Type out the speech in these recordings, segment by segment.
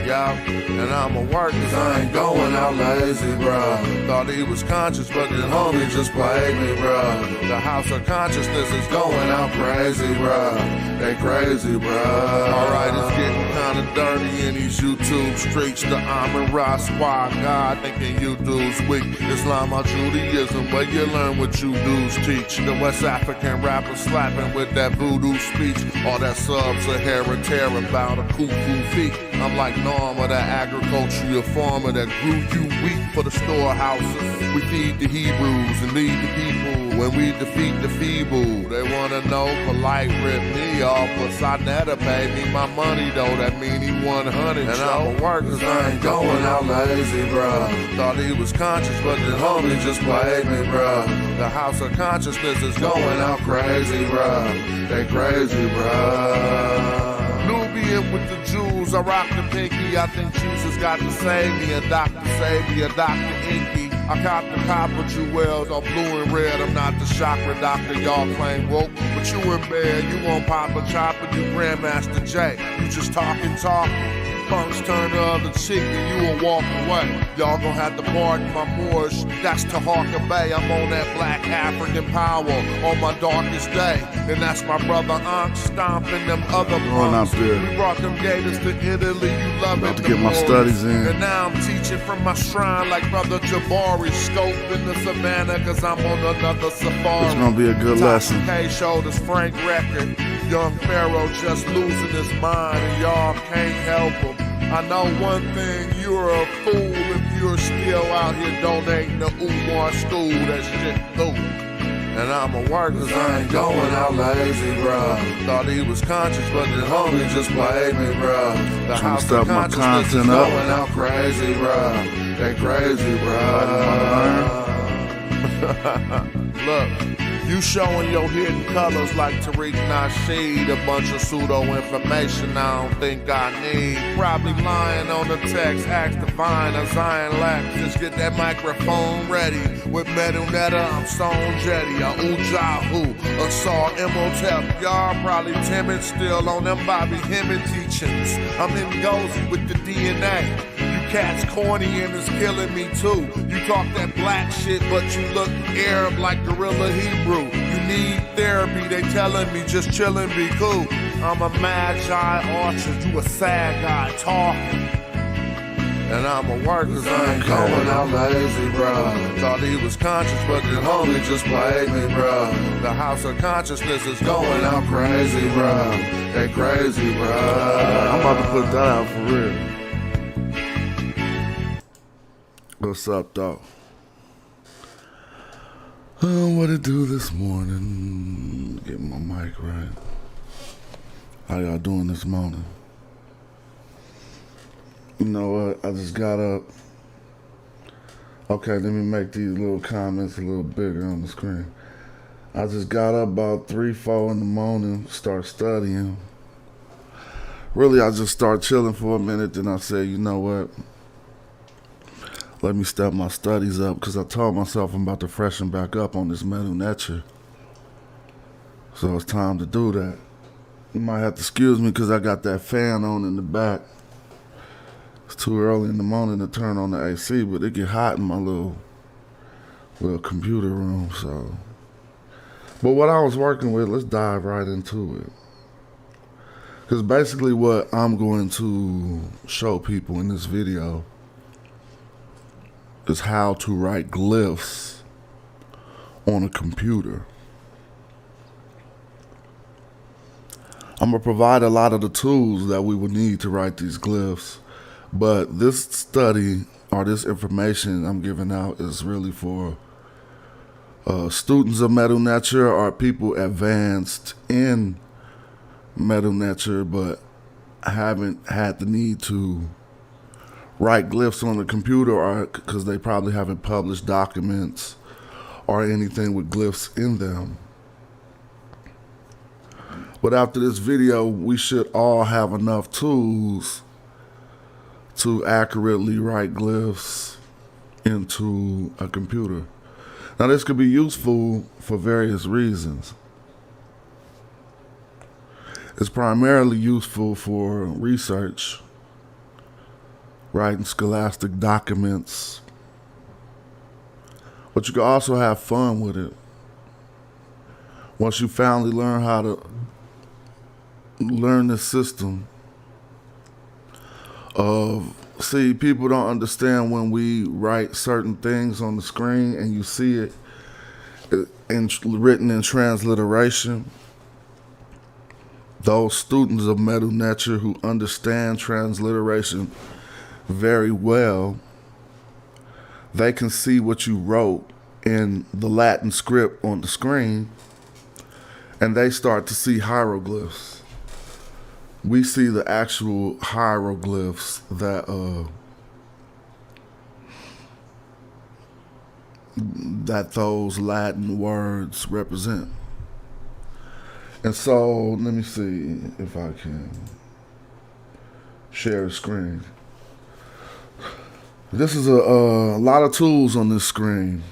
out, and I'ma work cause I ain't going out lazy, bruh. Thought he was conscious, but the homie just played me, bruh. The house of consciousness is going out crazy, bruh. They crazy, bruh. Alright, it's getting kinda dirty in these YouTube streets. The Amin Ra squad, God thinking you dudes weak. Islam or Judaism, where you learn what you dudes teach. The West African rapper slapping with that voodoo speech. All that sub-Saharan terror about a cuckoo feet. I'm like Norma, that agricultural farmer that grew you wheat for the storehouses. We feed the Hebrews and lead the people when we defeat the feeble. They wanna know polite rip me off, but Sonetta paid me my money though. That mean he 100. And I'ma work cause I ain't going out lazy, bruh. Thought he was conscious, but the homie just played me, bruh. The house of consciousness is going out crazy, bruh. They crazy, bruh. Nubian with the Jews, I rock the pinky. I think Jesus got to save me, and Dr. Savior, Dr. Inky. I cop the copper jewels on blue and red. I'm not the chakra doctor y'all claim woke, but you in bed, you won't pop a chopper, you Grandmaster J. You just talking. Punks turn the other cheek and you will walk away. Y'all gon' have to pardon my Moorish. That's Taharka Bay. I'm on that black African power on my darkest day. And that's my brother Ankh stomping them other punks. We brought them gators to Italy. You love it. To get my studies in. And now I'm teaching from my shrine like brother Jabari. Scoping the savannah cause I'm on another safari. It's gonna be a good lesson. K showed us Frank record. Young Pharaoh just losing his mind and y'all can't help him. I know one thing, you're a fool if you're still out here donating to Umar school. That shit cool. And I'ma work cause I ain't going out lazy, bruh. Thought he was conscious, but the homie just played me, bruh. The house of consciousness is going out crazy, bruh. They crazy, bruh. Look. You showing your hidden colors like Tariq Nasheed. A bunch of pseudo information I don't think I need. Probably lying on the text, ask to find a Zion Lack. Just get that microphone ready. With Medu Netcher, I'm Stone Jetty, a Ujahu, a Saw Imhotep. Y'all probably timid still on them Bobby Hemmett teachings. I'm in Gozy with the DNA. Cats corny and it's killing me too. You talk that black shit, but you look Arab like Gorilla Hebrew. You need therapy, they telling me just chillin', be cool. I'm a magi orchard, you a sad guy talking. And I'ma work cause I ain't going out lazy, bruh. Thought he was conscious, but the homie just played me, bruh. The house of consciousness is going out crazy, bruh. They crazy, bruh. I'm about to put that out for real. What's up, though? What it do this morning? Get my mic right. How y'all doing this morning? You know what? I just got up. Okay, let me make these little comments a little bigger on the screen. I just got up about 3, 4 in the morning, start studying. Really, I just start chilling for a minute, then I said, you know what? Let me step my studies up because I told myself I'm about to freshen back up on this Medu Netcher. So it's time to do that. You might have to excuse me because I got that fan on in the back. It's too early in the morning to turn on the AC, but it get hot in my little computer room. So, but what I was working with, let's dive right into it. Because basically what I'm going to show people in this video is how to write glyphs on a computer. I'm going to provide a lot of the tools that we would need to write these glyphs, but this study or this information I'm giving out is really for students of Medu Netcher or people advanced in Medu Netcher but haven't had the need to write glyphs on the computer or because they probably haven't published documents or anything with glyphs in them. But after this video, we should all have enough tools to accurately write glyphs into a computer. Now, this could be useful for various reasons. It's primarily useful for research. writing scholastic documents. But you can also have fun with it. Once you finally learn how to learn the system of, see, people don't understand when we write certain things on the screen and you see it written in transliteration. Those students of Medu Netcher who understand transliteration very well, they can see what you wrote in the Latin script on the screen, and they start to see hieroglyphs. We see the actual hieroglyphs that those Latin words represent. And so, let me see if I can share the screen. This is a lot of tools on this screen.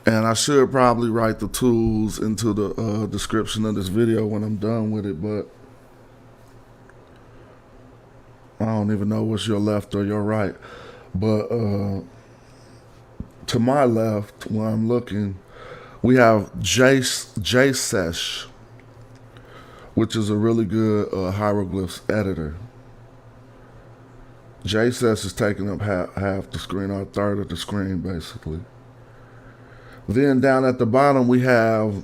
And I should probably write the tools into the description of this video when I'm done with it, but I don't even know what's your left or your right. But to my left, where I'm looking, we have JSesh, which is a really good hieroglyphs editor. JSesh is taking up half the screen, or a third of the screen, basically. Then down at the bottom, we have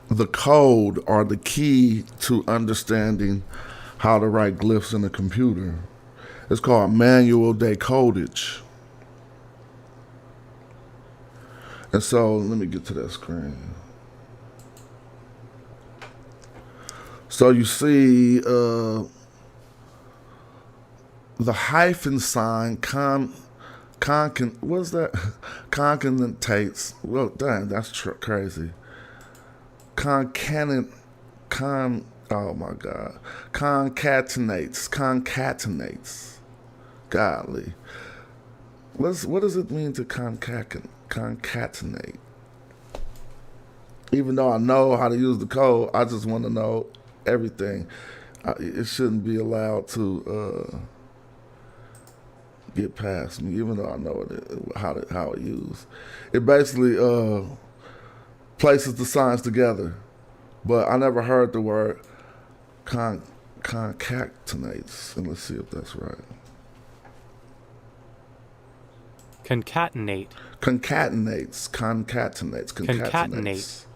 the code, or the key to understanding how to write glyphs in a computer. It's called manual decodage. And so, let me get to that screen. So you see the hyphen sign, what's that? Concatenates. Well, dang, that's crazy. Oh my God. Concatenates. Golly. What does it mean to concatenate? Even though I know how to use the code, I just want to know everything. It shouldn't be allowed to get past me, even though I know how it used. It basically places the signs together, but I never heard the word concatenates. And let's see if that's right. Concatenate. Concatenates.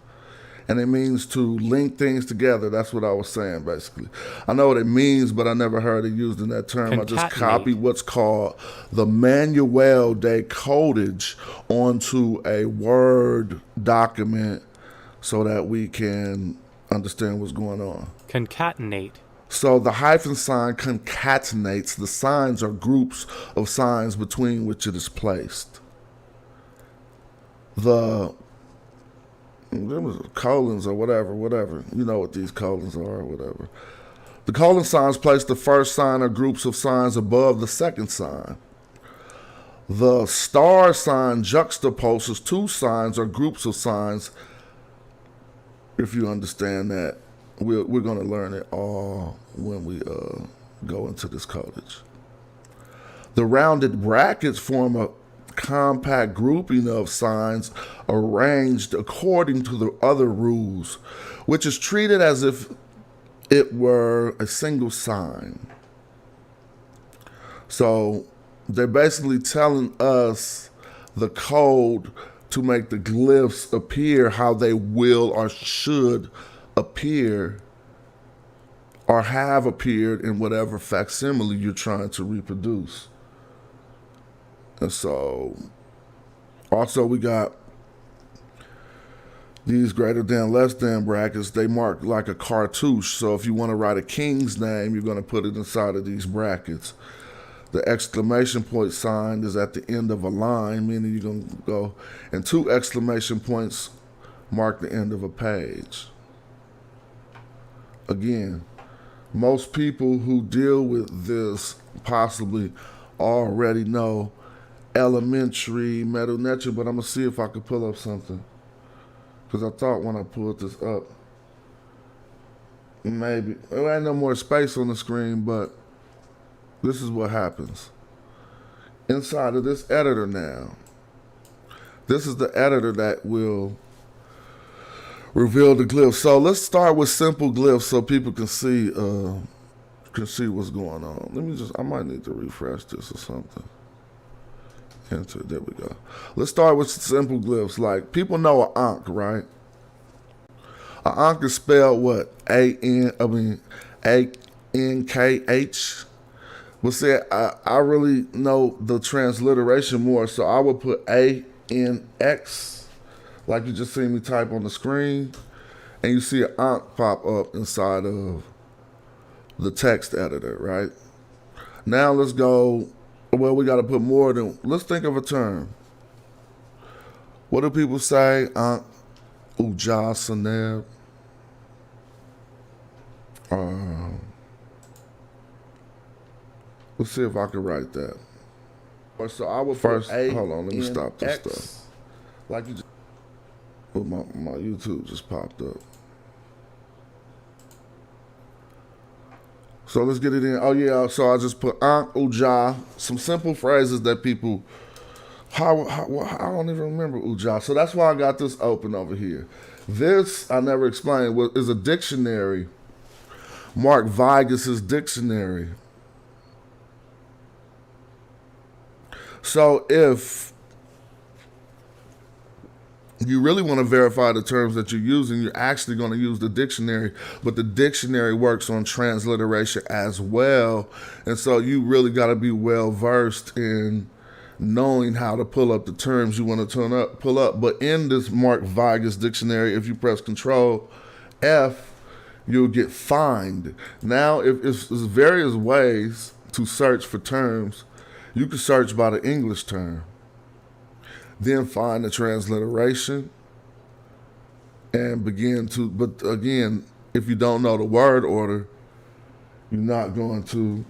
And it means to link things together. That's what I was saying, basically. I know what it means, but I never heard it used in that term. I just copied what's called the manual decodage onto a Word document so that we can understand what's going on. Concatenate. So the hyphen sign concatenates. The signs are groups of signs between which it is placed. The colons or whatever. You know what these colons are or whatever. The colon signs place the first sign or groups of signs above the second sign. The star sign juxtaposes two signs or groups of signs. If you understand that, we're going to learn it all when we go into this codage. The rounded brackets form a compact grouping of signs arranged according to the other rules, which is treated as if it were a single sign. So they're basically telling us the code to make the glyphs appear how they will or should appear or have appeared in whatever facsimile you're trying to reproduce. And so, also we got these greater than, less than brackets. They mark like a cartouche. So if you want to write a king's name, you're going to put it inside of these brackets. The exclamation point sign is at the end of a line, meaning you're going to go, and two exclamation points mark the end of a page. Again, most people who deal with this possibly already know elementary Medu Netcher, but I'm going to see if I can pull up something. Because I thought when I pulled this up, maybe, there ain't no more space on the screen, but this is what happens. inside of this editor now. This is the editor that will reveal the glyphs. So let's start with simple glyphs so people can see what's going on. I might need to refresh this or something. Enter, there we go. Let's start with simple glyphs. Like, people know an ankh, right? An ankh is spelled what? A-N-K-H. But see, I really know the transliteration more, so I would put A-N-X, like you just seen me type on the screen, and you see an ankh pop up inside of the text editor, right? Now let's go, well, we got to put more than, let's think of a term. What do people say? Ankh, uja, saneb. Let's see if I can write that. So I would first, hold on, let me stop this stuff. Like you just, oh, my YouTube just popped up. So let's get it in. Oh yeah, so I just put ankh, uja, some simple phrases that people, I don't even remember uja. So that's why I got this open over here. This, I never explained, is a dictionary. Mark Vigas's dictionary. So if you really want to verify the terms that you're using, you're actually going to use the dictionary, but the dictionary works on transliteration as well. And so you really got to be well versed in knowing how to pull up the terms you want to pull up. But in this Mark Vigas dictionary, if you press Control F, you'll get find. Now, if there's various ways to search for terms. You can search by the English term, then find the transliteration and begin to, but again, if you don't know the word order, you're not going to.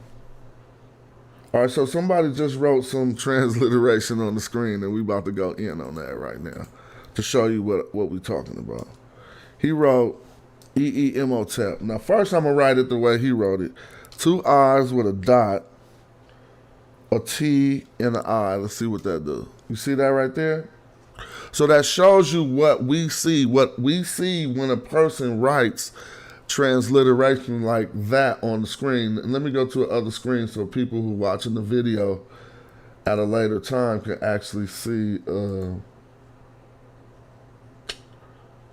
All right, so somebody just wrote some transliteration on the screen, and we about to go in on that right now to show you what we're talking about. He wrote E-E-M-O-T-E-P. Now, first I'm going to write it the way he wrote it. 2 I's with a dot, a T and an I. Let's see what that does. You see that right there? So that shows you what we see when a person writes transliteration like that on the screen. And let me go to another screen so people who are watching the video at a later time can actually see.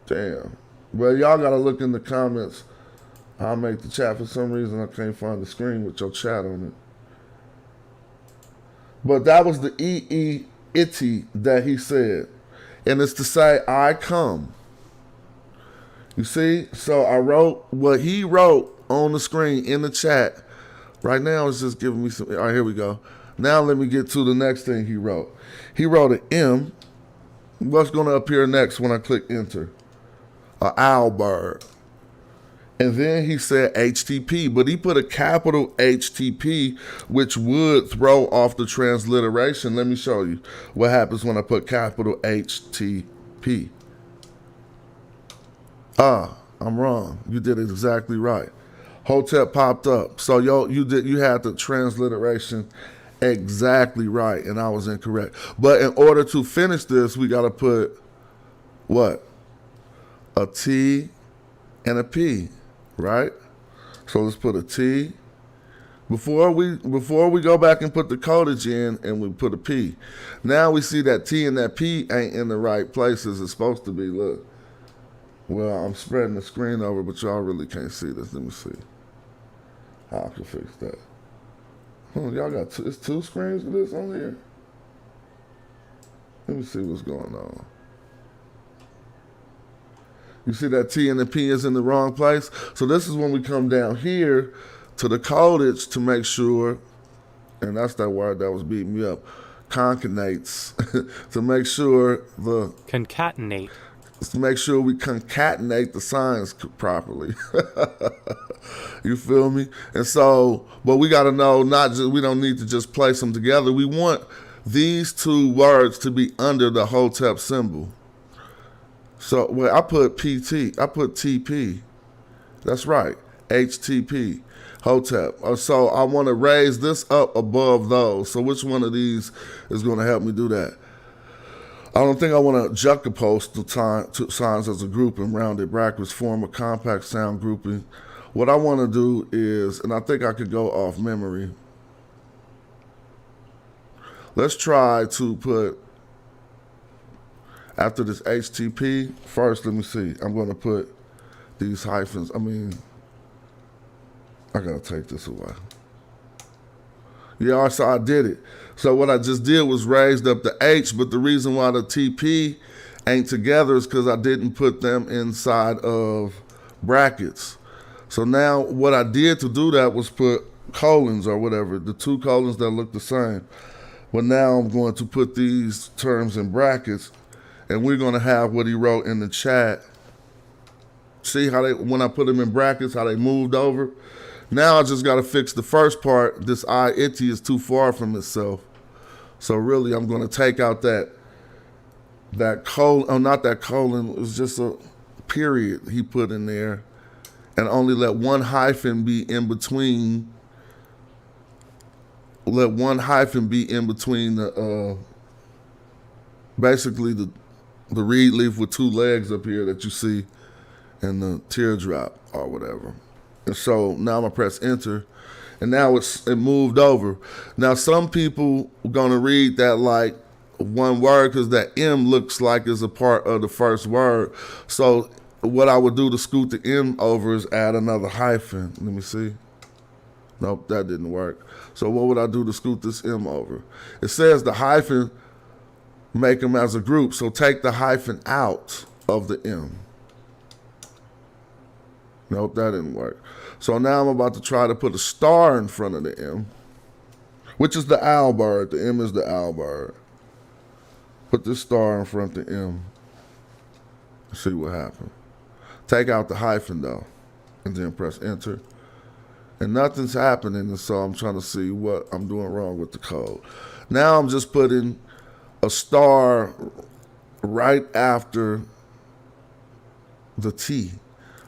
Damn. Well, y'all got to look in the comments. I'll make the chat. For some reason, I can't find the screen with your chat on it. But that was the E-E-itty that he said. And it's to say, I come. You see? So I wrote what he wrote on the screen in the chat. Right now, it's just giving me some. All right, here we go. Now let me get to the next thing he wrote. He wrote an M. What's going to appear next when I click enter? An owl bird. And then he said HTTP, but he put a capital HTTP, which would throw off the transliteration. Let me show you what happens when I put capital HTTP. I'm wrong. You did it exactly right. Hotep popped up. So you had the transliteration exactly right, and I was incorrect. But in order to finish this, we got to put what? A T and a P. Right? So let's put a T. Before we go back and put the codage in and we put a P. Now we see that T and that P ain't in the right places it's supposed to be. Look. Well, I'm spreading the screen over, but y'all really can't see this. Let me see how I can fix that. Y'all got it's 2 screens of this on here? Let me see what's going on. You see that T and the P is in the wrong place? So this is when we come down here to the codage to make sure, and that's that word that was beating me up, concatenates, to make sure concatenate. To make sure we concatenate the signs properly. You feel me? And so, but we got to know, we don't need to just place them together. We want these 2 words to be under the Hotep symbol. So, well, I put PT, I put TP. That's right, HTTP. Hotep. So I want to raise this up above those. So which one of these is going to help me do that? I don't think I want to juxtapose two signs as a group in rounded brackets, form a compact sound grouping. What I want to do is, and I think I could go off memory. Let's try to put, after this HTP, first let me see. I'm going to put these hyphens. I got to take this away. Yeah, so I did it. So what I just did was raised up the H, but the reason why the TP ain't together is because I didn't put them inside of brackets. So now what I did to do that was put colons or whatever, the two colons that look the same. But now I'm going to put these terms in brackets, and we're going to have what he wrote in the chat. See how they, when I put them in brackets, how they moved over? Now I just got to fix the first part. This I-itty is too far from itself. So really, I'm going to take out that colon, oh, not that colon, it was just a period he put in there, and only let one hyphen be in between. Let one hyphen be in between the, basically the reed leaf with two legs up here that you see, and the teardrop or whatever. And so now I'm gonna press enter, and now it moved over. Now some people are gonna read that like one word because that M looks like it's a part of the first word. So what I would do to scoot the M over is add another hyphen. Let me see. Nope, that didn't work. So what would I do to scoot this M over? It says the hyphen make them as a group. So take the hyphen out of the M. Nope, that didn't work. So now I'm about to try to put a star in front of the M, which is the owl bird. The M is the owl bird. Put this star in front of the M. See what happens. Take out the hyphen though, and then press enter. And nothing's happening, and so I'm trying to see what I'm doing wrong with the code. Now I'm just putting a star right after the T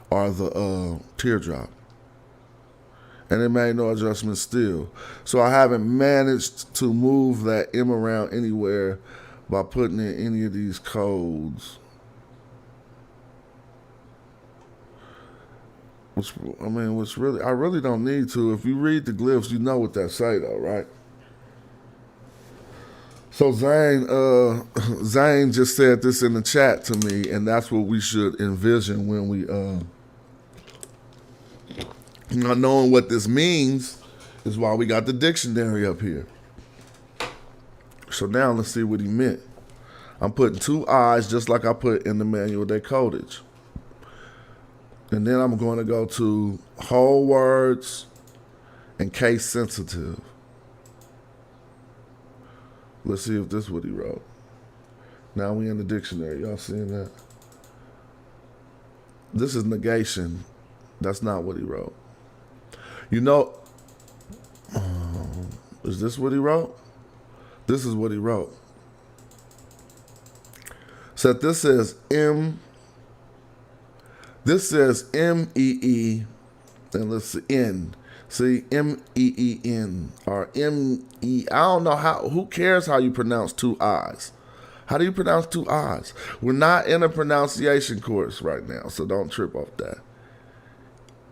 or the teardrop. And it made no adjustment still. So I haven't managed to move that M around anywhere by putting in any of these codes. Which really, I really don't need to. If you read the glyphs, you know what that say though, right? So Zane just said this in the chat to me, and that's what we should envision when we, not knowing what this means is why we got the dictionary up here. So now let's see what he meant. I'm putting two I's just like I put in the manual decodage. And then I'm going to go to whole words and case sensitive. Let's see if this is what he wrote. Now we in the dictionary. Y'all seeing that? This is negation. That's not what he wrote. You know, is this what he wrote? This is what he wrote. So this says M. This says M-E-E, and let's see, N. See, M-E-E-N, or M-E, I don't know how, who cares how you pronounce two I's? How do you pronounce two I's? We're not in a pronunciation course right now, so don't trip off that.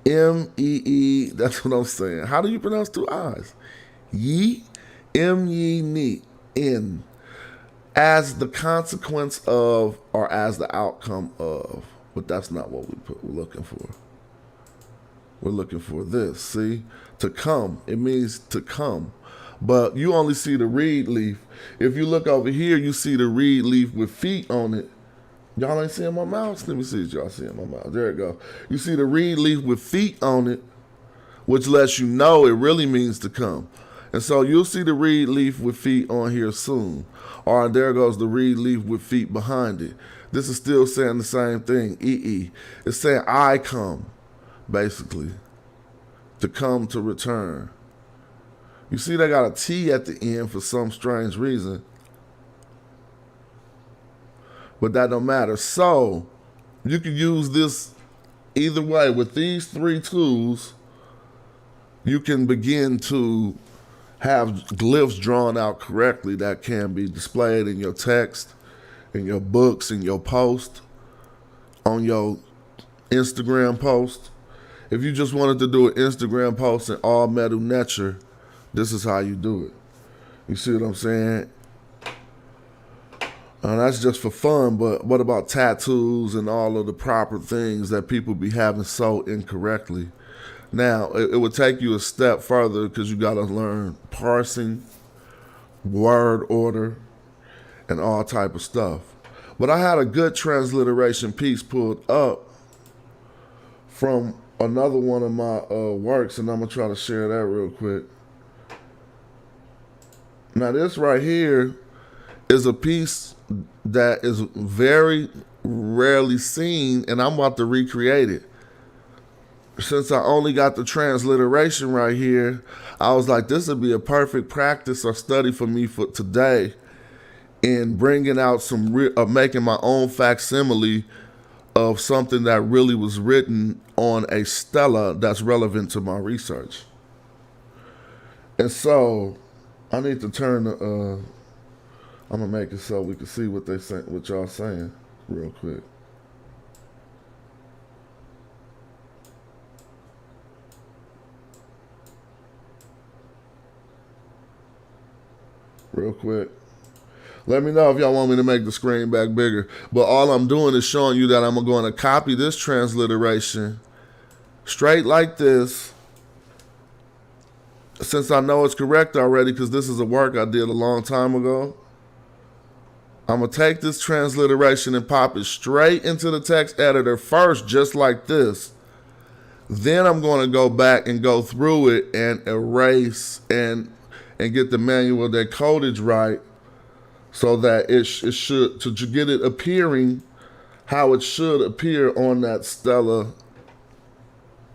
M-E-E, that's what I'm saying. How do you pronounce two I's? Ye, M-ye-ni, N, as the consequence of, or as the outcome of. But that's not what we're looking for. We're looking for this, see? To come, it means to come. But you only see the reed leaf. If you look over here, you see the reed leaf with feet on it. Y'all ain't seeing my mouse? Let me see if y'all seeing my mouse. There it go. You see the reed leaf with feet on it, which lets you know it really means to come. And so you'll see the reed leaf with feet on here soon. Or there goes the reed leaf with feet behind it. This is still saying the same thing, E-E. It's saying I come, basically. To come, to return. You see they got a T at the end for some strange reason. But that don't matter. So, you can use this either way. With these three tools, you can begin to have glyphs drawn out correctly that can be displayed in your text, in your books, in your post, on your Instagram post. If you just wanted to do an Instagram post in all Medu Netcher, this is how you do it. You see what I'm saying? That's just for fun, but what about tattoos and all of the proper things that people be having so incorrectly? Now, it would take you a step further because you got to learn parsing, word order, and all type of stuff. But I had a good transliteration piece pulled up from another one of my works, and I'm going to try to share that real quick. Now, this right here is a piece that is very rarely seen, and I'm about to recreate it. Since I only got the transliteration right here, I was like, this would be a perfect practice or study for me for today in bringing out making my own facsimile of something that really was written on a stela that's relevant to my research. And so I need to turn the, I'm gonna make it so we can see what what y'all saying real quick. Real quick. Let me know if y'all want me to make the screen back bigger. But all I'm doing is showing you that I'm going to copy this transliteration straight like this. Since I know it's correct already, because this is a work I did a long time ago, I'm going to take this transliteration and pop it straight into the text editor first, just like this. Then I'm going to go back and go through it and erase and get the manual decodage right, so that it should, to get it appearing how it should appear on that stela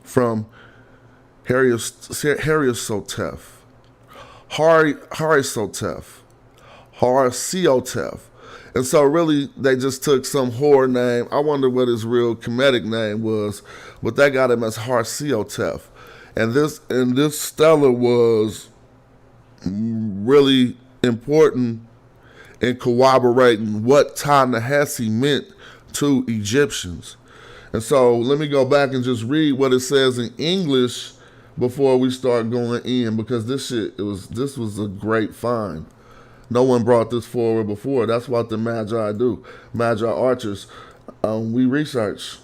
from Harisotef, Harsiotef. And so really they just took some whore name. I wonder what his real Kemetic name was, but they got him as Harsiotef. And this stela was really important in corroborating what Ta-Nehisi meant to Egyptians. And so let me go back and just read what it says in English before we start going in, because this was a great find. No one brought this forward before. That's what the Magi do. Magi archers, we research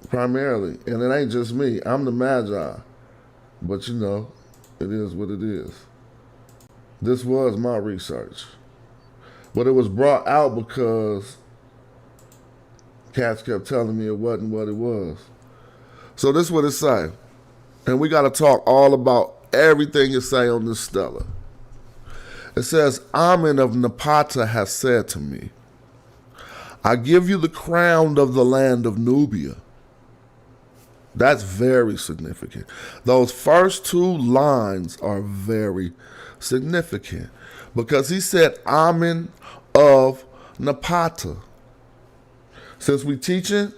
primarily, and it ain't just me. I'm the Magi, but you know, it is what it is. This was my research. But it was brought out because cats kept telling me it wasn't what it was. So this is what it say. And we got to talk all about everything it say on this stela. It says, Amen of Napata has said to me, I give you the crown of the land of Nubia. That's very significant. Those first two lines are very significant because he said Amen of Napata. Since we teaching,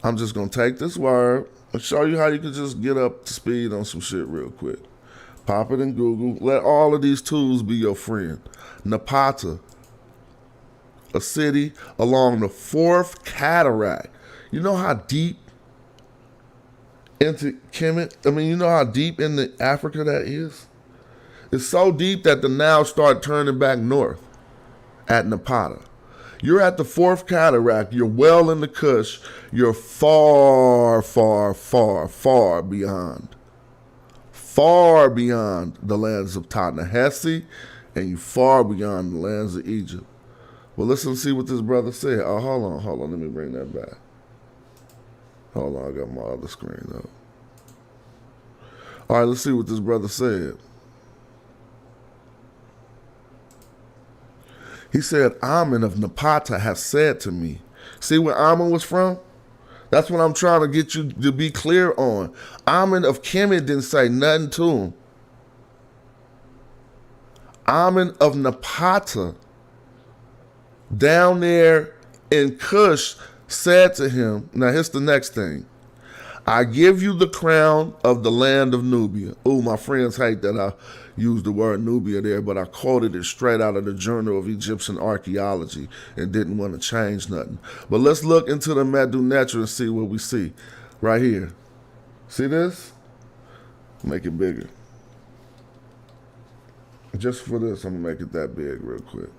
I'm just going to take this word and show you how you can just get up to speed on some shit real quick. Pop it in Google. Let all of these tools be your friend. Napata, a city along the fourth cataract. You know how deep into Kemet, you know how deep into Africa that is? It's so deep that the Nile start turning back north at Napata. You're at the fourth cataract. You're well in the Kush. You're far, far, far, far beyond the lands of Ta-Nehisi, and you far beyond the lands of Egypt. Well, listen, see what this brother said. Oh, hold on. Let me bring that back. Hold on, I got my other screen up. All right, let's see what this brother said. He said, Amen of Napata has said to me. See where Amen was from? That's what I'm trying to get you to be clear on. Amen of Kemet didn't say nothing to him. Amen of Napata, down there in Kush, said to him, now here's the next thing. I give you the crown of the land of Nubia. Ooh, my friends hate that I used the word Nubia there, but I quoted it straight out of the Journal of Egyptian Archaeology and didn't want to change nothing. But let's look into the Medu Netcher and see what we see right here. See this? Make it bigger. Just for this, I'm going to make it that big real quick.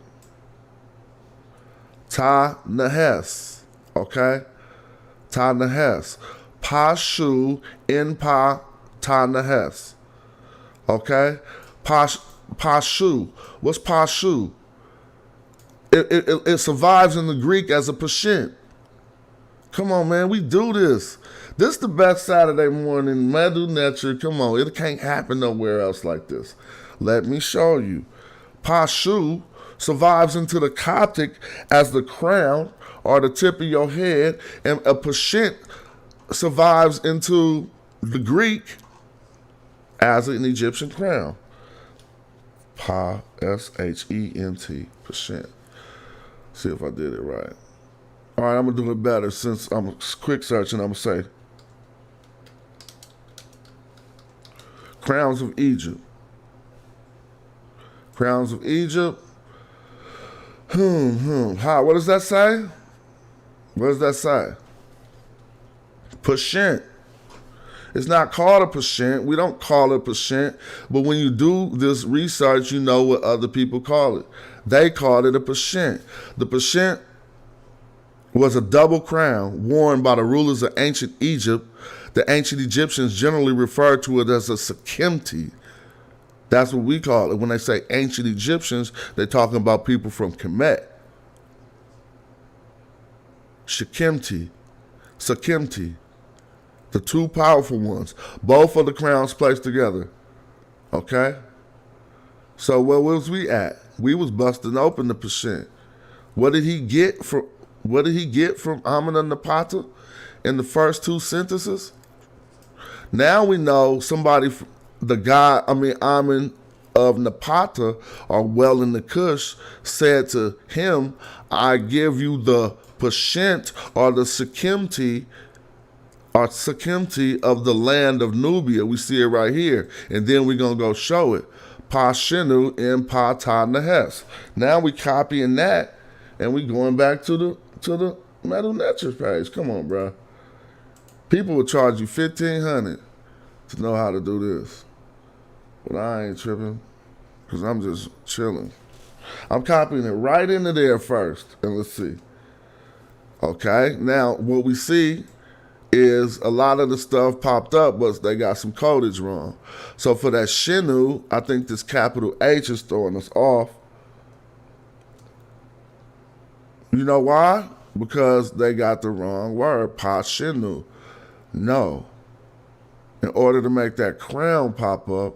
Ta Nahes, okay? Ta Nahes. Pashu in pa ta Nahes, okay? Pashu. What's Pashu? It survives in the Greek as a percent. Come on, man, we do this. This is the best Saturday morning Medu Netcher. Come on, it can't happen nowhere else like this. Let me show you. Pashu survives into the Coptic as the crown or the tip of your head, and a percent survives into the Greek as an Egyptian crown. Pa, S-H-E-N-T, percent. See if I did it right. All right, I'm going to do it better since I'm quick searching. I'm going to say crowns of Egypt. Crowns of Egypt. What does that say? What does that say? Percent. It's not called a percent. We don't call it percent. But when you do this research, you know what other people call it. They called it a percent. The percent was a double crown worn by the rulers of ancient Egypt. The ancient Egyptians generally referred to it as a sekemti. That's what we call it. When they say ancient Egyptians, they're talking about people from Kemet. Sekemti. The two powerful ones. Both of the crowns placed together. Okay? So where was we at? We was busting open the percent. What did he get from Amon and Napata in the first two sentences? Now we know somebody, Amun of Napata, or well in the Kush, said to him, I give you the percent or the sekemti of the land of Nubia. We see it right here. And then we're going to go show it. Pashinu in Pa Ta Nahes. Now we copying that and we going back to the Medu Netcher page. Come on, bro. People will charge you $1,500 to know how to do this. But I ain't tripping because I'm just chilling. I'm copying it right into there first. And let's see. Okay. Now, what we see is a lot of the stuff popped up, but they got some codage wrong. So for that Shinu, I think this capital H is throwing us off. You know why? Because they got the wrong word, Pashinu. No. In order to make that crown pop up.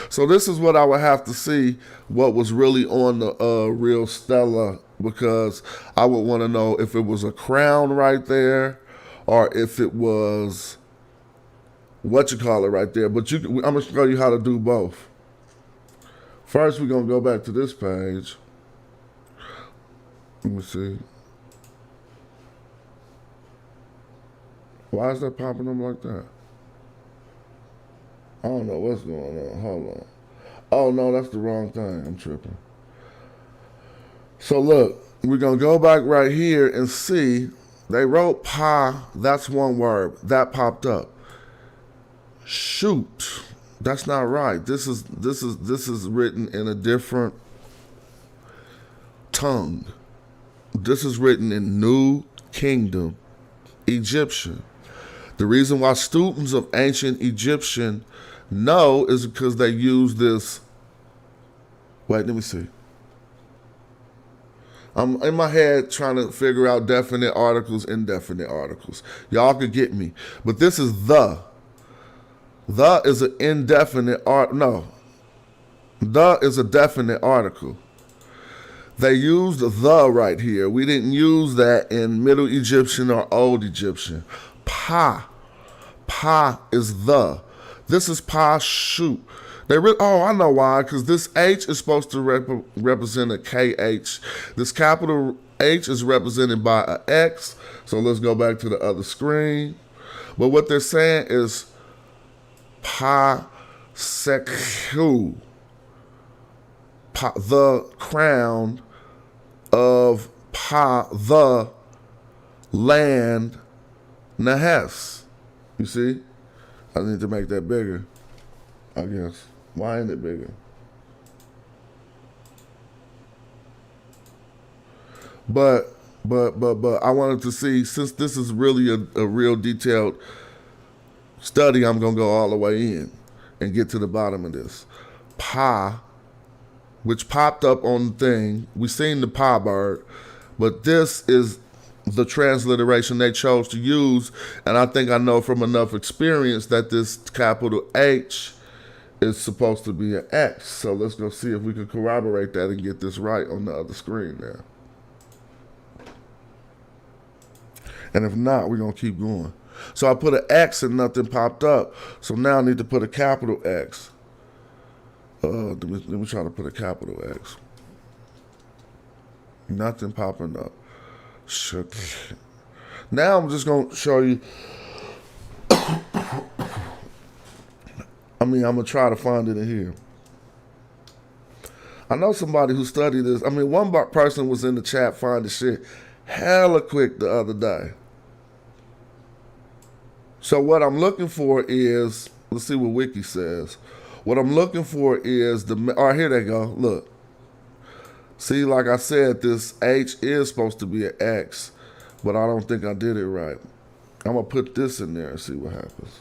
So this is what I would have to see what was really on the real Stella, because I would want to know if it was a crown right there or if it was what you call it right there. But I'm going to show you how to do both. First, we're going to go back to this page. Let me see. Why is that popping up like that? I don't know what's going on. Hold on. Oh, no, that's the wrong thing. I'm tripping. So, look, we're going to go back right here and see. They wrote pa. That's one word. That popped up. Shoot. That's not right. This is written in a different tongue. This is written in New Kingdom Egyptian. The reason why students of ancient Egyptian know is because they use this. Wait, let me see. I'm in my head trying to figure out definite articles, indefinite articles. Y'all could get me. But this is the. The is an indefinite no. The is a definite article. They used the right here. We didn't use that in Middle Egyptian or Old Egyptian. Pa. Pa is the. This is pa shoot. I know why, because this H is supposed to represent a KH. This capital H is represented by an X. So let's go back to the other screen. But what they're saying is Pasekhu, the crown of Pa, the land Nahes. You see? I need to make that bigger, I guess. Why ain't it bigger? But I wanted to see, since this is really a real detailed study, I'm going to go all the way in and get to the bottom of this. Pa, which popped up on the thing. We seen the Pa bird, but this is the transliteration they chose to use. And I think I know from enough experience that this capital H is supposed to be an X. So let's go see if we can corroborate that and get this right on the other screen there. And if not, we're going to keep going. So I put an X and nothing popped up. So now I need to put a capital X. Let me try to put a capital X. Nothing popping up. Shit. Now I'm just going to show you. I'm going to try to find it in here. I know somebody who studied this. One person was in the chat finding shit hella quick the other day. So what I'm looking for is, let's see what Wiki says. What I'm looking for is here they go. Look. See, like I said, this H is supposed to be an X, but I don't think I did it right. I'm going to put this in there and see what happens.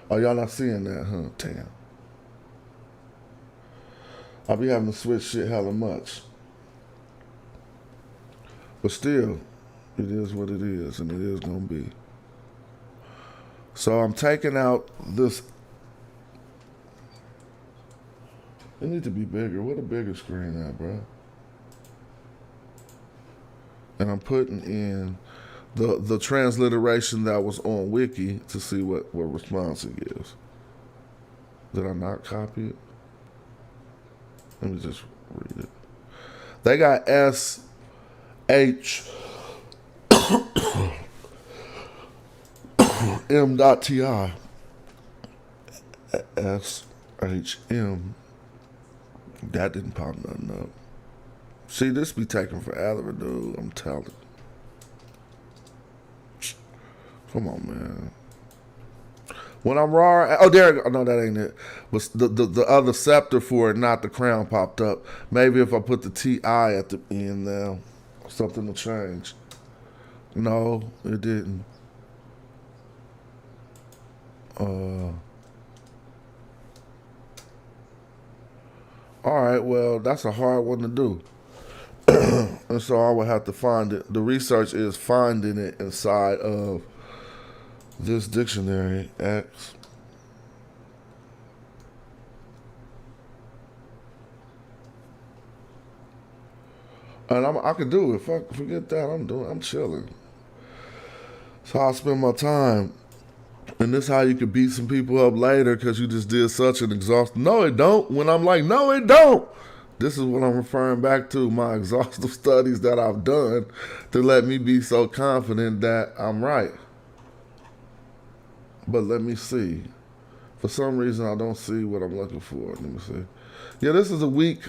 Oh, y'all not seeing that, huh? Damn. I'll be having to switch shit hella much. But still, it is what it is, and it is going to be. So I'm taking out this. It needs to be bigger. What a bigger screen at, bro. And I'm putting in the transliteration that was on Wiki to see what response it gives. Did I not copy it? Let me just read it. They got S-H M.TI. S-H-M. That didn't pop nothing up. See, this be taking forever, dude. I'm telling you. Come on, man. When I'm raw, oh, there. No, that ain't it. But the other scepter for it, not the crown, popped up. Maybe if I put the T-I at the end now, something will change. No, it didn't. All right, well, that's a hard one to do. And so I would have to find it. The research is finding it inside of this dictionary, X. And I could do it. Forget that. I'm chilling. So I'll spend my time. And this is how you could beat some people up later because you just did such an exhaustive. No, it don't. When I'm like, no, it don't. This is what I'm referring back to, my exhaustive studies that I've done to let me be so confident that I'm right. But let me see. For some reason, I don't see what I'm looking for. Let me see. Yeah, this is the weak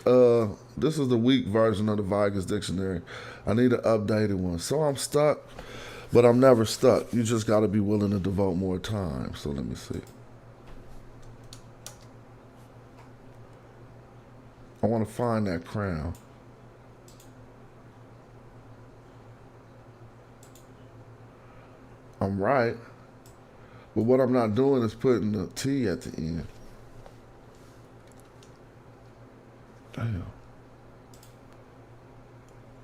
version of the Vegas dictionary. I need an updated one. So I'm stuck. But I'm never stuck. You just got to be willing to devote more time. So let me see. I want to find that crown. I'm right. But what I'm not doing is putting the T at the end. Damn.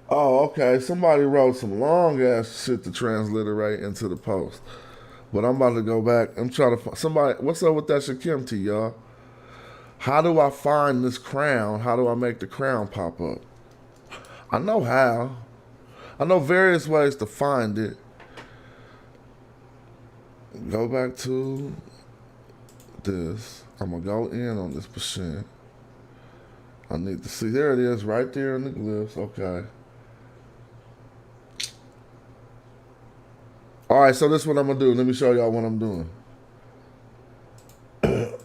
Oh, okay. Somebody wrote some long ass shit to transliterate into the post. But I'm about to go back. I'm trying to find somebody. What's up with that Shakim T, y'all? How do I find this crown? How do I make the crown pop up? I know how. I know various ways to find it. Go back to this. I'm going to go in on this percent. I need to see. There it is, right there in the glyphs. Okay. All right, so this is what I'm gonna do. Let me show y'all what I'm doing.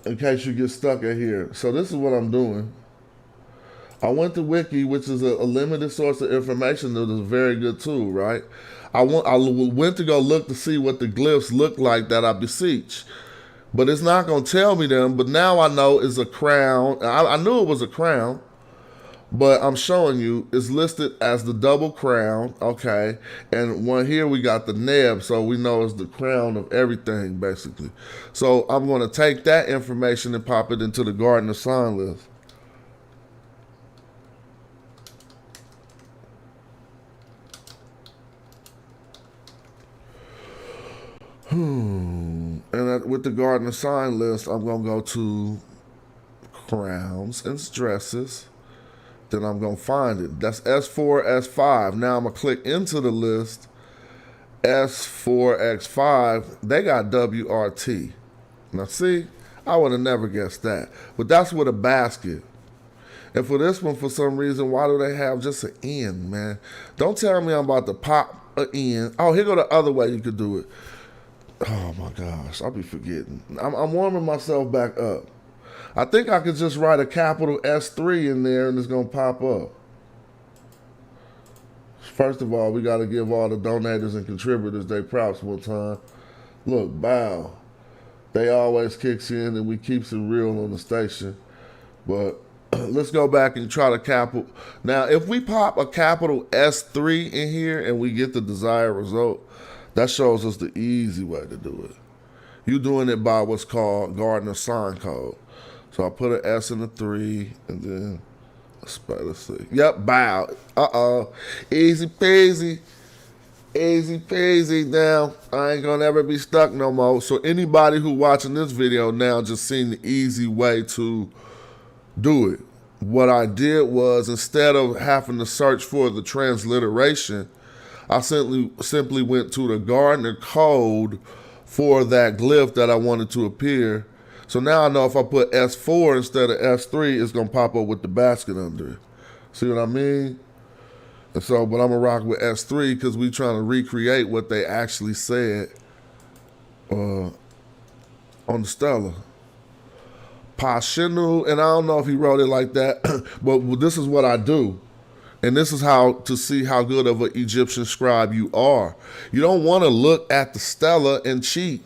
In case you get stuck at here. So this is what I'm doing. I went to Wiki, which is a limited source of information that is a very good tool, right? I went to go look to see what the glyphs look like that I beseech. But it's not going to tell me them, but now I know it's a crown. I knew it was a crown, but I'm showing you it's listed as the double crown, okay? And one here we got the neb, so we know it's the crown of everything, basically. So I'm going to take that information and pop it into the Gardener sign list. And with the Gardener sign list, I'm going to go to crowns and stresses. Then I'm going to find it. That's S4, S5. Now I'm going to click into the list. S4, X5, they got WRT. Now see, I would have never guessed that. But that's with a basket. And for this one, for some reason, why do they have just an N, man? Don't tell me I'm about to pop an N. Oh, here go the other way you could do it. Oh my gosh, I'll be forgetting. I'm warming myself back up. I think I could just write a capital S3 in there and it's gonna pop up. First of all, we gotta give all the donators and contributors their props one time. Look, bow. They always kicks in and we keeps it real on the station. But let's go back and try the capital. Now, if we pop a capital S3 in here and we get the desired result, that shows us the easy way to do it. You're doing it by what's called Gardener sign code. So I put an S in the 3 and then let's see. Yep, bow. Easy peasy. Easy peasy. Now, I ain't gonna ever be stuck no more. So anybody who watching this video now just seen the easy way to do it. What I did was, instead of having to search for the transliteration, I simply went to the Gardener code for that glyph that I wanted to appear. So now I know if I put S4 instead of S3, it's going to pop up with the basket under it. See what I mean? And so, but I'm going to rock with S3 because we trying to recreate what they actually said on the Stella. Pashinu, and I don't know if he wrote it like that, but this is what I do. And this is how to see how good of an Egyptian scribe you are. You don't want to look at the Stella and cheat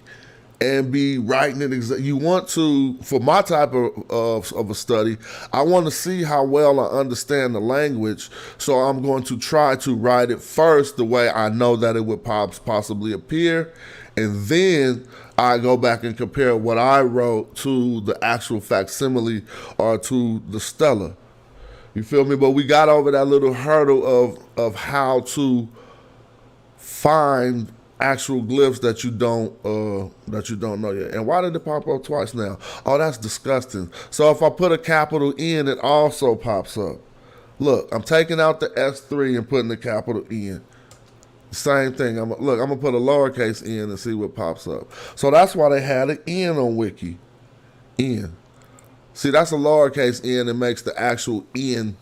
and be writing it. You want to, for my type of a study, I want to see how well I understand the language. So I'm going to try to write it first the way I know that it would possibly appear. And then I go back and compare what I wrote to the actual facsimile or to the Stella. You feel me? But we got over that little hurdle of how to find actual glyphs that you don't know yet. And why did it pop up twice now? Oh, that's disgusting. So if I put a capital N, it also pops up. Look, I'm taking out the S3 and putting the capital N. Same thing. I'm gonna put a lowercase n and see what pops up. So that's why they had an N on Wiki. N. See, that's a lowercase n that makes the actual N,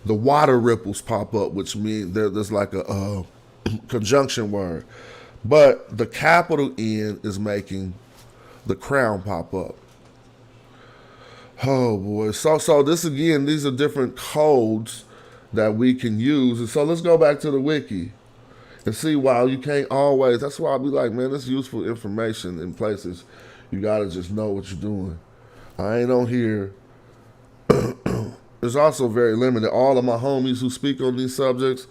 the water ripples pop up, which means there's like a conjunction word. But the capital N is making the crown pop up. Oh boy. So this again, these are different codes that we can use. And so let's go back to the Wiki and see why you can't always. That's why I be like, man, it's useful information in places. You gotta just know what you're doing. I ain't on here. It's also very limited. All of my homies who speak on these subjects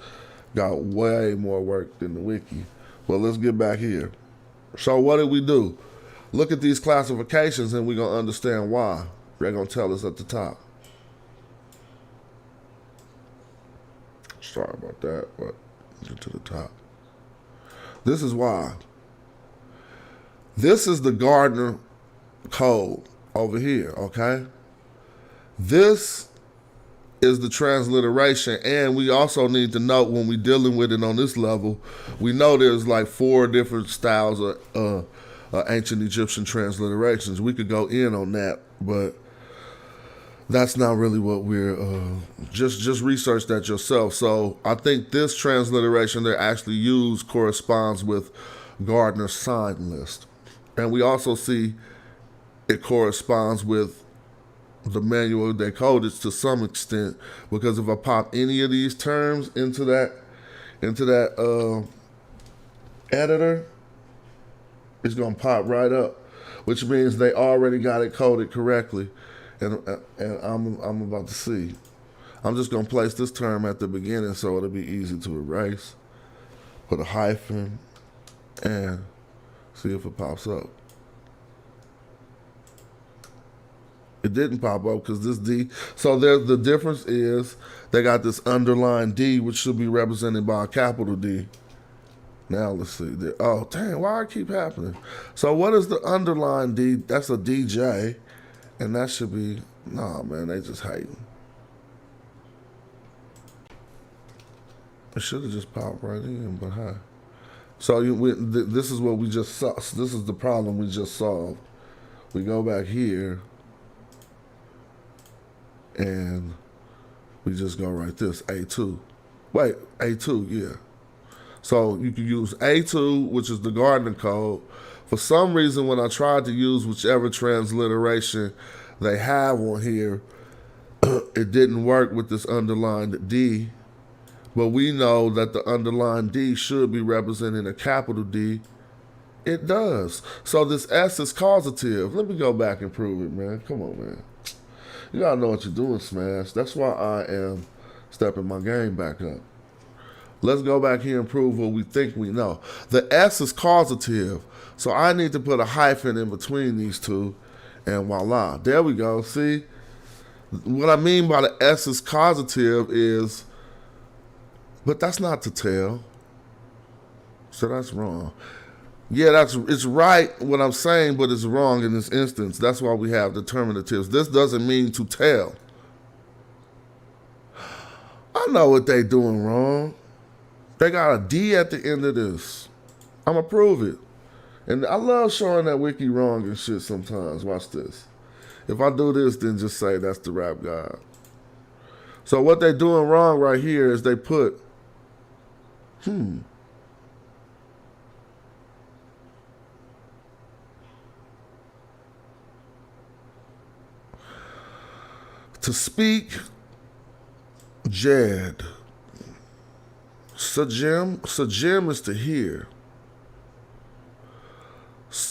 got way more work than the Wiki. Well, let's get back here. So what did we do? Look at these classifications and we're going to understand why. They're going to tell us at the top. Sorry about that, but get to the top. This is why. This is the Gardener code over here, okay? This is the transliteration, and we also need to note when we're dealing with it on this level, we know there's like 4 different styles of ancient Egyptian transliterations. We could go in on that, but that's not really what we're, just research that yourself. So I think this transliteration they actually use corresponds with Gardner's sign list. And we also see it corresponds with the manual decodage to some extent, because if I pop any of these terms into that editor, it's gonna pop right up, which means they already got it coded correctly. And I'm about to see. I'm just gonna place this term at the beginning so it'll be easy to erase. Put a hyphen and see if it pops up. It didn't pop up because this D. So the difference is they got this underlined D, which should be represented by a capital D. Now let's see. Oh, dang, why it keep happening? So what is the underlined D? That's a DJ. And that should be, nah, man, they just hating. It should have just popped right in, but hi. So this is what we just saw. This is the problem we just solved. We go back here. And we just go right this, A2. Wait, A2, yeah. So you can use A2, which is the Gardner code. For some reason, when I tried to use whichever transliteration they have on here, it didn't work with this underlined D. But we know that the underlined D should be representing a capital D. It does. So this S is causative. Let me go back and prove it, man. Come on, man. You gotta know what you're doing, Smash. That's why I am stepping my game back up. Let's go back here and prove what we think we know. The S is causative, so I need to put a hyphen in between these two, and voila. There we go. See? What I mean by the S is causative is, but that's not to tell. So that's wrong. Yeah, it's right what I'm saying, but it's wrong in this instance. That's why we have determinatives. This doesn't mean to tell. I know what they doing wrong. They got a D at the end of this. I'm gonna prove it. And I love showing that wiki wrong and shit sometimes. Watch this. If I do this, then just say that's the rap god. So what they doing wrong right here is they put, to speak, Jed. Sajim is to hear.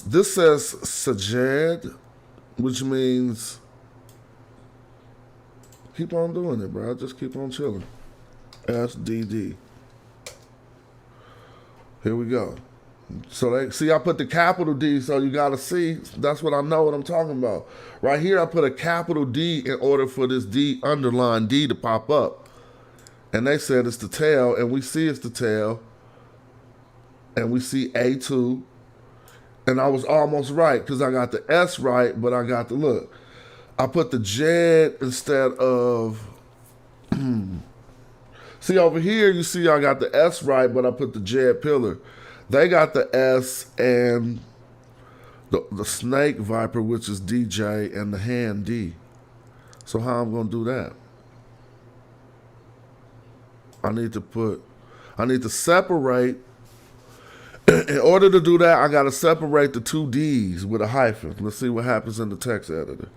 This says Sajed, which means keep on doing it, bro. Just keep on chilling. SDD. Here we go. So see, I put the capital D, so you gotta see. That's what I know what I'm talking about. Right here, I put a capital D in order for this D, underline D, to pop up. And they said it's the tail, and we see it's the tail. And we see A2. And I was almost right, because I got the S right, but I got the, look. I put the Jed instead of, see over here, you see I got the S right, but I put the Jed pillar. They got the S and the snake viper, which is DJ, and the hand D. So how I'm gonna do that? I need to separate. In order to do that, I gotta separate the two D's with a hyphen. Let's see what happens in the text editor.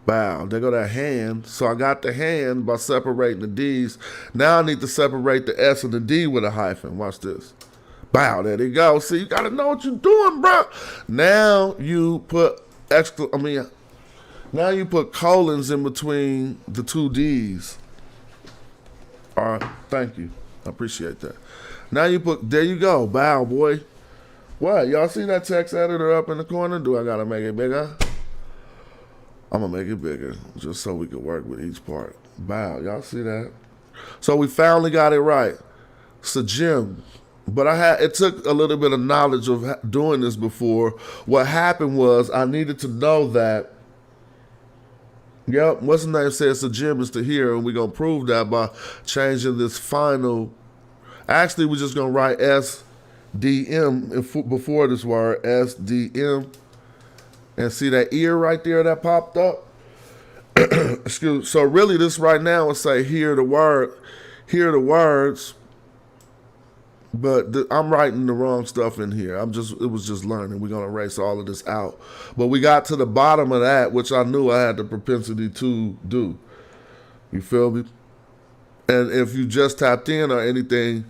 Bow, there go that hand. So I got the hand by separating the D's. Now I need to separate the S and the D with a hyphen. Watch this. Bow, there they go. See, you gotta know what you're doing, bro. Now you put now you put colons in between the two D's. All right, thank you. I appreciate that. Now you put, there you go. Bow, boy. What? Y'all see that text editor up in the corner? Do I gotta make it bigger? I'm gonna make it bigger just so we can work with each part. Bow, y'all see that? So we finally got it right. Sajim. But it took a little bit of knowledge of doing this before. What happened was I needed to know that, yep, what's the name says Sajim is to hear, and we're going to prove that by changing this final. Actually, we're just going to write SDM before this word, SDM. And see that ear right there that popped up? Excuse. So really this right now will say hear the words. But I'm writing the wrong stuff in here. It was just learning. We're gonna erase all of this out. But we got to the bottom of that, which I knew I had the propensity to do. You feel me? And if you just tapped in or anything,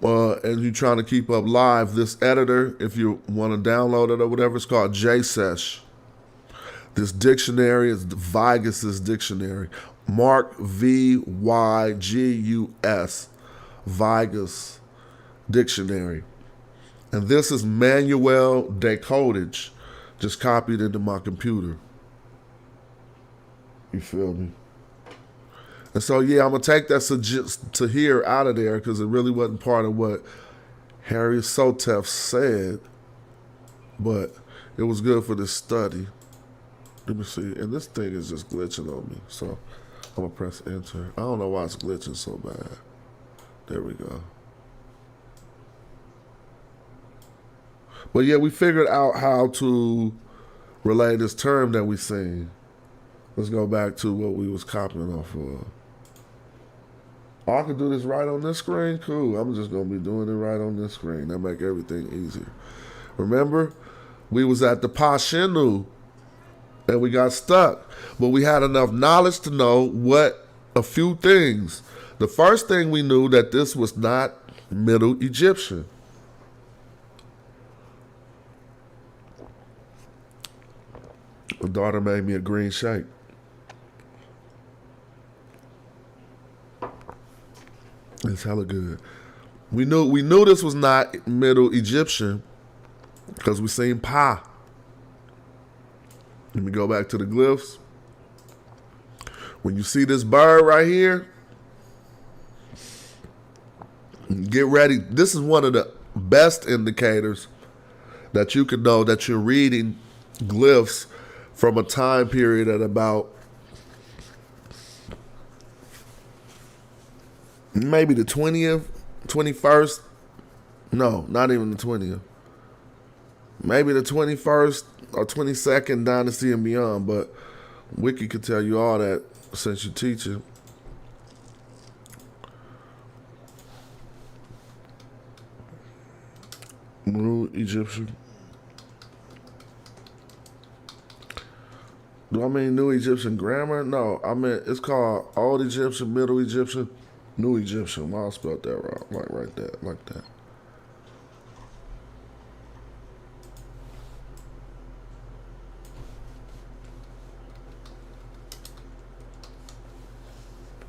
and you're trying to keep up live, this editor, if you want to download it or whatever, it's called JSesh. This dictionary is Vigus's dictionary. Mark Vygus, Vigus dictionary. And this is manual decodage, just copied into my computer. You feel me? And so, yeah, I'm going to take that Tahir out of there because it really wasn't part of what Harry Sotef said. But it was good for this study. Let me see. And this thing is just glitching on me. So I'm going to press enter. I don't know why it's glitching so bad. There we go. But yeah, we figured out how to relay this term that we seen. Let's go back to what we was copying off of. Oh, I could do this right on this screen? Cool. I'm just going to be doing it right on this screen. That make everything easier. Remember, we was at the Pashinu and we got stuck. But we had enough knowledge to know a few things. The first thing we knew that this was not Middle Egyptian. My daughter made me a green shake. It's hella good. We knew this was not Middle Egyptian because we seen Pa. Let me go back to the glyphs. When you see this bird right here, get ready. This is one of the best indicators that you can know that you're reading glyphs from a time period at about maybe the 20th, 21st. No, not even the 20th. Maybe the 21st or 22nd dynasty and beyond. But Wiki could tell you all that since you're teaching. Middle Egyptian. Do I mean New Egyptian grammar? No, I mean it's called Old Egyptian, Middle Egyptian, New Egyptian. Well, I spelled that wrong, like that.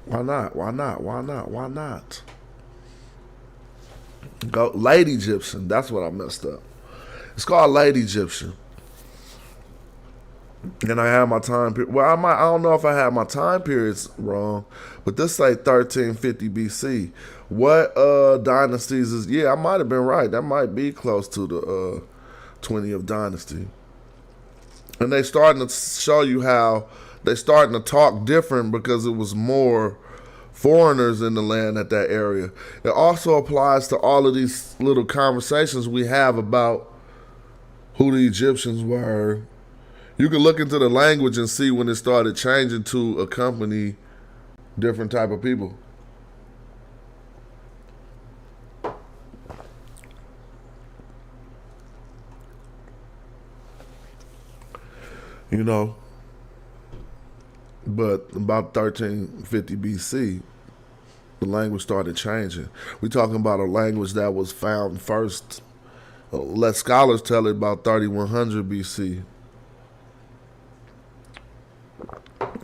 Why not? Go Late Egyptian. That's what I messed up. It's called Late Egyptian. And I have my time period. Well, I don't know if I have my time periods wrong, but this say 1350 BC. What dynasties is? Yeah, I might have been right. That might be close to the 20th dynasty. And they starting to show you how they starting to talk different because it was more foreigners in the land at that area. It also applies to all of these little conversations we have about who the Egyptians were. You can look into the language and see when it started changing to accompany different type of people. You know, but about 1350 BC, the language started changing. We're talking about a language that was found first. Let scholars tell it about 3100 BC.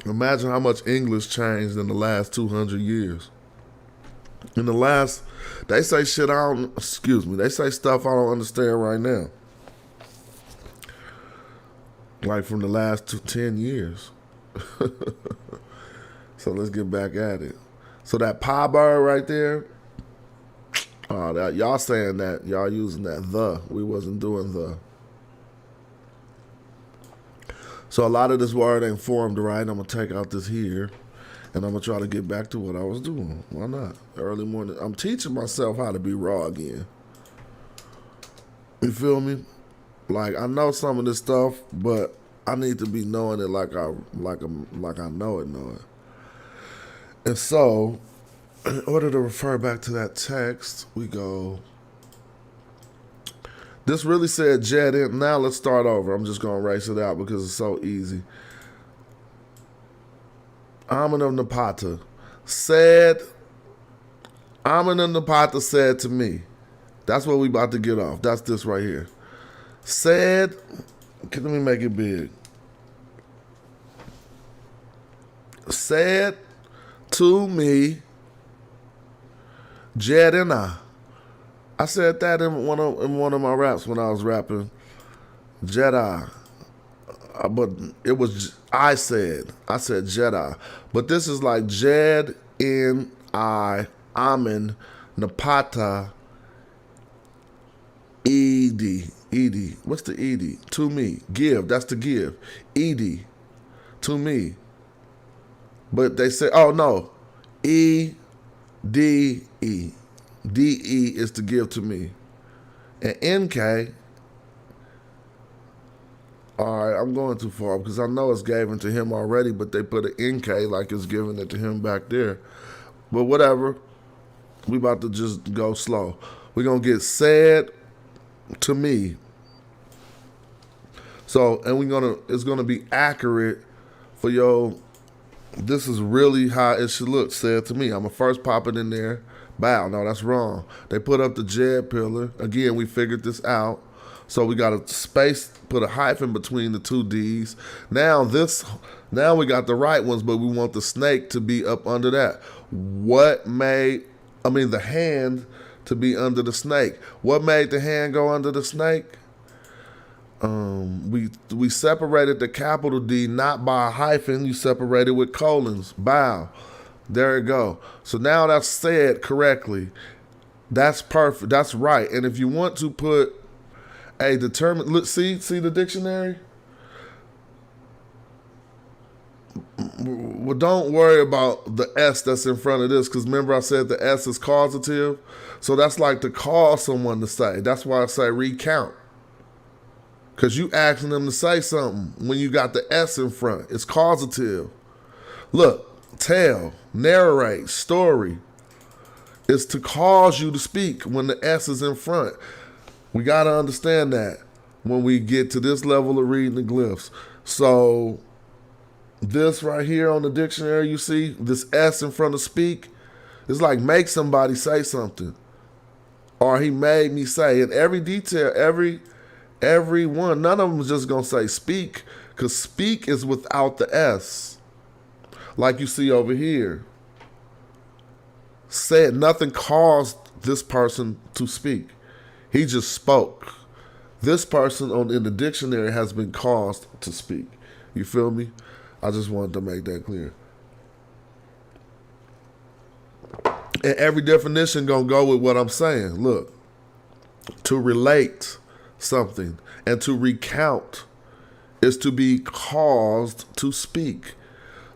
Imagine how much English changed in the last 200 years. They say they say stuff I don't understand right now. Like from the last 10 years. So let's get back at it. So that pie bird right there, y'all saying that, y'all using that we wasn't doing the. So a lot of this word ain't formed right. I'm going to take out this here, and I'm going to try to get back to what I was doing. Why not? Early morning. I'm teaching myself how to be raw again. You feel me? Like, I know some of this stuff, but I need to be knowing it like I know it. And so, in order to refer back to that text, we go. This really said jet in. Now let's start over. I'm just going to erase it out because it's so easy. Amun of Napata said, Amun of Napata said to me, that's what we about to get off. That's this right here. Said, let me make it big. Said to me, Jed and I said that in one of my raps when I was rapping. Jedi. But it was, I said Jedi. But this is like Jed in Amen, Napata, Ed. What's the Ed? To me. Give. That's to give. Ed. To me. But they say, oh no. E-D-E. D-E is to give to me. And N-K, all right, I'm going too far because I know it's given to him already, but they put an N-K like it's giving it to him back there. But whatever. We about to just go slow. We're going to get said to me. So, and it's going to be accurate for your, this is really how it should look, said to me. I'm going to first pop it in there. Bow. No, that's wrong. They put up the Jed pillar. Again, we figured this out. So we got a space, put a hyphen between the two D's. Now we got the right ones, but we want the snake to be up under that. The hand to be under the snake. What made the hand go under the snake? We separated the capital D not by a hyphen. You separated with colons. Bow. There you go. So now that's said correctly. That's perfect. That's right. And if you want to put a determined, look, see the dictionary? Well, don't worry about the S that's in front of this, because remember I said the S is causative? So that's like to cause someone to say. That's why I say recount. Because you asking them to say something when you got the S in front. It's causative. Look. Tell, narrate, story is to cause you to speak when the S is in front. We got to understand that when we get to this level of reading the glyphs. So this right here on the dictionary, you see this S in front of speak, it's like make somebody say something, or he made me say. And every detail, every one, none of them is just going to say speak, because speak is without the S. Like you see over here. Said nothing caused this person to speak. He just spoke. This person in the dictionary has been caused to speak. You feel me? I just wanted to make that clear. And every definition gonna go with what I'm saying. Look, to relate something and to recount is to be caused to speak.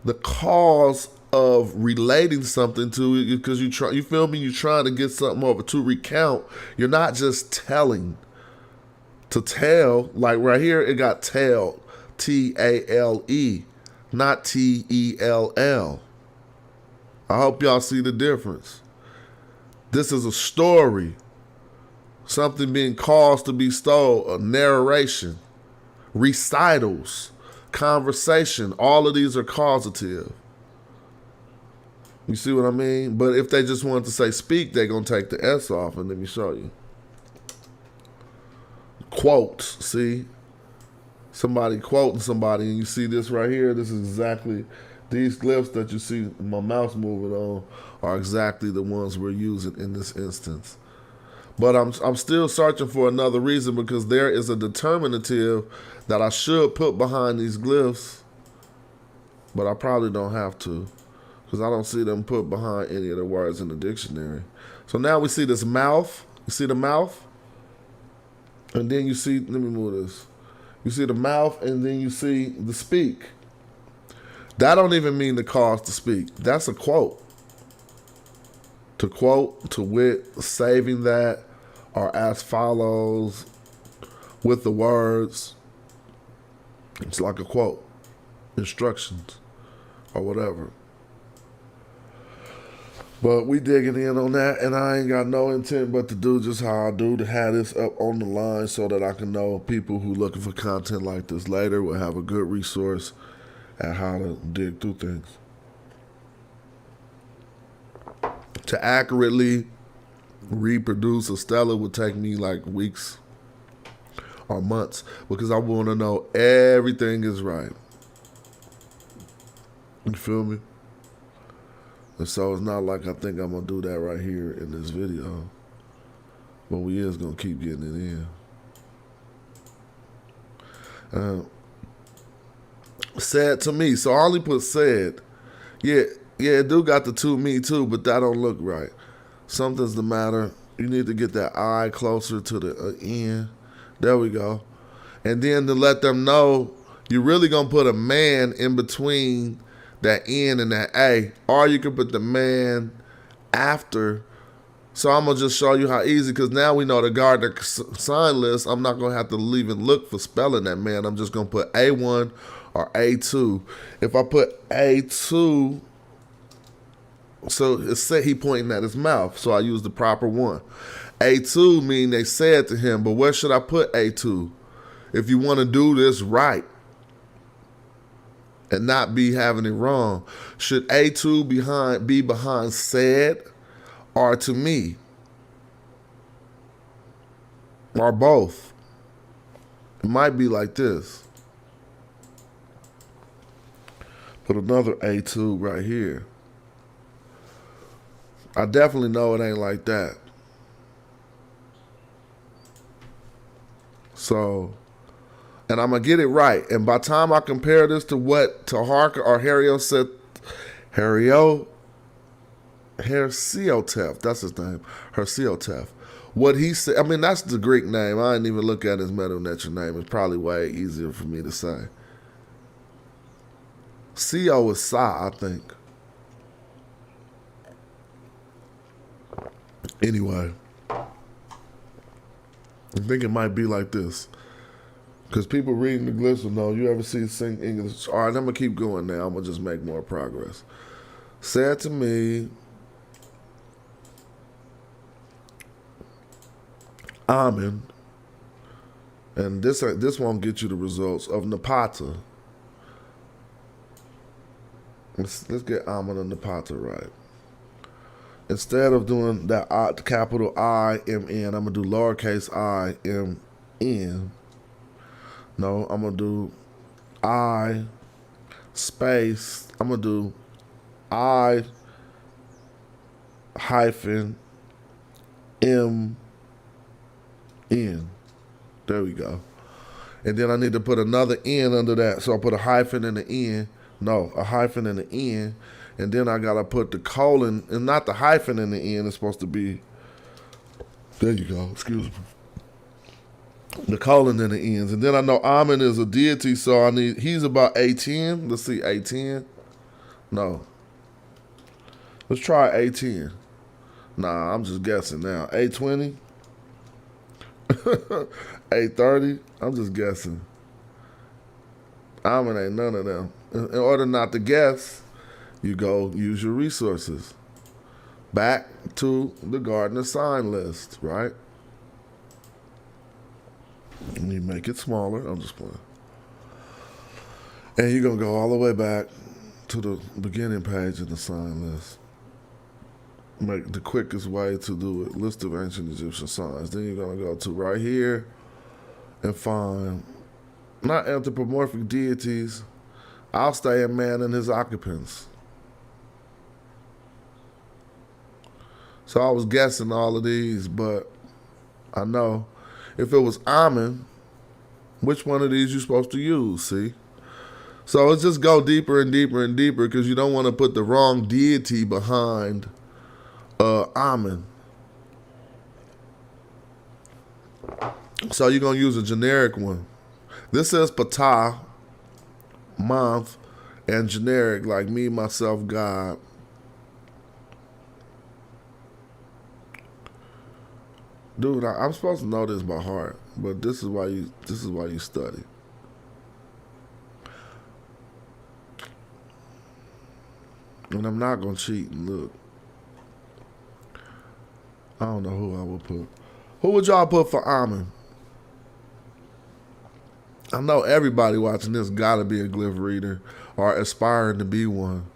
The cause of relating something to it, because you feel me? You're trying to get something over. To recount, you're not just telling. To tell, like right here, it got tell, T-A-L-E, not T-E-L-L. I hope y'all see the difference. This is a story. Something being caused to be told, a narration, recitals, conversation, all of these are causative. You see what I mean? But if they just wanted to say speak, they're going to take the S off, and let me show you. Quotes, see? Somebody quoting somebody, and you see this right here. This is exactly, these glyphs that you see my mouse moving on are exactly the ones we're using in this instance. But I'm still searching for another reason, because there is a determinative that I should put behind these glyphs, but I probably don't have to, because I don't see them put behind any of the words in the dictionary. So now we see this mouth. You see the mouth? And then you see, let me move this. You see the mouth, and then you see the speak. That don't even mean the cause to speak. That's a quote. To quote, to wit, saving that, or as follows with the words. It's like a quote, instructions, or whatever. But we digging in on that, and I ain't got no intent but to do just how I do, to have this up on the line so that I can know people who looking for content like this later will have a good resource at how to dig through things. To accurately reproduce a Stella would take me like weeks or months because I want to know everything is right. You feel me? And so it's not like I think I'm going to do that right here in this video. But we is going to keep getting it in. Said to me. So I only put said. Yeah, it do got the to me too, but that don't look right. Something's the matter. You need to get that I closer to the N. There we go. And then to let them know, you're really going to put a man in between that N and that A. Or you can put the man after. So I'm going to just show you how easy, because now we know the Gardner sign list. I'm not going to have to even look for spelling that man. I'm just going to put A1 or A2. If I put A2, so it said he pointing at his mouth, so I use the proper one. A2 mean they said to him, but where should I put A2? If you want to do this right and not be having it wrong, should A2 be behind said or to me? Or both? It might be like this. Put another A2 right here. I definitely know it ain't like that. So, and I'm going to get it right. And by the time I compare this to what Taharka or Hario said, Hersiotef, that's his name, Hersiotef. What he said, I mean, that's the Greek name. I didn't even look at his Medu Netcher name. It's probably way easier for me to say. Co is Sa, I think. Anyway, I think it might be like this. Because people reading the glyphs will know. You ever see sing English? All right, I'm going to keep going now. I'm going to just make more progress. Said to me, Amen. And this won't get you the results of Napata. Let's get Amen and Napata right. Instead of doing that capital I-M-N, I'm going to do lowercase I-M-N. No, I'm going to do I space. I'm going to do I hyphen M-N. There we go. And then I need to put another N under that. So I put a hyphen in the N. No, a hyphen in the N. And then I got to put the colon, and not the hyphen in the end. It's supposed to be, there you go, excuse me. The colon in the ends. And then I know Amen is a deity, so he's about A10. Let's see, A10. No. Let's try A10. Nah, I'm just guessing now. A20? A30? I'm just guessing. Amen ain't none of them. In order not to guess, you go use your resources. Back to the Gardner sign list, right? And you make it smaller. I'm just playing. And you're going to go all the way back to the beginning page of the sign list. Make the quickest way to do it. List of ancient Egyptian signs. Then you're going to go to right here and find not anthropomorphic deities. I'll stay a man and his occupants. So I was guessing all of these, but I know if it was Amen, which one of these you supposed to use, see? So let's just go deeper and deeper and deeper, because you don't want to put the wrong deity behind Amen. So you're going to use a generic one. This says Ptah, month, and generic, like me, myself, God. Dude, I'm supposed to know this by heart, but this is why you study. And I'm not gonna cheat and look. I don't know who I would put. Who would y'all put for Amen? I know everybody watching this gotta be a glyph reader or aspiring to be one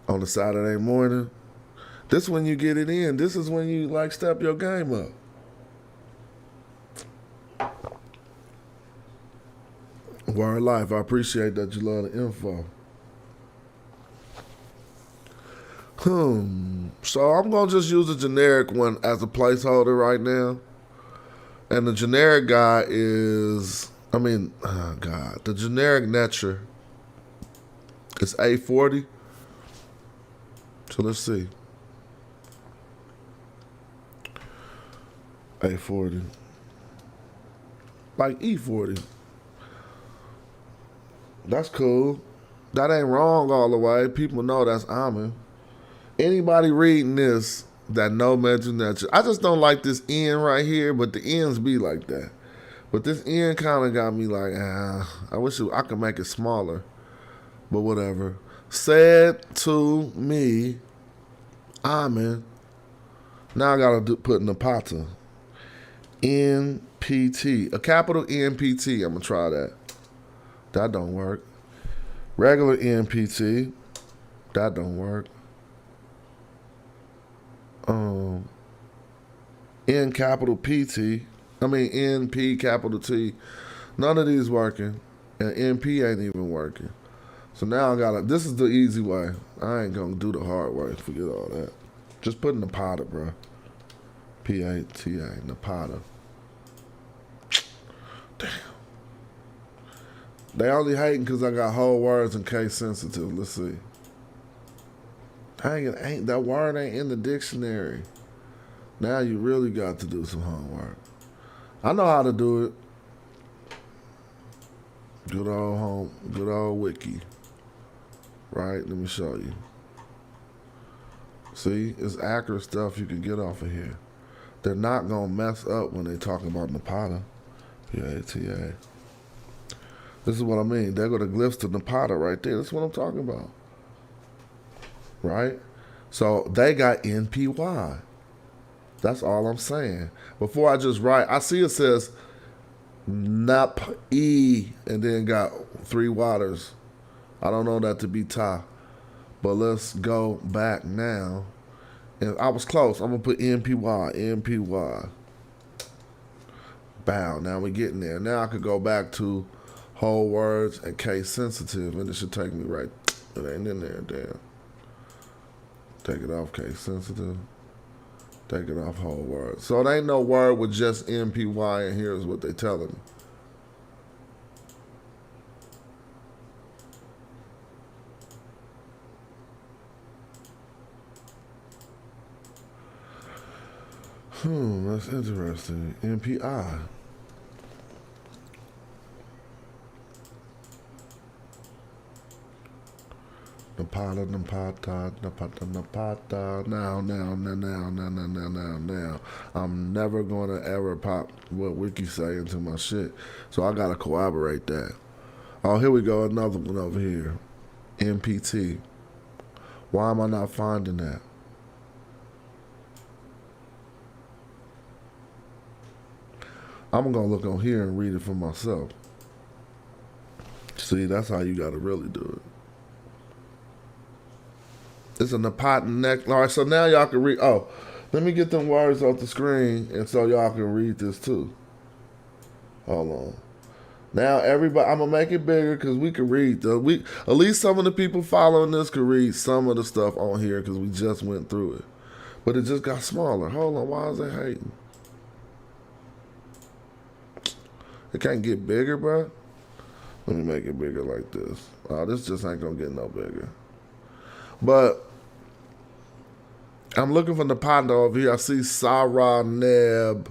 on a Saturday morning. This is when you get it in. This is when you like step your game up. Word life, I appreciate that you love the info. So I'm gonna just use a generic one as a placeholder right now. And the generic guy is, the generic Netcher is A40. So let's see. A40. Like E40. That's cool. That ain't wrong all the way. People know that's Amen. Anybody reading this that know Medu Netcher, I just don't like this N right here, but the N's be like that. But this N kind of got me like, I wish I could make it smaller. But whatever. Said to me, Amen. Now I gotta put Napata. NPT. A capital NPT. I'm gonna try that. That don't work. Regular NPT. That don't work. N capital PT. NP capital T. None of these working. And NP ain't even working. So now I gotta, this is the easy way. I ain't gonna do the hard way. Forget all that. Just put Napata, bro. P-A-T-A. Napata. Damn. They only hating because I got whole words and case sensitive. Let's see. Dang it, that word ain't in the dictionary. Now you really got to do some homework. I know how to do it. Good old wiki. Right? Let me show you. See, it's accurate stuff you can get off of here. They're not gonna mess up when they talking about Napata. P-A-T-A. This is what I mean. There go the glyphs to Napata right there. That's what I'm talking about. Right? So they got NPY. That's all I'm saying. Before I just write, I see it says NAP-E and then got 3 waters. I don't know that to be ta. But let's go back now. And I was close. I'm going to put NPY. NPY. Bow. Now we're getting there. Now I could go back to whole words and case sensitive. And it should take me right. It ain't in there. Damn. Take it off case sensitive. Take it off whole word. So it ain't no word with just NPY in here is what they telling me. That's interesting. NPI. Napata. Now. I'm never gonna ever pop what Wiki say into my shit. So I gotta corroborate that. Oh, here we go, another one over here. NPT. Why am I not finding that? I'm gonna look on here and read it for myself. See, that's how you gotta really do it. It's a Napata neck. All right, so now y'all can read. Oh, let me get them words off the screen and so y'all can read this too. Hold on. Now everybody, I'm gonna make it bigger because we can read. At least some of the people following this can read some of the stuff on here because we just went through it. But it just got smaller. Hold on, why is it hating? It can't get bigger, bro. Let me make it bigger like this. Oh, this just ain't gonna get no bigger. But I'm looking for Napata over here. I see Sarah Neb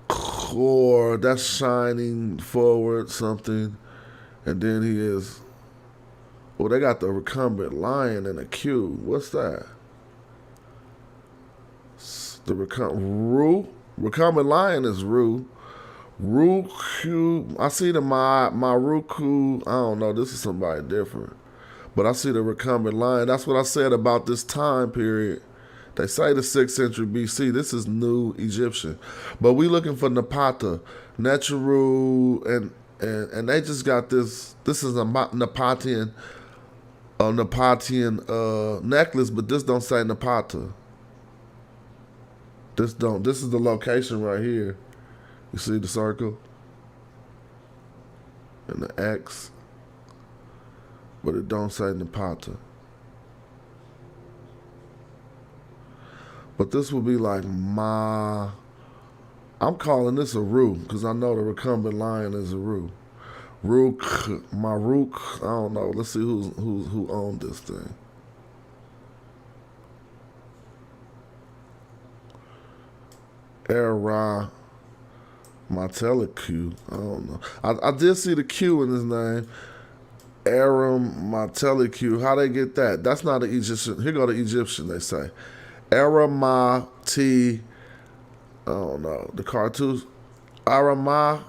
Core. That's shining forward something. And then he is. Oh, they got the recumbent lion and a Q. What's that? The recumbent lion is Ru. Ruku. I see the my Ruku. I don't know. This is somebody different. But I see the recumbent lion. That's what I said about this time period They say the 6th century BC. This is New Egyptian. But we looking for Napata, Netcheru, and they just got this. This is a Napatian necklace, but this don't say Napata. This don't. This is the location right here. You see the circle and the X, but it don't say Napata. But this would be like I'm calling this a Ru because I know the recumbent lion is a Ru. Rook, Maruk. I don't know. Let's see who owned this thing. Era Matelicu. I don't know. I did see the Q in his name. Aram Matelicu. How they get that? That's not an Egyptian. Here go the Egyptian, they say. Aramati. I don't know. The cartoons. Arama.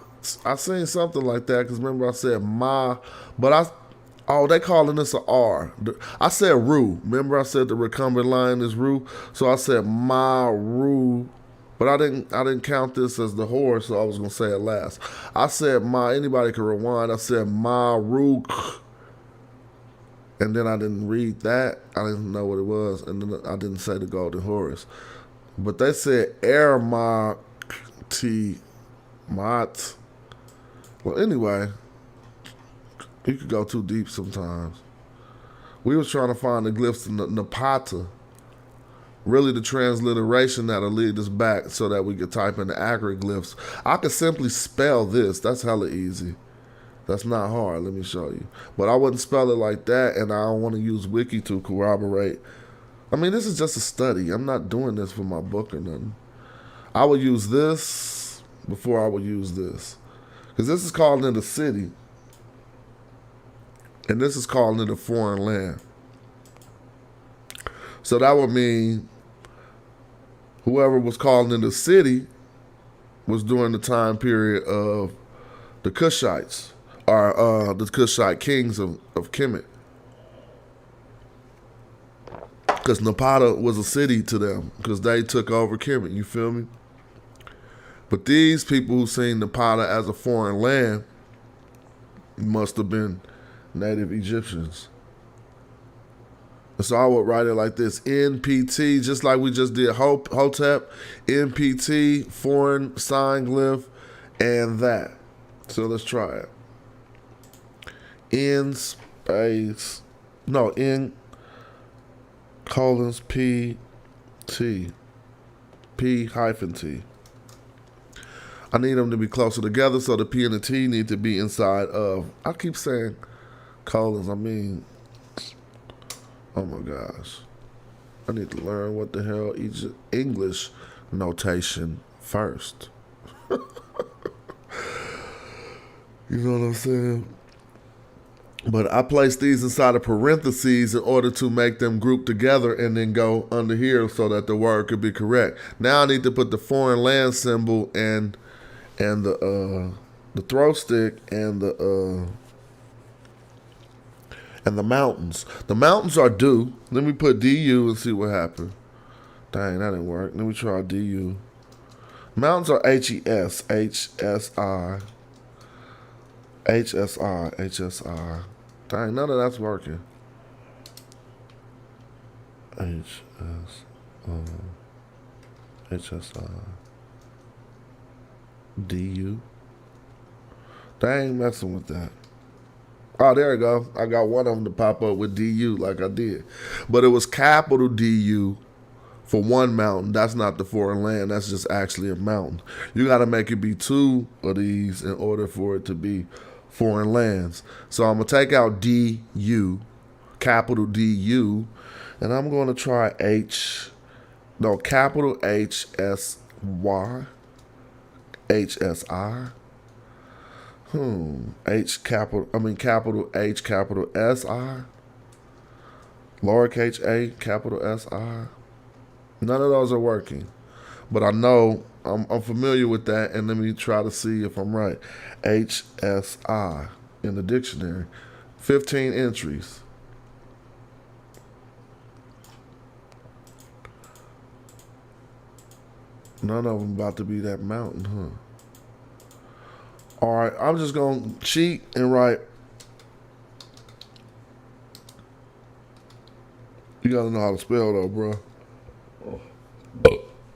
I seen something like that because remember I said ma, but they calling this a R. I said Ru. Remember I said the recumbent lion is Ru, so I said ma Ru, but I didn't count this as the horse, so I was gonna say it last. I said ma. Anybody can rewind. I said ma Ru, and then I didn't read that. I didn't know what it was, and then I didn't say the golden horse, but they said Erma T Mat. Well, anyway, you could go too deep sometimes. We was trying to find the glyphs in the Napata. Really the transliteration that'll lead us back so that we could type in the accurate glyphs. I could simply spell this. That's hella easy. That's not hard. Let me show you. But I wouldn't spell it like that, and I don't want to use Wiki to corroborate. I mean, this is just a study. I'm not doing this for my book or nothing. I would use this before I would use this. Because this is calling it a city. And this is calling it a foreign land. So that would mean whoever was calling it a city was during the time period of the Kushites, or the Kushite kings of Kemet. Because Napata was a city to them, because they took over Kemet, you feel me? But these people who seen Napata as a foreign land must have been native Egyptians. And so I would write it like this: NPT, just like we just did Hotep, NPT, foreign sign glyph, and that. So let's try it. N colons P T. P hyphen T. I need them to be closer together, so the P and the T need to be inside of. I keep saying colons. I mean, oh my gosh. I need to learn what the hell English notation first. You know what I'm saying? But I place these inside of parentheses in order to make them group together and then go under here so that the word could be correct. Now I need to put the foreign land symbol and the throw stick and the mountains. The mountains are due. Let me put DU and see what happened. Dang, that didn't work. Let me try DU. Mountains are HES, HSI, HSI, HSI. Dang, none of that's working. HSI. DU. They ain't messing with that. Oh, there we go. I got one of them to pop up with DU like I did. But it was capital DU for one mountain. That's not the foreign land. That's just actually a mountain. You got to make it be two of these in order for it to be foreign lands. So I'm going to take out DU, capital DU, and I'm going to try capital HSY, HSI. Capital H, capital SI, lowercase a, capital SI. None of those are working, but I know I'm familiar with that, and let me try to see if I'm right. HSI in the dictionary, 15 entries. None of them about to be that mountain, huh? All right, I'm just going to cheat and write. You got to know how to spell, though, bro.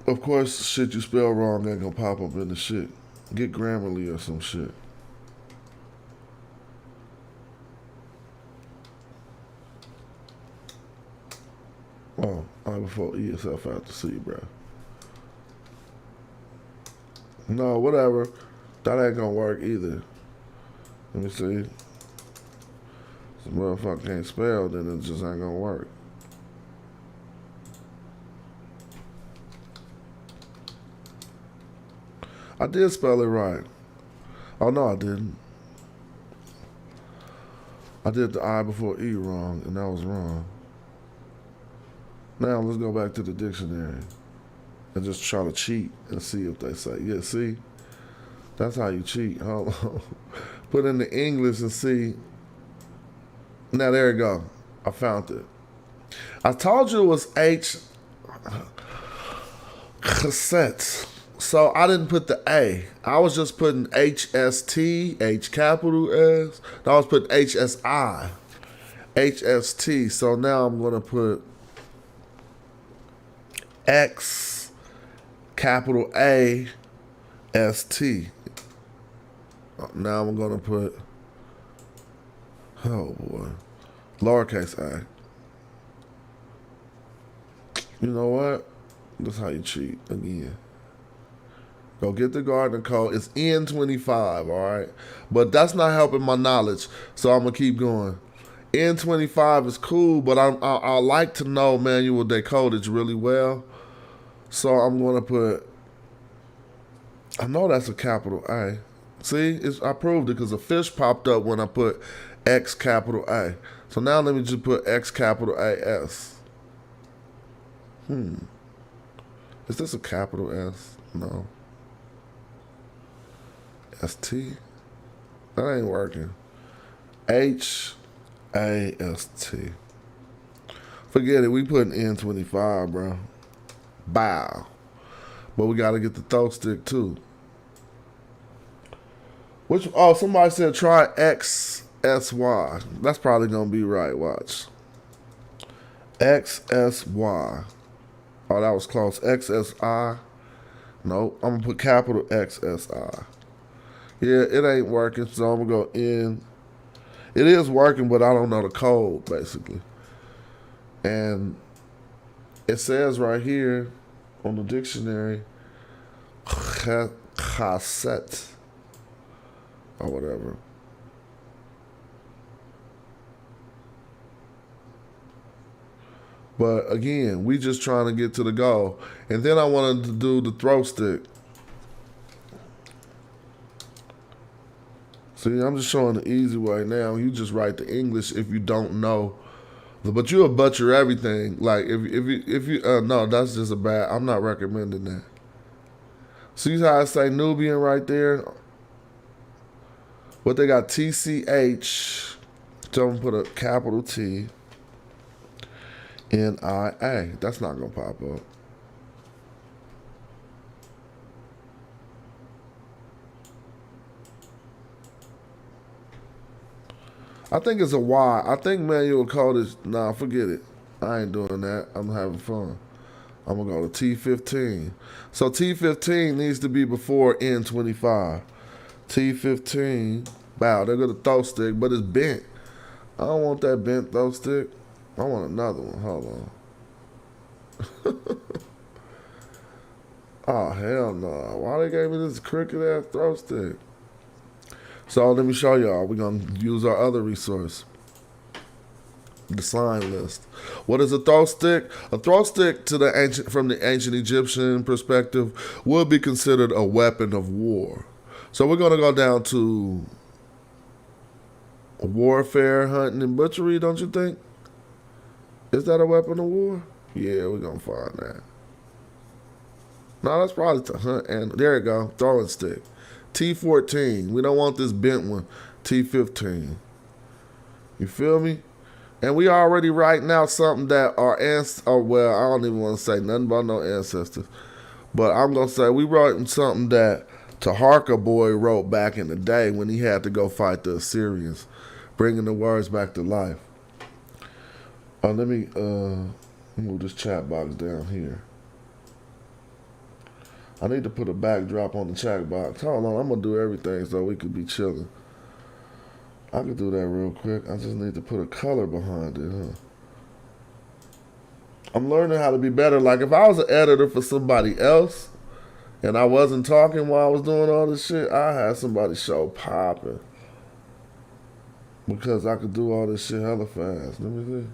Of course, shit you spell wrong ain't going to pop up in the shit. Get Grammarly or some shit. Oh, I before E yourself out to sea, bro. No, whatever. That ain't gonna work either. Let me see. If the motherfucker can't spell, then it just ain't gonna work. I did spell it right. Oh, no, I didn't. I did the I before E wrong, and that was wrong. Now, let's go back to the dictionary and just try to cheat and see if they say, yeah, see? That's how you cheat. Hold on. Put in the English and see. Now, there you go. I found it. I told you it was H cassettes. So I didn't put the A. I was just putting HST, H capital S. I was putting HSI, HST. So now I'm going to put X capital A ST. Now I'm going to put, oh boy, lowercase a. You know what? That's how you cheat again. Go get the Gardner code. It's N25, all right? But that's not helping my knowledge, so I'm going to keep going. N25 is cool, but I like to know manual decodage really well. So I'm going to put, I know that's a capital A. See, I proved it because a fish popped up when I put X capital A. So now let me just put X capital AS. Is this a capital S? No. ST? That ain't working. HAST. Forget it. We putting N25, bro. Bow. But we got to get the throat stick, too. Somebody said try XSY. That's probably going to be right. Watch. XSY. Oh, that was close. XSI. Nope. I'm going to put capital XSI. Yeah, it ain't working, so I'm going to go in. It is working, but I don't know the code, basically. And it says right here on the dictionary, cassette, or whatever. But again, we just trying to get to the goal. And then I wanted to do the throw stick. See, I'm just showing the easy way now. You just write the English if you don't know. But you'll butcher everything. Like, if you no, that's just a bad, I'm not recommending that. See how I say Nubian right there? But they got TCH. So I'm going to put a capital T. NIA. That's not going to pop up. I think it's a Y. I think manual code is, nah, forget it. I ain't doing that. I'm having fun. I'm going to go to T15. So T15 needs to be before N25. T15. Wow, they're going to throw stick, but it's bent. I don't want that bent throw stick. I want another one. Hold on. Oh, hell no. Why they gave me this crooked ass throw stick? So let me show y'all. We're going to use our other resource. The sign list. What is a throw stick? A throw stick from the ancient Egyptian perspective would be considered a weapon of war. So we're going to go down to warfare, hunting, and butchery, don't you think? Is that a weapon of war? Yeah, we're going to find that. No, that's probably to hunt. And there you go. Throwing stick. T14. We don't want this bent one. T15. You feel me? And we already writing out something that our well, I don't even want to say nothing about no ancestors. But I'm going to say we wrote something that Taharka boy wrote back in the day when he had to go fight the Assyrians, bringing the words back to life. Let me move this chat box down here. I need to put a backdrop on the chat box. Hold on, I'm going to do everything so we could be chilling. I could do that real quick. I just need to put a color behind it, huh? I'm learning how to be better. Like, if I was an editor for somebody else and I wasn't talking while I was doing all this shit, I had somebody's show popping. Because I could do all this shit hella fast. Let me see.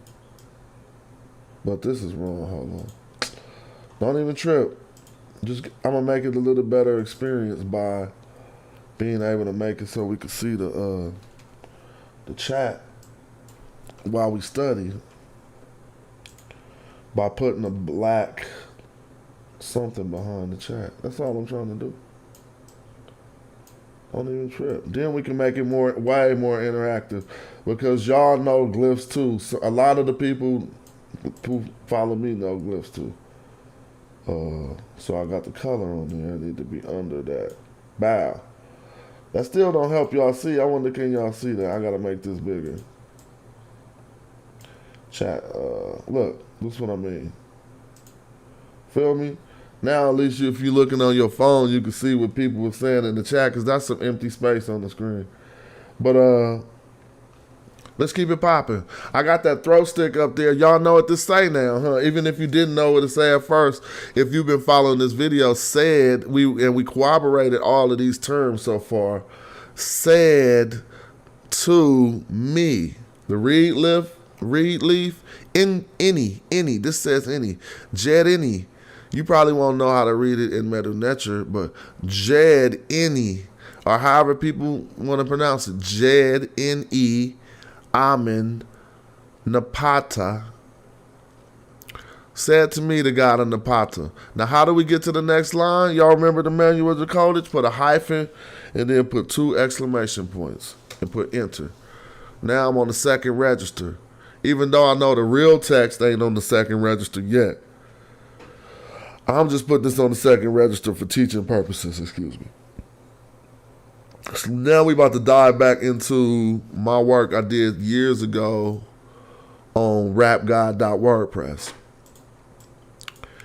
But this is wrong. Hold on. Don't even trip. I'm going to make it a little better experience by being able to make it so we could see the chat while we study. By putting a black something behind the chat. That's all I'm trying to do. Don't even trip. Then we can make it way more interactive. Because y'all know glyphs too. So a lot of the people who follow me know glyphs too. So I got the color on there. I need to be under that. Bow. That still don't help y'all see. I wonder, can y'all see that? I gotta make this bigger. Chat, look, that's what I mean. Feel me? Now, at least if you're looking on your phone, you can see what people were saying in the chat, because that's some empty space on the screen. But, let's keep it popping. I got that throw stick up there. Y'all know what to say now, huh? Even if you didn't know what to say at first, if you've been following this video, we corroborated all of these terms so far. Said to me. The reed leaf, any. This says any. Jed any. You probably won't know how to read it in Medu Netcher, but Jed any, or however people want to pronounce it. Jed N-E, Amen, Napata. Said to me, the God of Napata. Now, how do we get to the next line? Y'all remember the manual of decoding? Put a hyphen and then put 2 exclamation points and put enter. Now I'm on the second register. Even though I know the real text ain't on the second register yet. I'm just putting this on the second register for teaching purposes, excuse me. So now we about to dive back into my work I did years ago on rapguide.wordpress.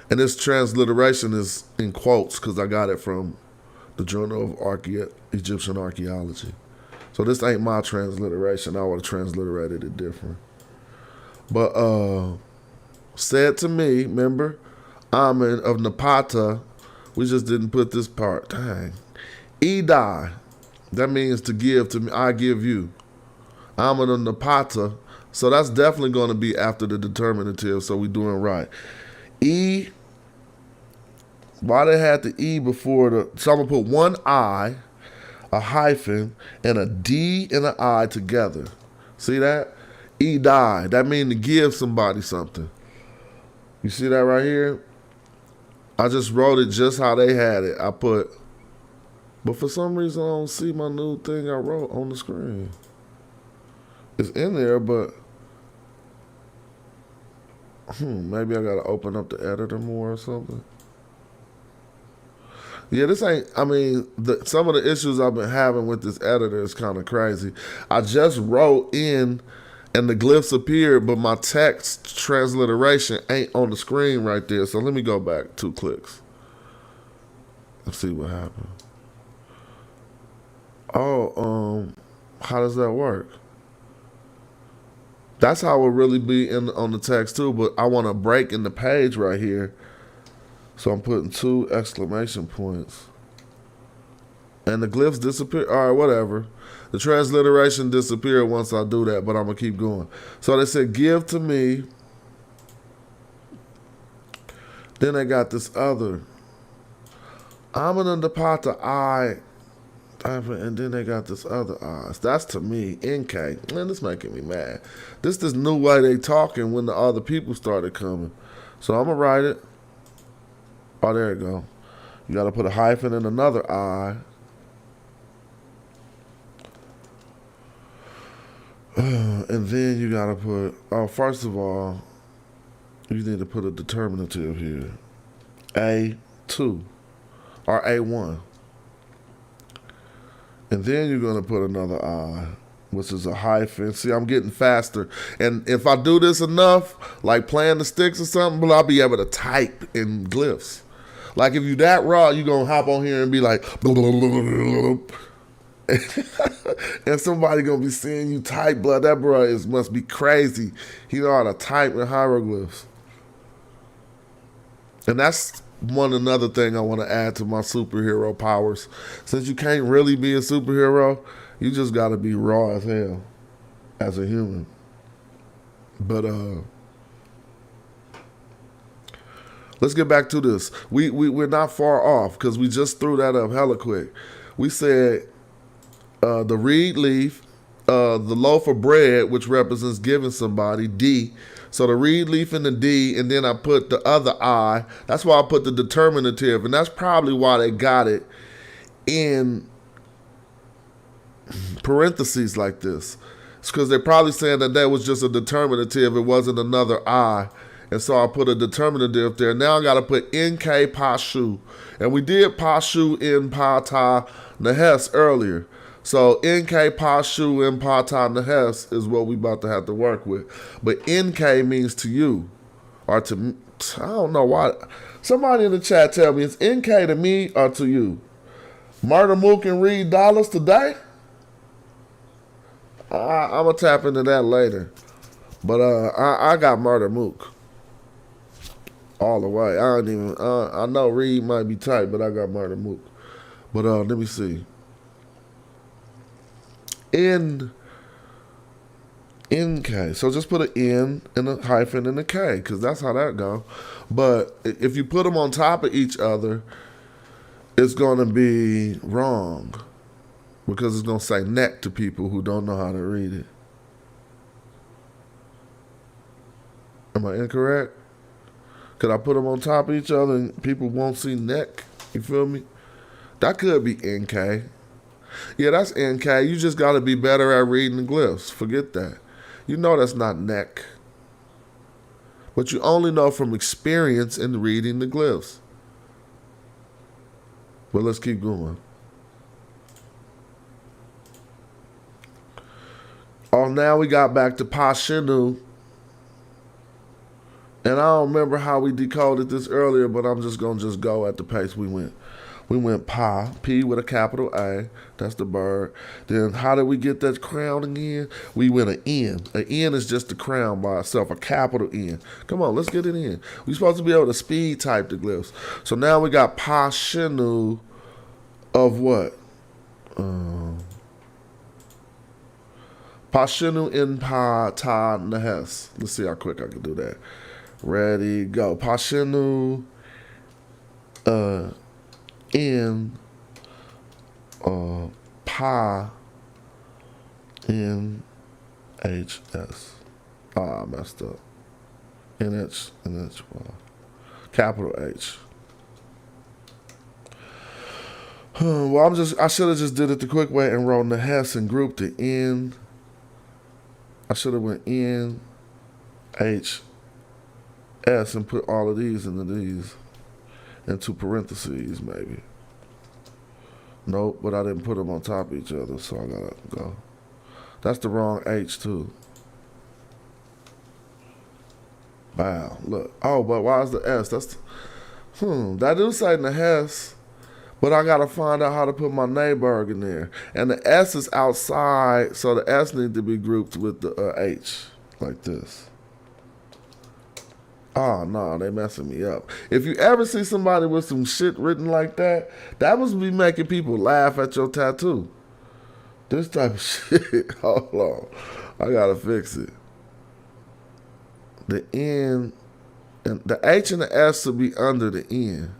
And this transliteration is in quotes because I got it from the Journal of Egyptian Archaeology. So this ain't my transliteration. I would have transliterated it different. But said to me, remember, Amen of Napata. We just didn't put this part. Dang. Edai. That means to give to me. I give you. Amen of Napata. So that's definitely going to be after the determinative. So we doing right. E. Why they had the E before the? So I'm gonna put one I, a hyphen, and a D and an I together. See that? E die. That means to give somebody something. You see that right here? I just wrote it just how they had it. I put, but for some reason I don't see my new thing I wrote on the screen. It's in there, but maybe I gotta open up the editor more or something. Yeah, this ain't, I mean, some of the issues I've been having with this editor is kind of crazy. I just wrote in and the glyphs appeared, but my text transliteration ain't on the screen right there. So let me go back 2 clicks and see what happened. Oh, how does that work? That's how it would really be on the text too, but I want a break in the page right here. So I'm putting 2 exclamation points. And the glyphs disappear. All right, whatever. The transliteration disappeared once I do that, but I'm going to keep going. So they said, give to me. Then they got this other. I'm in the pata I. And then they got this other eyes. That's to me, NK. Man, this making me mad. This new way they talking when the other people started coming. So I'm going to write it. Oh, there you go. You got to put a hyphen in another I. And then you got to put, first of all, you need to put a determinative here. A, A2 or A1. And then you're going to put another I, which is a hyphen. See, I'm getting faster. And if I do this enough, like playing the sticks or something, I'll be able to type in glyphs. Like if you that raw, you're going to hop on here and be like, and somebody going to be seeing you type, blood. That bro must be crazy. He know how to type in hieroglyphs. And that's another thing I want to add to my superhero powers. Since you can't really be a superhero, you just got to be raw as hell as a human. But let's get back to this. We're not far off because we just threw that up hella quick. We said the reed leaf, the loaf of bread, which represents giving somebody, D. So the reed leaf and the D, and then I put the other I. That's why I put the determinative, and that's probably why they got it in parentheses like this. It's because they're probably saying that was just a determinative. It wasn't another I. And so I put a determinative there. Now I got to put NK Pashu. And we did Pashu in Pata Nahes earlier. So NK Pashu in Pata Nahes is what we about to have to work with. But NK means to you. Or to me. I don't know why. Somebody in the chat tell me, it's NK to me or to you? Murder Mook and read dollars today? I'm going to tap into that later. But I got Murder Mook. All the way. I don't even. I know Reed might be tight, but I got Murder Mook. But let me see. NK. So just put an N and a hyphen and a K, because that's how that go. But if you put them on top of each other, it's going to be wrong, because it's going to say neck to people who don't know how to read it. Am I incorrect? Could I put them on top of each other and people won't see neck? You feel me? That could be NK. Yeah, that's NK. You just got to be better at reading the glyphs. Forget that. You know that's not neck. But you only know from experience in reading the glyphs. But let's keep going. Oh, now we got back to Pashinu. And I don't remember how we decoded this earlier, but I'm just going to go at the pace we went. We went Pa, P with a capital A. That's the bird. Then how did we get that crown again? We went an N. An N is just the crown by itself, a capital N. Come on, let's get it in. We're supposed to be able to speed type the glyphs. So now we got Pa Shinu of what? Pa Shinu in Pa Ta Nahes. Let's see how quick I can do that. Ready, go. Pa Shinu in Pa N H S. I messed up. NH capital H. Well, I should have just did it the quick way and wrote Nahes and grouped the N. I should have went N H S and put all of these into these. Into parentheses, maybe. Nope, but I didn't put them on top of each other, so I gotta go. That's the wrong H, too. Wow, look. Oh, but why is the S? That's that do say Nahes, but I gotta find out how to put my Neighborg in there. And the S is outside, so the S needs to be grouped with the H, like this. Oh, no, they messing me up. If you ever see somebody with some shit written like that, that must be making people laugh at your tattoo. This type of shit, hold on. I gotta fix it. The N, and the H and the S will be under the N.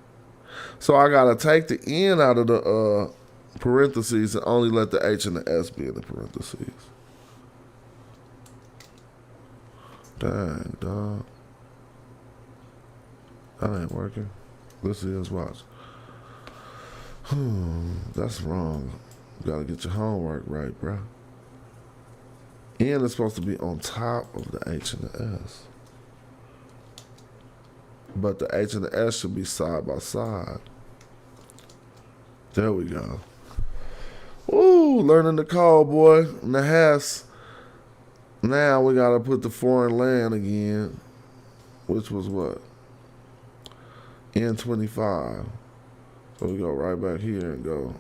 So I gotta take the N out of the parentheses and only let the H and the S be in the parentheses. Dang, dog. That ain't working. Let's see, let's watch. That's wrong. You gotta get your homework right, bro. N is supposed to be on top of the H and the S. but the H and the S should be side by side. There we go. Ooh, learning the code, boy. And the Hess. Now we gotta put the foreign land again, which was what? N25. So we go right back here and go.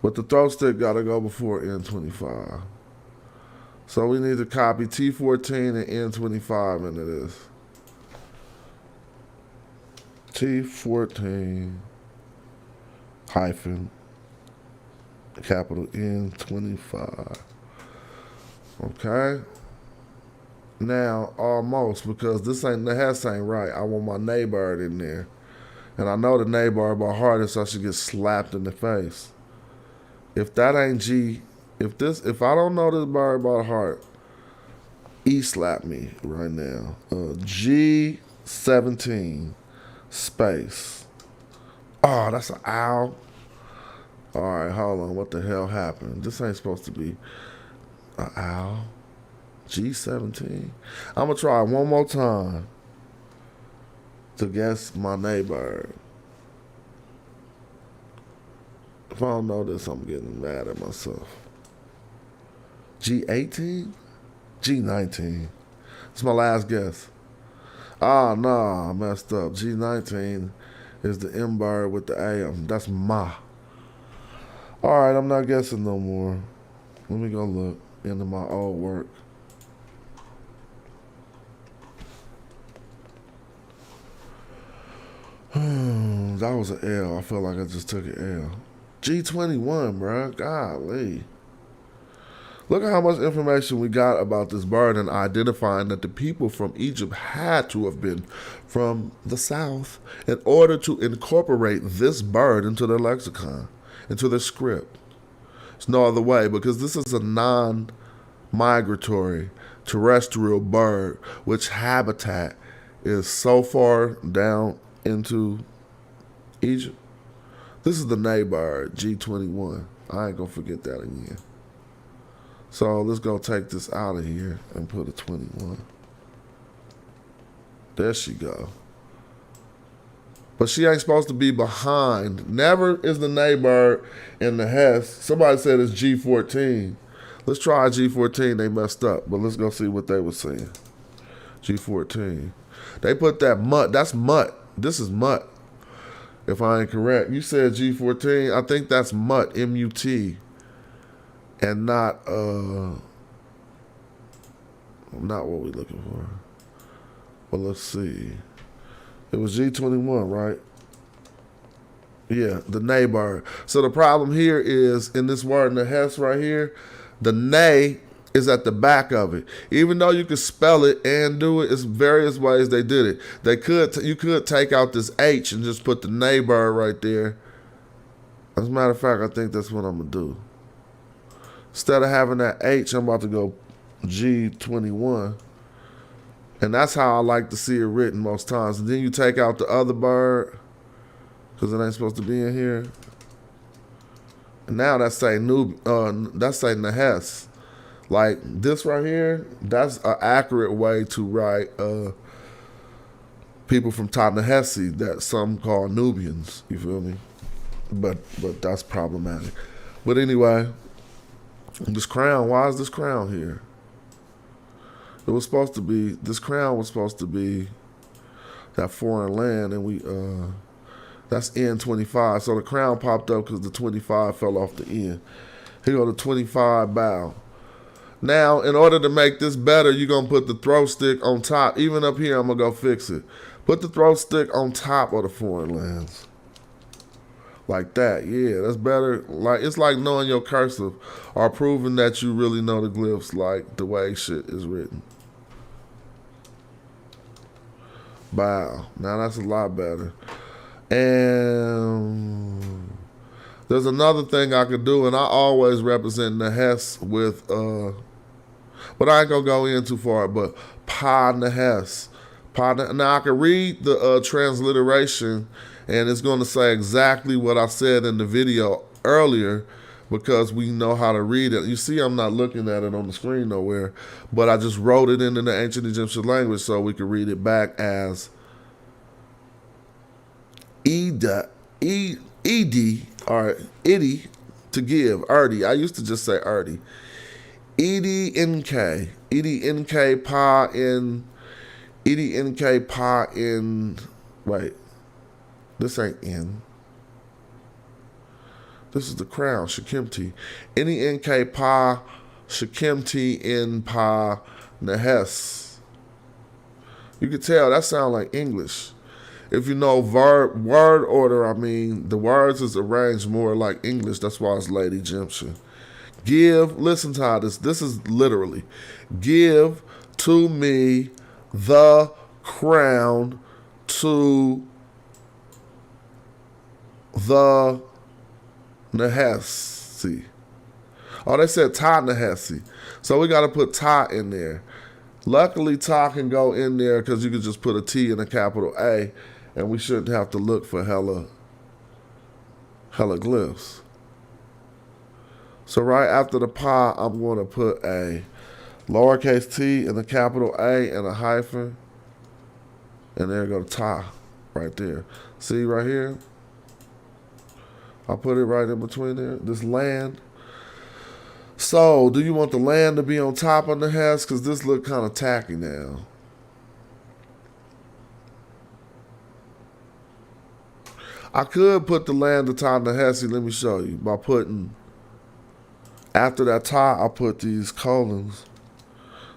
But the throw stick gotta go before N25. So we need to copy T14 and N25 into this. T14 hyphen capital N25. Okay. Now, almost, because this ain't, the Hess ain't right. I want my neighbor in there. And I know the neighbor by heart, so I should get slapped in the face. If that ain't G, if I don't know this bird by heart, E slap me right now. G17 space. Oh, that's an owl. All right, hold on. What the hell happened? This ain't supposed to be an owl. G17. I'm gonna try one more time to guess my neighbor. If I don't know this, I'm getting mad at myself. G18? G19. It's my last guess. Ah, nah, I messed up. G19 is the M bird with the A. That's ma. All right, I'm not guessing no more. Let me go look into my old work. That was an L. I feel like I just took an L. G21, bruh. Golly. Look at how much information we got about this bird and identifying that the people from Egypt had to have been from the south in order to incorporate this bird into their lexicon, into their script. There's no other way, because this is a non-migratory terrestrial bird, which habitat is so far down into Egypt. This is the neighbor, G21. I ain't gonna forget that again. So let's go take this out of here and put a 21. There she go. But she ain't supposed to be behind. Never is the neighbor in the Hess. Somebody said it's G14. Let's try G14. They messed up, but let's go see what they were saying. G14. They put that mutt. That's mutt. This is mutt. If I ain't correct. You said G14. I think that's mutt, M-U-T. And not what we're looking for. Well, let's see. It was G21, right? Yeah, the neighbor. So the problem here is, in this word in the Hess right here, the nay is at the back of it. Even though you could spell it and do it, it's various ways they did it. You could take out this H and just put the neighbor right there. As a matter of fact, I think that's what I'm gonna do. Instead of having that H, I'm about to go G21. And that's how I like to see it written most times. And then you take out the other bird, because it ain't supposed to be in here. And now that's saying the Hess. Like this right here, that's an accurate way to write people from Ta-Nehisi that some call Nubians. You feel me? But that's problematic. But anyway, this crown, why is this crown here? It was supposed to be, this crown was supposed to be that foreign land, and that's N25. So the crown popped up because the 25 fell off the end. Here go the 25 bow. Now, in order to make this better, you're going to put the throw stick on top. Even up here, I'm going to go fix it. Put the throw stick on top of the foreign lands. Like that, yeah, that's better. Like, it's like knowing your cursive or proving that you really know the glyphs, like the way shit is written. Wow, now that's a lot better. And there's another thing I could do, and I always represent the Hess with, but I ain't gonna go in too far, but Pa Nehess. Now I can read the transliteration, and it's going to say exactly what I said in the video earlier, because we know how to read it. You see, I'm not looking at it on the screen nowhere, but I just wrote it into the ancient Egyptian language so we could read it back as ed, or idi, to give, erdi. I used to just say erdi. EDNK. EDNK pa in. EDNK pa in. Wait. This ain't in. This is the crown, Shekemti. EDNK pa Shekemti in pa Nehes. You can tell that sounds like English. If you know word order, I mean, the words is arranged more like English. That's why it's Lady Egyptian. Give, listen to how this is literally, give to me the crown to the Nehesi. Oh, they said Ta Nehesi. So we got to put Ta in there. Luckily, Ta can go in there because you can just put a T and a capital A, and we shouldn't have to look for hella glyphs. So right after the Pa, I'm going to put a lowercase t and a capital A and a hyphen. And there go the Ta right there. See right here? I'll put it right in between there. This land. So, do you want the land to be on top of the Hess? Because this look kind of tacky now. I could put the land atop the Hesse. Let me show you. By putting, after that tie, I put these colons.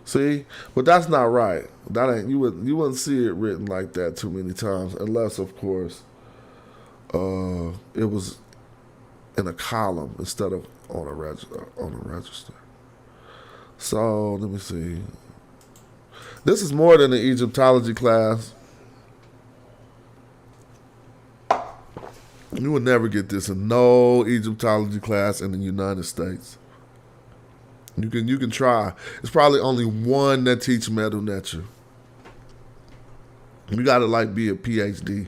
See? But that's not right. That ain't, you wouldn't see it written like that too many times. Unless, of course, it was in a column instead of on a register. So let me see. This is more than an Egyptology class. You would never get this in no Egyptology class in the United States. You can try. It's probably only one that teach Medu Netcher. You gotta like be a PhD.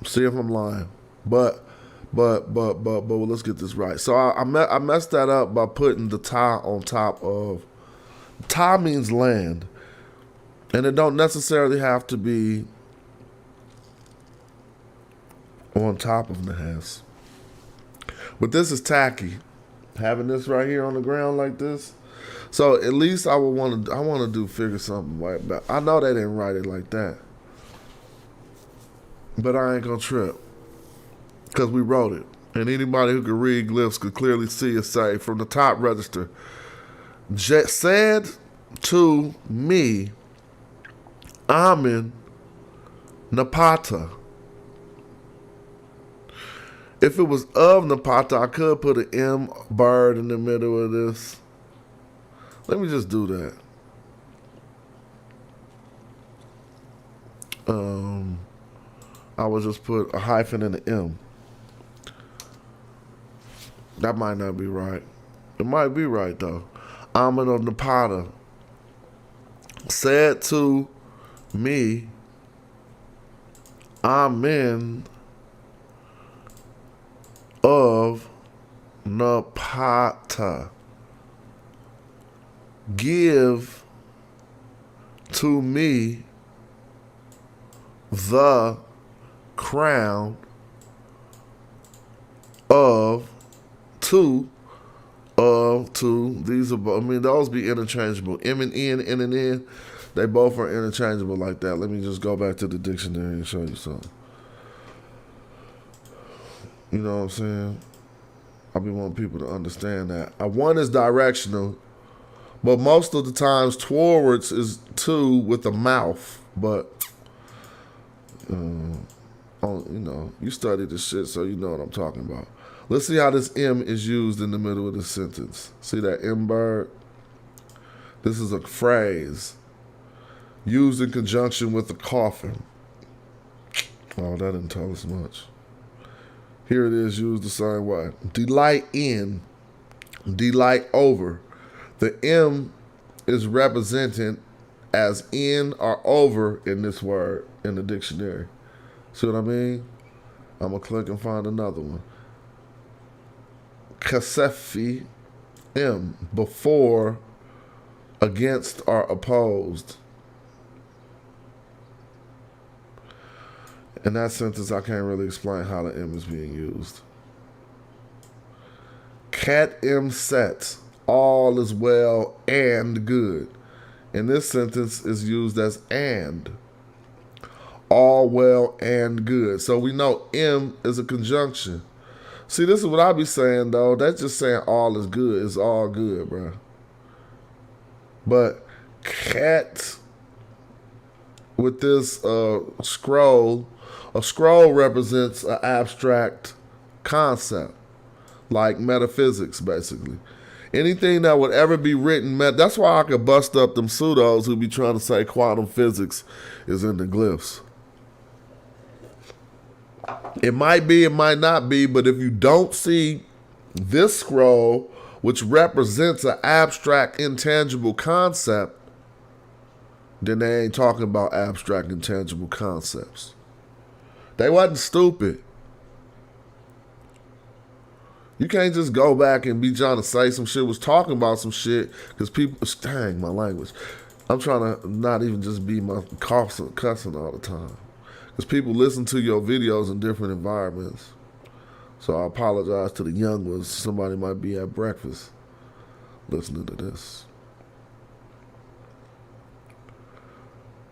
See if I'm lying, but let's get this right. So I messed that up by putting the ta on top of. Ta means land, and it don't necessarily have to be on top of the Nehas. But this is tacky, having this right here on the ground like this. So at least I want to figure something right back. I know they didn't write it like that, but I ain't gonna trip because we wrote it, and anybody who could read glyphs could clearly see it say from the top register. Said to me, Amen Napata. If it was of Napata, I could put an M bird in the middle of this. Let me just do that. I would just put a hyphen and an M. That might not be right. It might be right though. Amen of Napata said to me, Amen of Napata. Give to me the crown of two. These are, I mean, those be interchangeable. M and N, N and N, they both are interchangeable like that. Let me just go back to the dictionary and show you something. You know what I'm saying? I be wanting people to understand that. One is directional, but most of the times towards is two with a mouth. But you know, you study this shit, so you know what I'm talking about. Let's see how this M is used in the middle of the sentence. See that M bird? This is a phrase used in conjunction with a coffin. Oh, that didn't tell us much. Here it is used the same way. Delight in, delight over. The M is represented as in or over in this word in the dictionary. See what I mean? I'm going to click and find another one. kasefi, M, before, against, or opposed. In that sentence, I can't really explain how the M is being used. Cat M set, all is well and good. In this sentence, is used as and. All well and good. So we know M is a conjunction. See, this is what I be saying, though. That's just saying all is good. It's all good, bro. But cat with this scroll, a scroll represents an abstract concept, like metaphysics, basically. Anything that would ever be written, that's why I could bust up them pseudos who be trying to say quantum physics is in the glyphs. It might be, it might not be, but if you don't see this scroll, which represents an abstract, intangible concept, then they ain't talking about abstract, intangible concepts. They wasn't stupid. You can't just go back and be trying to say some shit, was talking about some shit, because people, dang, my language. I'm trying to not even just be my cussing all the time. Because people listen to your videos in different environments. So I apologize to the young ones. Somebody might be at breakfast listening to this.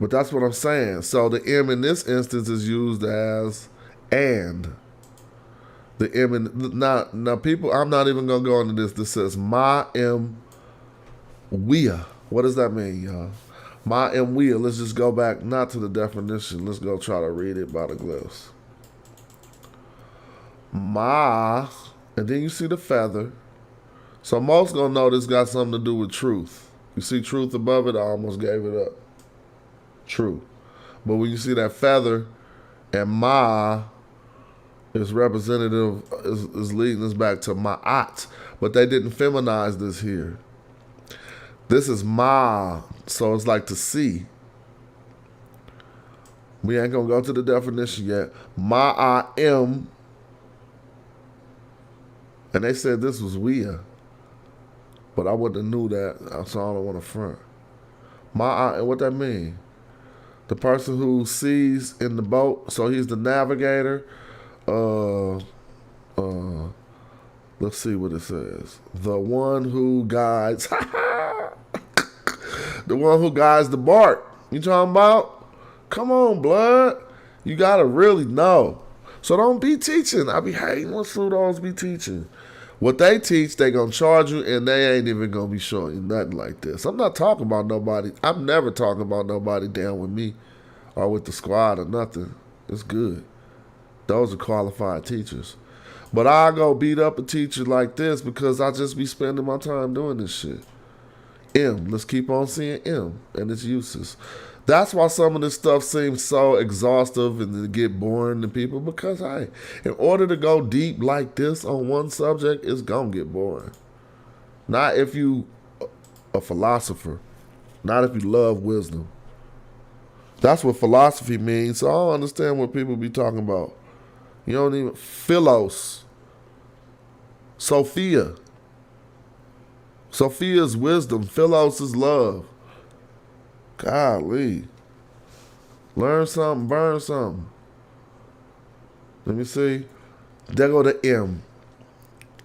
But that's what I'm saying. So the M in this instance is used as and. The M in, now people, I'm not even going to go into this. This says ma M wea. What does that mean, y'all? Ma M wea. Let's just go back, not to the definition. Let's go try to read it by the glyphs. Ma, and then you see the feather. So most gonna know this got something to do with truth. You see truth above it, I almost gave it up. True. But when you see that feather and ma is representative, is leading us back to ma'at. But they didn't feminize this here. This is ma, so it's like to see. We ain't gonna go to the definition yet. Ma'am. And they said this was wea. But I wouldn't have knew that, so I don't want to front. And what that mean? The person who sees in the boat, so he's the navigator. Let's see what it says. The one who guides, the one who guides the bark. You talking about? Come on, blood. You gotta really know. So don't be teaching. I be hating when pseudos be teaching. What they teach, they gonna charge you, and they ain't even gonna be showing you nothing like this. I'm not talking about nobody. I'm never talking about nobody down with me or with the squad or nothing. It's good. Those are qualified teachers. But I go beat up a teacher like this because I just be spending my time doing this shit. M. Let's keep on seeing M and its uses. That's why some of this stuff seems so exhaustive and to get boring to people, because, hey, in order to go deep like this on one subject, it's going to get boring. Not if you a philosopher. Not if you love wisdom. That's what philosophy means, so I don't understand what people be talking about. You don't even, philos. Sophia. Sophia's wisdom. Philos is love. Golly. Learn something, burn something. Let me see. There go the M.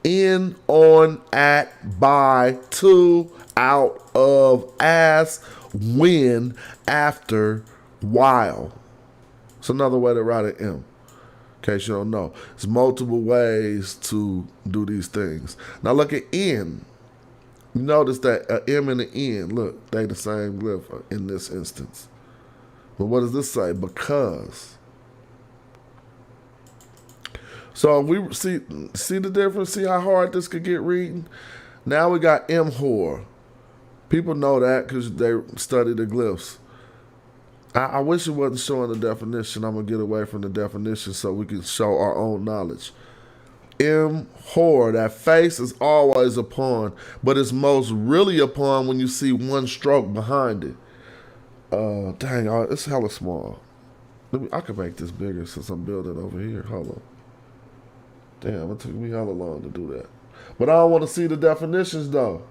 In, on, at, by, to, out of, as, when, after, while. It's another way to write an M. In case you don't know. There's multiple ways to do these things. Now look at in. You notice that an M and an N, look, they the same glyph in this instance. But what does this say? Because. So we see the difference? See how hard this could get reading? Now we got M-hor. People know that because they study the glyphs. I wish it wasn't showing the definition. I'm going to get away from the definition so we can show our own knowledge. M-hor, that face is always upon, but it's most really upon when you see one stroke behind it. Dang, it's hella small. I can make this bigger since I'm building over here. Hold on. Damn, it took me hella long to do that. But I don't want to see the definitions though.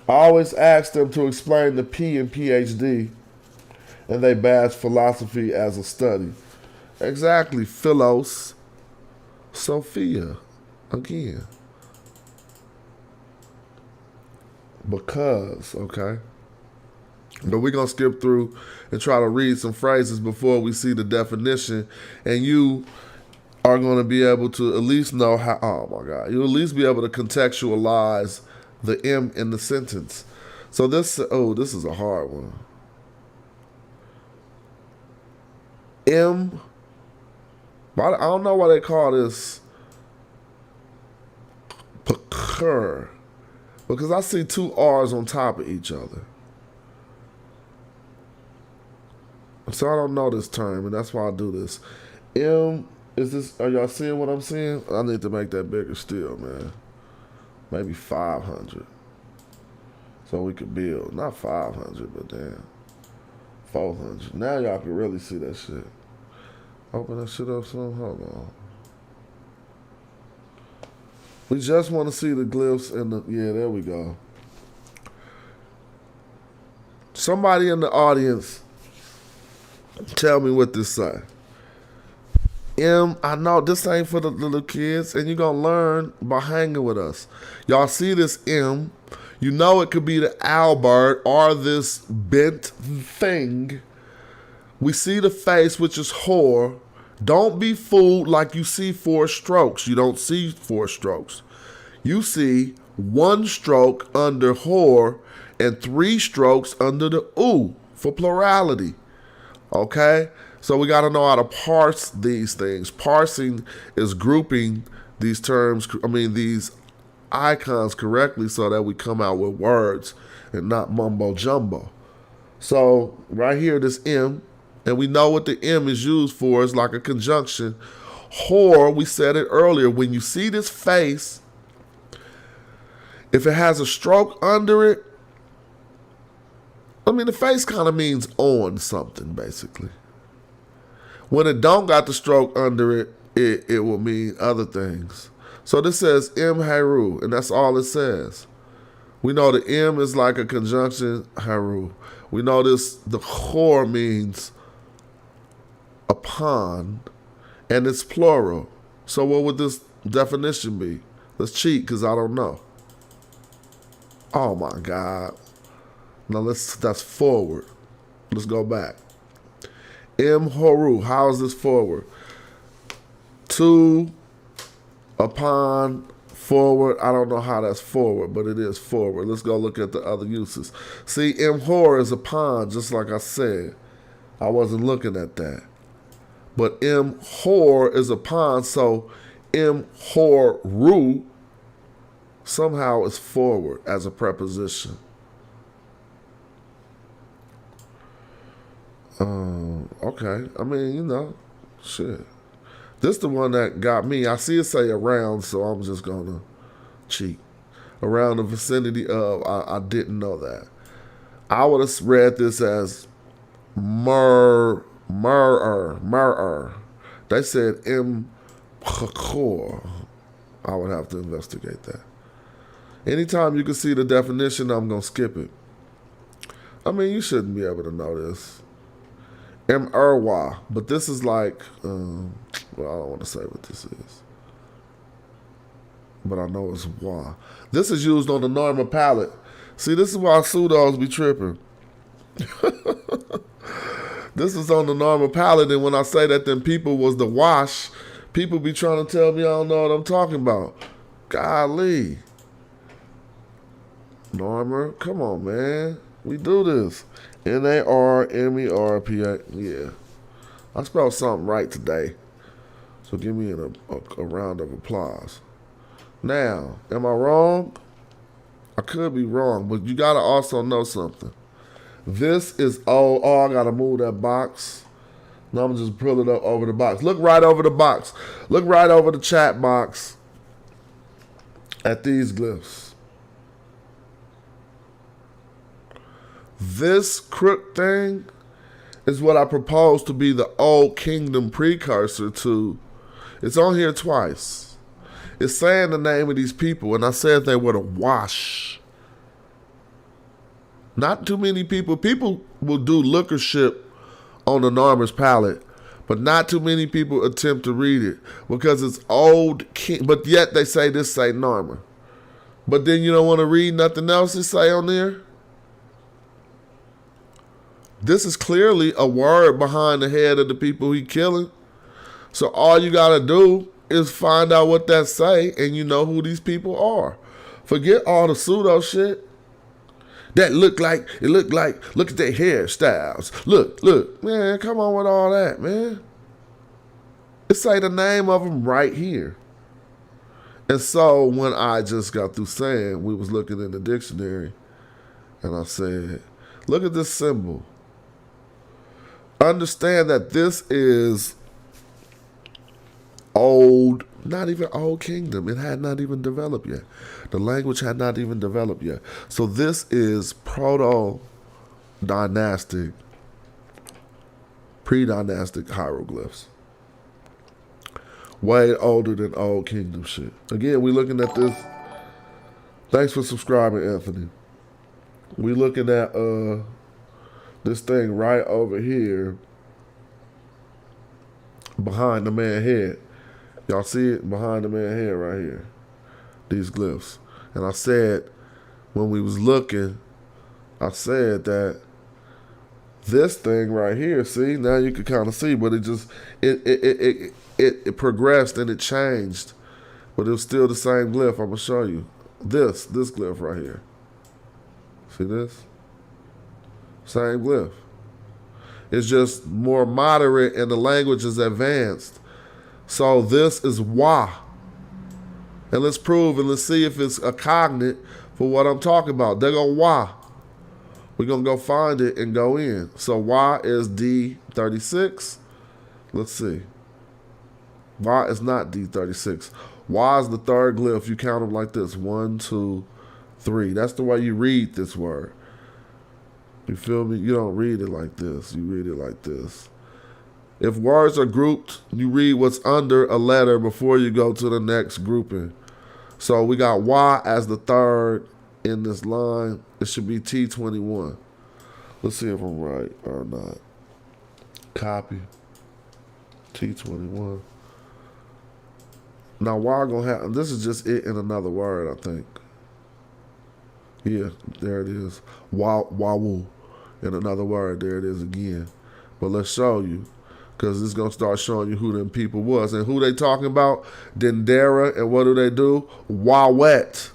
I always ask them to explain the P in PhD, and they bash philosophy as a study. Exactly, Philos, Sophia, again. Because, okay? But we're going to skip through and try to read some phrases before we see the definition, and you are going to be able to at least know how, oh my God, you'll at least be able to contextualize the M in the sentence. So this is a hard one. M, I don't know why they call this pcur, because I see two R's on top of each other. So I don't know this term, and that's why I do this. M, are y'all seeing what I'm seeing? I need to make that bigger still, man. Maybe 500. So we could build, not 500, but damn, 400. Now y'all can really see that shit. Open that shit up some, hold on. We just want to see the glyphs and yeah, there we go. Somebody in the audience, tell me what this say. M, I know this ain't for the little kids, and you're going to learn by hanging with us. Y'all see this M, you know it could be the Albert or this bent thing. We see the face, which is whore. Don't be fooled like you see 4 strokes. You don't see 4 strokes. You see 1 stroke under whore and 3 strokes under the oo for plurality. Okay? So we got to know how to parse these things. Parsing is grouping these terms, these icons correctly so that we come out with words and not mumbo jumbo. So right here, this M, and we know what the M is used for. It's like a conjunction. Whore, we said it earlier, when you see this face, if it has a stroke under it, the face kind of means on something, basically. When it don't got the stroke under it, it will mean other things. So this says M Heru, and that's all it says. We know the M is like a conjunction Heru. We know the whore means upon, and it's plural. So what would this definition be? Let's cheat, because I don't know. Oh my God. Now that's forward. Let's go back. M Horu, how is this forward? To, upon, forward. I don't know how that's forward, but it is forward. Let's go look at the other uses. See, M Hor is upon, just like I said. I wasn't looking at that. But M Hor is upon, so M Hor Ru somehow is forward as a preposition. Okay. Shit. This the one that got me. I see it say around, so I'm just gonna cheat. Around the vicinity of, I didn't know that. I would have read this as murr. They said M Khor. I would have to investigate that. Anytime you can see the definition, I'm gonna skip it. You shouldn't be able to know this. M-R-Y, but this is like, I don't want to say what this is, but I know it's Y. This is used on the normal palette. See, this is why pseudos be tripping. This is on the normal palette, and when I say that them people was the wash, people be trying to tell me I don't know what I'm talking about. Golly. Norma, come on, man. We do this. N-A-R-M-E-R-P-A. Yeah. I spelled something right today. So give me a round of applause. Now, am I wrong? I could be wrong, but you got to also know something. This is, I got to move that box. Now I'm just pull it up over the box. Look right over the box. Look right over the chat box at these glyphs. This crook thing is what I propose to be the Old Kingdom precursor to It's on here twice. It's saying the name of these people, and I said they were the wash. Not too many people. People will do lookership on the Narmer's palette, but not too many people attempt to read it because it's old king. But yet they say this say Narmer. But then you don't want to read nothing else it say on there? This is clearly a word behind the head of the people he killing. So all you got to do is find out what that say, and you know who these people are. Forget all the pseudo shit. That look like, look at their hairstyles. Look, man, come on with all that, man. It say the name of them right here. And so when I just got through saying, we was looking in the dictionary, and I said, look at this symbol. Understand that this is old, not even old kingdom. It had not even developed yet. The language had not even developed yet. So this is proto-dynastic, pre-dynastic hieroglyphs. Way older than old kingdom shit. Again, we looking at this. Thanks for subscribing, Anthony. We looking at this thing right over here behind the man's head. Y'all see it? Behind the man's head right here. These glyphs. And I said, when we was looking, I said that this thing right here, see, now you can kind of see, but it progressed and it changed. But it was still the same glyph. I'm going to show you. This glyph right here. See this? Same glyph. It's just more moderate and the language is advanced. So this is wa. And let's prove and let's see if it's a cognate for what I'm talking about. There go wa. We're going to go find it and go in. So wa is D36. Let's see. Wa is not D36. Wa is the third glyph. You count them like this. 1, 2, 3. That's the way you read this word. You feel me? You don't read it like this. You read it like this. If words are grouped, you read what's under a letter before you go to the next grouping. So we got Y as the third in this line. It should be T21. Let's see if I'm right or not. Copy. T21. Now Y gonna have, this is just it in another word, I think. Yeah, there it is. Wawoo. In another word, there it is again. But let's show you, because it's going to start showing you who them people was. And who they talking about? Dendera. And what do? Wawet.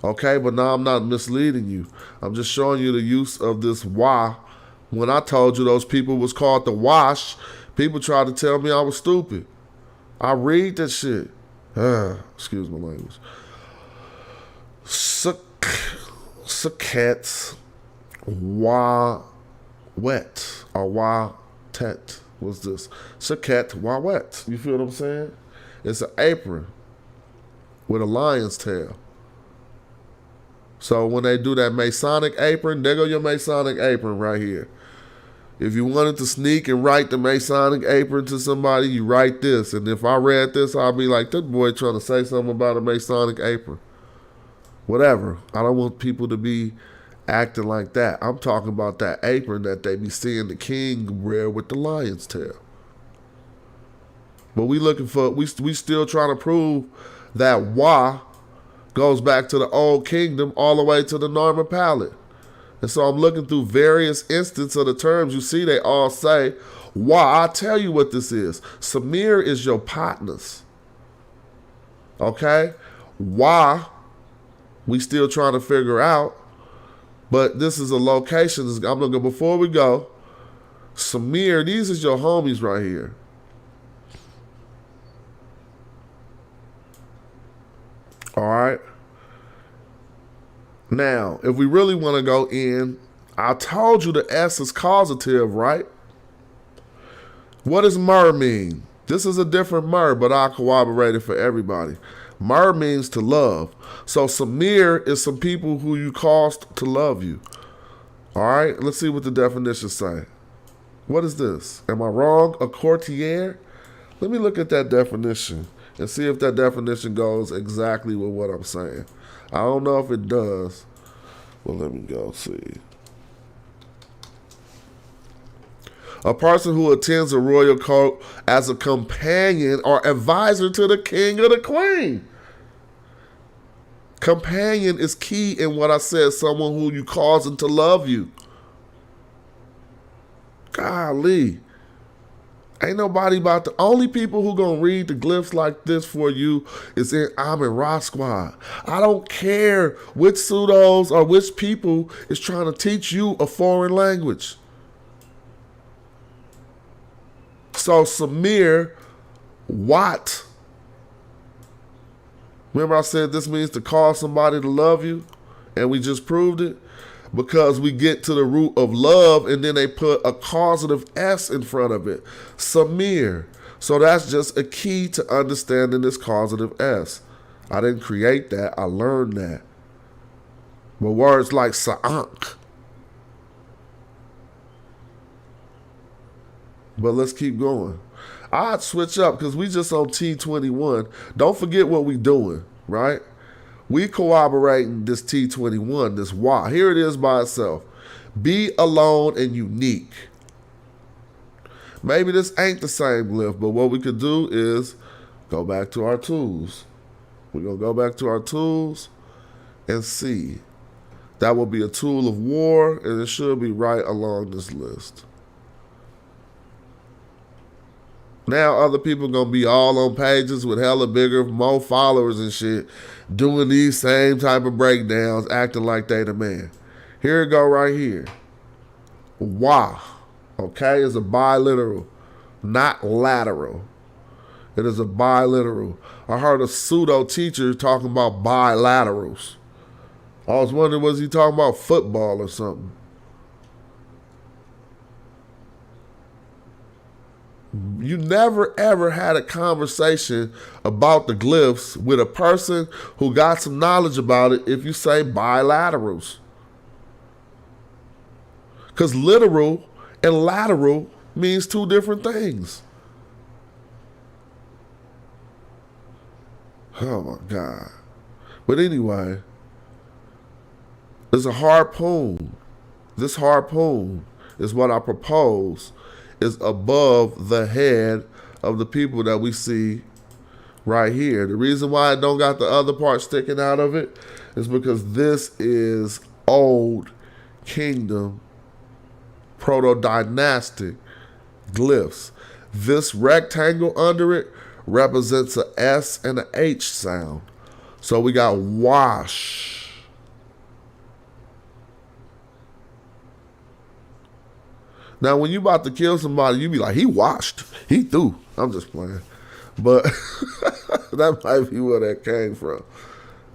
Okay, but now I'm not misleading you. I'm just showing you the use of this wa. When I told you those people was called the wash, people tried to tell me I was stupid. I read that shit. Excuse my language. Sakets. Wa wet or wa tet. What's this? Saket wa wet. You feel what I'm saying? It's an apron with a lion's tail. So when they do that Masonic apron, there go your Masonic apron right here. If you wanted to sneak and write the Masonic apron to somebody, you write this. And if I read this, I'll be like, that boy trying to say something about a Masonic apron. Whatever. I don't want people to be acting like that. I'm talking about that apron that they be seeing the king wear with the lion's tail. But we looking for, we still trying to prove that wa goes back to the old kingdom all the way to the Narmer palette. And so I'm looking through various instances of the terms. You see they all say wa. I'll tell you what this is. Samir is your partners. Okay? Wa, we still trying to figure out. But this is a location. I'm looking, before we go, Samir, these is your homies right here. All right. Now, if we really want to go in, I told you the S is causative, right? What does mer mean? This is a different mer, but I'll corroborate it for everybody. Mer means to love. So Samir is some people who you caused to love you. All right, let's see what the definitions say. What is this? Am I wrong? A courtier? Let me look at that definition and see if that definition goes exactly with what I'm saying. I don't know if it does. Well, let me go see. A person who attends a royal court as a companion or advisor to the king or the queen. Companion is key in what I said. Someone who you causing to love you. Golly. Ain't nobody about the only people who gonna read the glyphs like this for you is I'm in Rock Squad. I don't care which pseudos or which people is trying to teach you a foreign language. So Samir Watt. Remember I said this means to cause somebody to love you? And we just proved it? Because we get to the root of love and then they put a causative S in front of it. Samir. So that's just a key to understanding this causative S. I didn't create that. I learned that. But words like Sa'ank. But let's keep going. I'd switch up because we just on T21. Don't forget what we doing, right? We corroborating this T21, this Y. Here it is by itself. Be alone and unique. Maybe this ain't the same glyph, but what we could do is go back to our tools. We're going to go back to our tools and see. That will be a tool of war, and it should be right along this list. Now other people gonna be all on pages with hella bigger, more followers and shit, doing these same type of breakdowns, acting like they the man. Here it go right here. Wah, okay, is a biliteral, not lateral. It is a biliteral. I heard a pseudo teacher talking about bilaterals. I was wondering, was he talking about football or something? You never ever had a conversation about the glyphs with a person who got some knowledge about it if you say bilaterals. Because literal and lateral means two different things. Oh my God. But anyway, it's a harpoon. This harpoon is what I propose is above the head of the people that we see right here. The reason why I don't got the other part sticking out of it is because this is old kingdom proto-dynastic glyphs. This rectangle under it represents a S and a H sound. So we got wash. Now, when you about to kill somebody, you be like, he washed. He threw. I'm just playing. But that might be where that came from.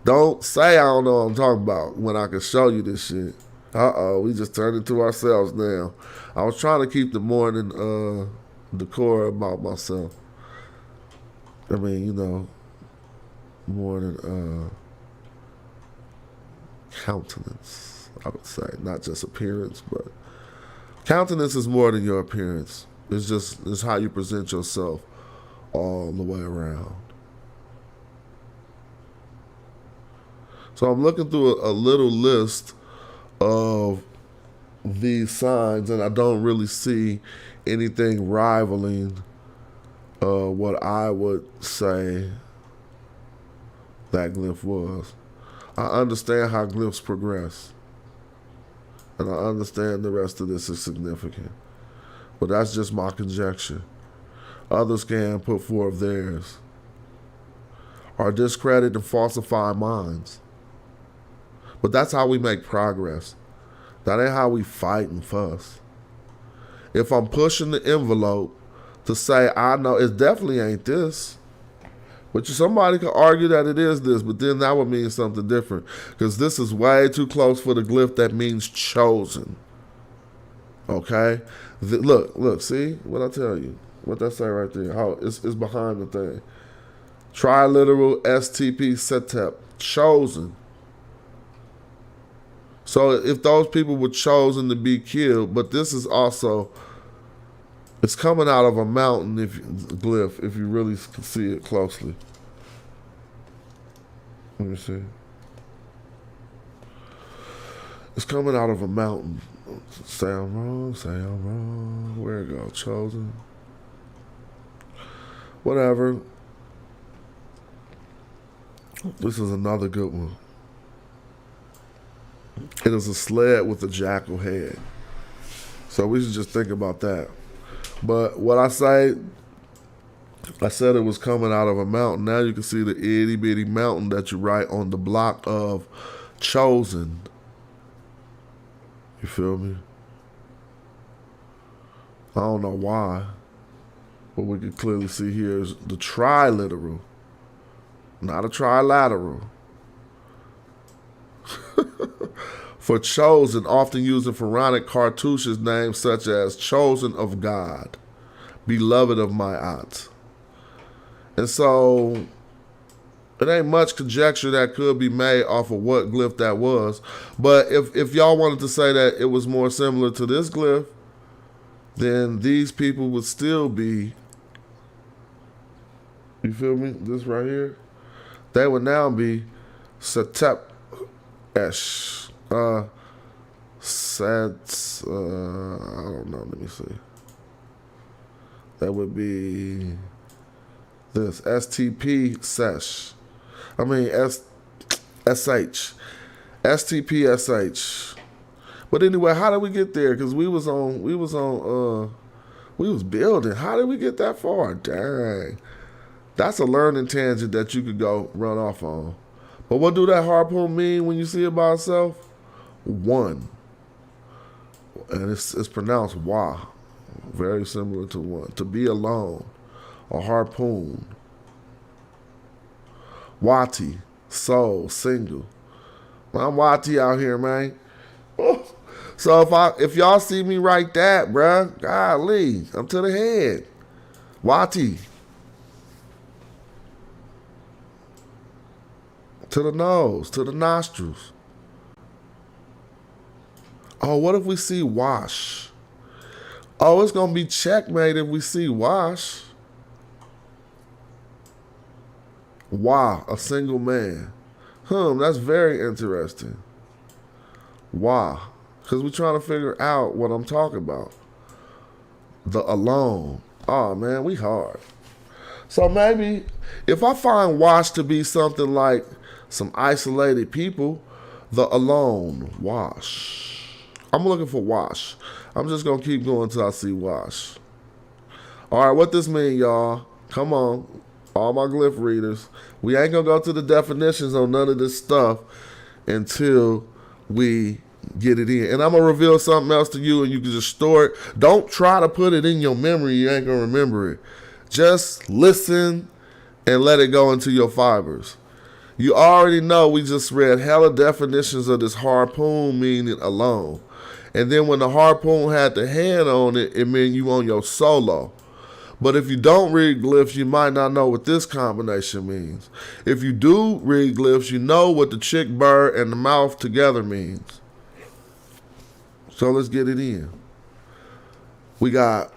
Don't say I don't know what I'm talking about when I can show you this shit. We just turned it to ourselves now. I was trying to keep the morning decor about myself. I mean, you know, morning countenance, I would say. Not just appearance, but countenance is more than your appearance. It's how you present yourself all the way around. So I'm looking through a little list of these signs, and I don't really see anything rivaling what I would say that glyph was. I understand how glyphs progress. And I understand the rest of this is significant. But that's just my conjecture. Others can put forth theirs. Or discredit and falsify minds. But that's how we make progress. That ain't how we fight and fuss. If I'm pushing the envelope to say, I know it definitely ain't this. But somebody could argue that it is this, but then that would mean something different. Because this is way too close for the glyph that means chosen. Okay? Look, see what I tell you? What that say right there? Oh, it's behind the thing. Triliteral STP setep. Chosen. So if those people were chosen to be killed, but this is also It's coming out of a mountain, glyph, if you really can see it closely. Let me see. It's coming out of a mountain. Say I'm wrong, say I'm wrong. Where it go? Chosen. Whatever. This is another good one. It is a sled with a jackal head. So we should just think about that. But what I said it was coming out of a mountain. Now you can see the itty bitty mountain that you write on the block of chosen. You feel me? I don't know why, but we can clearly see here is the triliteral, not a trilateral. For chosen, often used in pharaonic cartouches names such as chosen of God, beloved of my aunt. And so it ain't much conjecture that could be made off of what glyph that was. But if y'all wanted to say that it was more similar to this glyph, then these people would still be, you feel me, this right here, they would now be Setep-esh. I don't know, let me see. That would be this, STP sesh. I mean, SH. STP-SH. But anyway, how did we get there? Because we was building. How did we get that far? Dang. That's a learning tangent that you could go run off on. But what do that harpoon mean when you see it by itself? One. And it's pronounced wa. Very similar to one. To be alone. A harpoon. Wati. Soul. Single. I'm Wati out here, man. So if y'all see me write that, bruh, golly, I'm to the head. Wati. To the nose, to the nostrils. Oh, what if we see wash? Oh, it's going to be checkmate if we see wash. Wow, a single man. That's very interesting. Wow. Because we're trying to figure out what I'm talking about. The alone. Oh, man, we hard. So maybe if I find wash to be something like some isolated people, the alone, wash. I'm looking for wash. I'm just going to keep going until I see wash. All right, what this mean, y'all? Come on, all my glyph readers. We ain't going to go to the definitions on none of this stuff until we get it in. And I'm going to reveal something else to you, and you can just store it. Don't try to put it in your memory. You ain't going to remember it. Just listen and let it go into your fibers. You already know we just read hella definitions of this harpoon meaning alone. And then when the harpoon had the hand on it, it meant you on your solo. But if you don't read glyphs, you might not know what this combination means. If you do read glyphs, you know what the chick bird and the mouth together means. So let's get it in. We got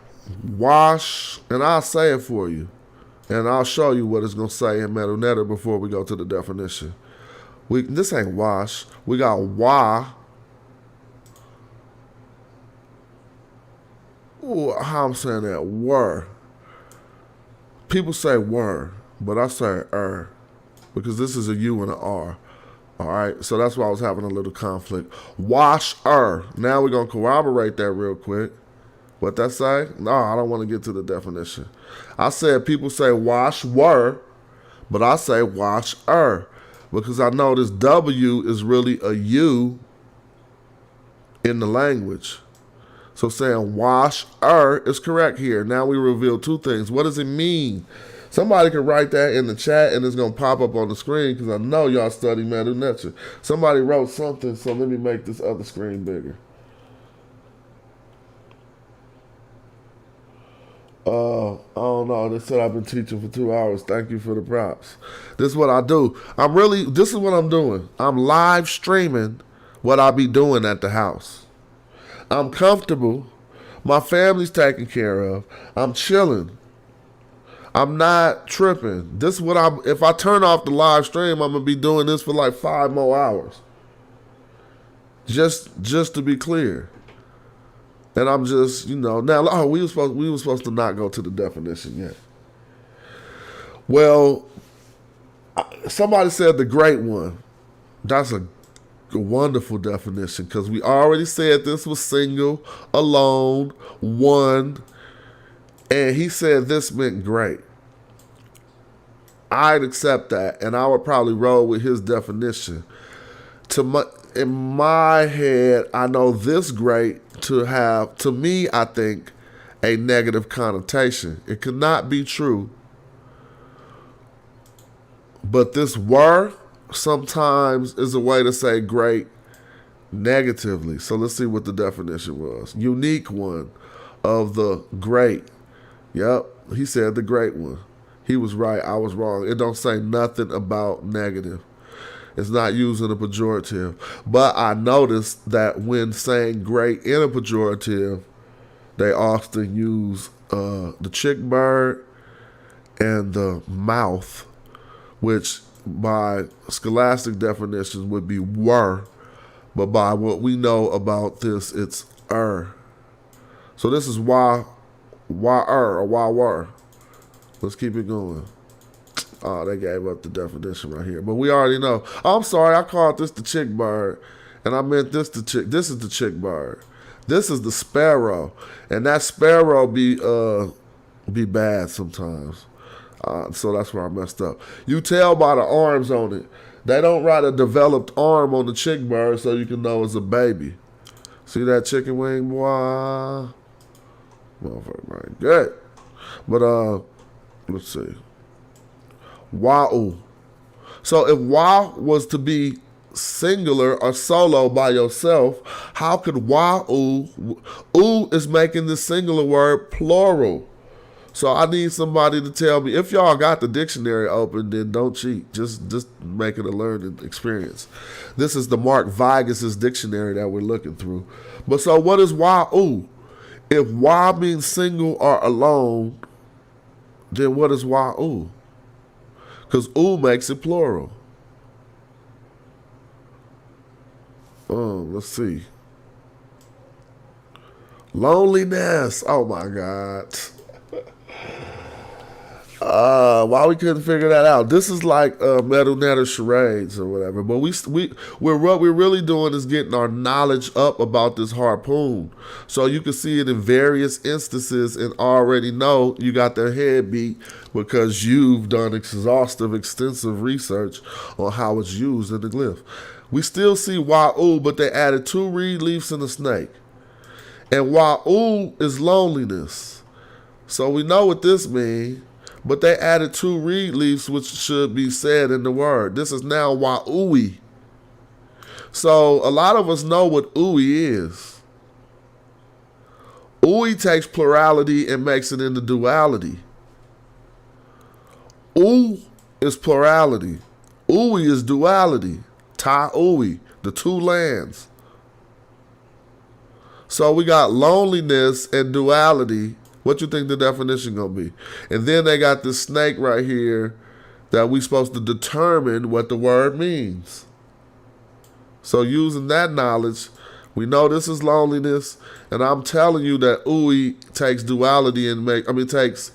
wash, and I'll say it for you. And I'll show you what it's going to say in Medu Netcher before we go to the definition. This ain't wash. We got wa. Ooh, how I'm saying that? Were. People say were, but I say because this is a U and an R. All right, so that's why I was having a little conflict. Wash Now we're going to corroborate that real quick. What that say? No, I don't want to get to the definition. I said people say wash were, but I say wash because I know this W is really a U in the language. So saying wash is correct here. Now we reveal two things. What does it mean? Somebody can write that in the chat and it's going to pop up on the screen because I know y'all study Medu Netcher. Somebody wrote something, so let me make this other screen bigger. I don't know. They said I've been teaching for 2 hours. Thank you for the props. This is what I do. This is what I'm doing. I'm live streaming what I be doing at the house. I'm comfortable, My family's taken care of. I'm chilling. I'm not tripping. This is what if I turn off the live stream, I'm gonna be doing this for like 5 more hours. Just to be clear. And I'm just, now, we were supposed to not go to the definition yet. Well, somebody said the great one. That's a wonderful definition, because we already said this was single, alone, one, and he said this meant great. I'd accept that, and I would probably roll with his definition. In my head, I know this great to have, to me, I think, a negative connotation. It could not be true. But this were sometimes is a way to say great negatively. So let's see what the definition was. Unique one of the great. Yep, he said the great one. He was right, I was wrong. It don't say nothing about negative. It's not using a pejorative. But I noticed that when saying great in a pejorative, they often use the chick bird and the mouth, which by scholastic definitions would be were, but by what we know about this, it's So this is why or why were. Let's keep it going. Oh, they gave up the definition right here. But we already know. Oh, I'm sorry, I called this the chick bird, and I meant this the chick. This is the chick bird. This is the sparrow, and that sparrow be bad sometimes. So that's where I messed up. You tell by the arms on it. They don't write a developed arm on the chick bird so you can know it's a baby. See that chicken wing, boy? Motherfucker, man. Good. But, let's see. Wa'u. So if wa was to be singular or solo by yourself, how could wa'u? U is making the singular word plural. So I need somebody to tell me. If y'all got the dictionary open, then don't cheat. Just make it a learning experience. This is the Mark Vigas's dictionary that we're looking through. But so what is wa'u? If wa means single or alone, then what is wa'u? Because u makes it plural. Let's see. Loneliness. Oh my God. Why we couldn't figure that out? This is like Medu Netcher charades or whatever. But what we're really doing is getting our knowledge up about this harpoon, so you can see it in various instances and already know you got their head beat because you've done extensive research on how it's used in the glyph. We still see wa'u, but they added 2 reed leaves and a snake, and wa'u is loneliness. So we know what this means. But they added 2 reed leaves, which should be said in the word. This is now wa'ui. So a lot of us know what ui is. Ui takes plurality and makes it into duality. U is plurality. Ui is duality. Ta-ui, the 2 lands. So we got loneliness and duality. What you think the definition gonna be? And then they got this snake right here that we supposed to determine what the word means. So using that knowledge, we know this is loneliness, and I'm telling you that ui takes duality and takes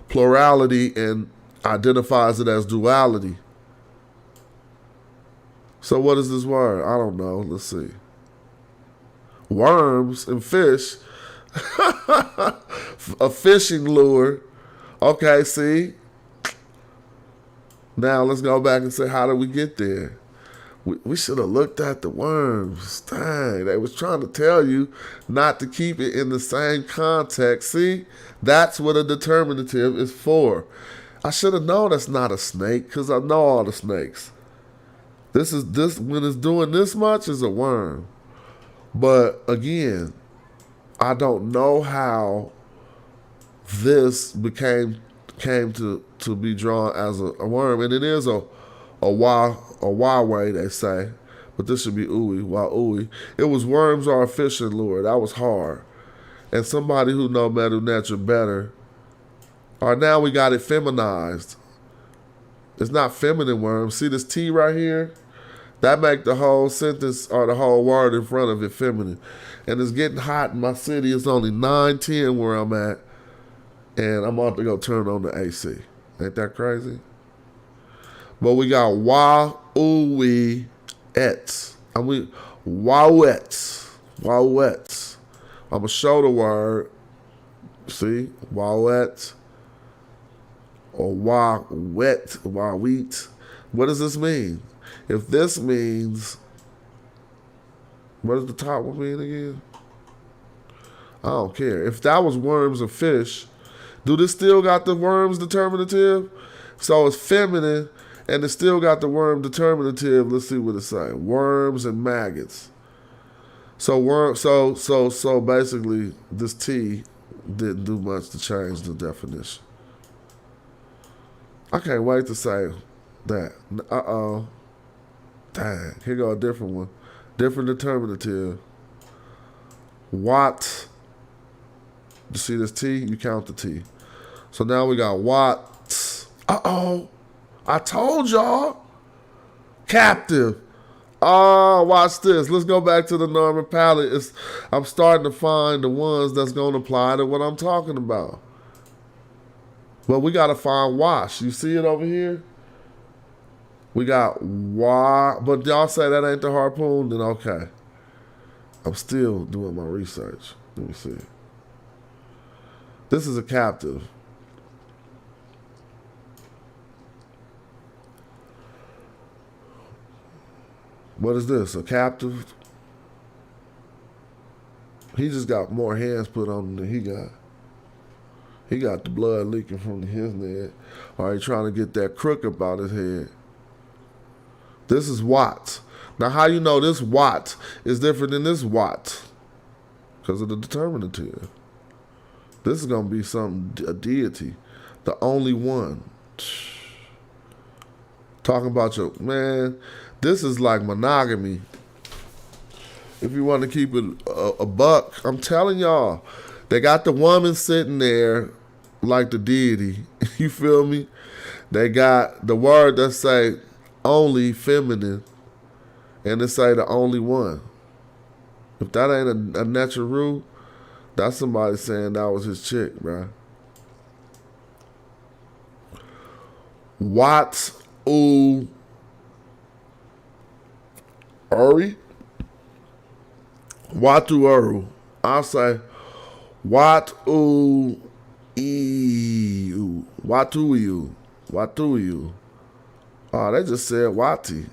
plurality and identifies it as duality. So what is this word? I don't know. Let's see. Worms and fish. A fishing lure. Okay, see? Now let's go back and say, how did we get there? We should have looked at the worms. Dang, they was trying to tell you not to keep it in the same context. See? That's what a determinative is for. I should have known that's not a snake because I know all the snakes. This when it's doing this much is a worm. But again, I don't know how this came to be drawn as a worm, and it is a wah way they say, but this should be ui, wah ui. It was worms or a fishing lure. That was hard, and somebody who know Medu Netcher better. All right, now we got it feminized. It's not feminine worms. See this T right here? That make the whole sentence or the whole word in front of it feminine. And it's getting hot in my city. It's only 9:10 where I'm at. And I'm about to go turn on the AC. Ain't that crazy? But we got wa-oo-we-ets. And we wowets. Wowets. I'm going to show the word. See? Wowets. Or wah-wet. Wah-wheat. What does this mean? If this means, what does the top one mean again? I don't care. If that was worms or fish, do this still got the worms determinative? So it's feminine, and it still got the worm determinative. Let's see what it's saying. Worms and maggots. So basically, this T didn't do much to change the definition. I can't wait to say that. Uh-oh. Dang, here go a different one. Different determinative. Watt. You see this T? You count the T. So now we got watts. Uh-oh. I told y'all. Captive. Oh, watch this. Let's go back to the Norman palette. I'm starting to find the ones that's going to apply to what I'm talking about. But we got to find wash. You see it over here? We got why, but y'all say that ain't the harpoon, then okay. I'm still doing my research. Let me see. This is a captive. What is this? A captive? He just got more hands put on him than he got. He got the blood leaking from his head. Or he trying to get that crook up out his head. This is Watt. Now, how you know this Watt is different than this Watt? Because of the determinative. This is going to be a deity. The only one. Talking about your, man, this is like monogamy. If you want to keep it a buck, I'm telling y'all, they got the woman sitting there like the deity. You feel me? They got the word that say, only feminine, and it say the only one. If that ain't a natural rule, that's somebody saying that was his chick, bro. Watts oo Uri? Watu Uru. I'll say Watu eu. Watu you. Watu you. Oh, they just said Wati.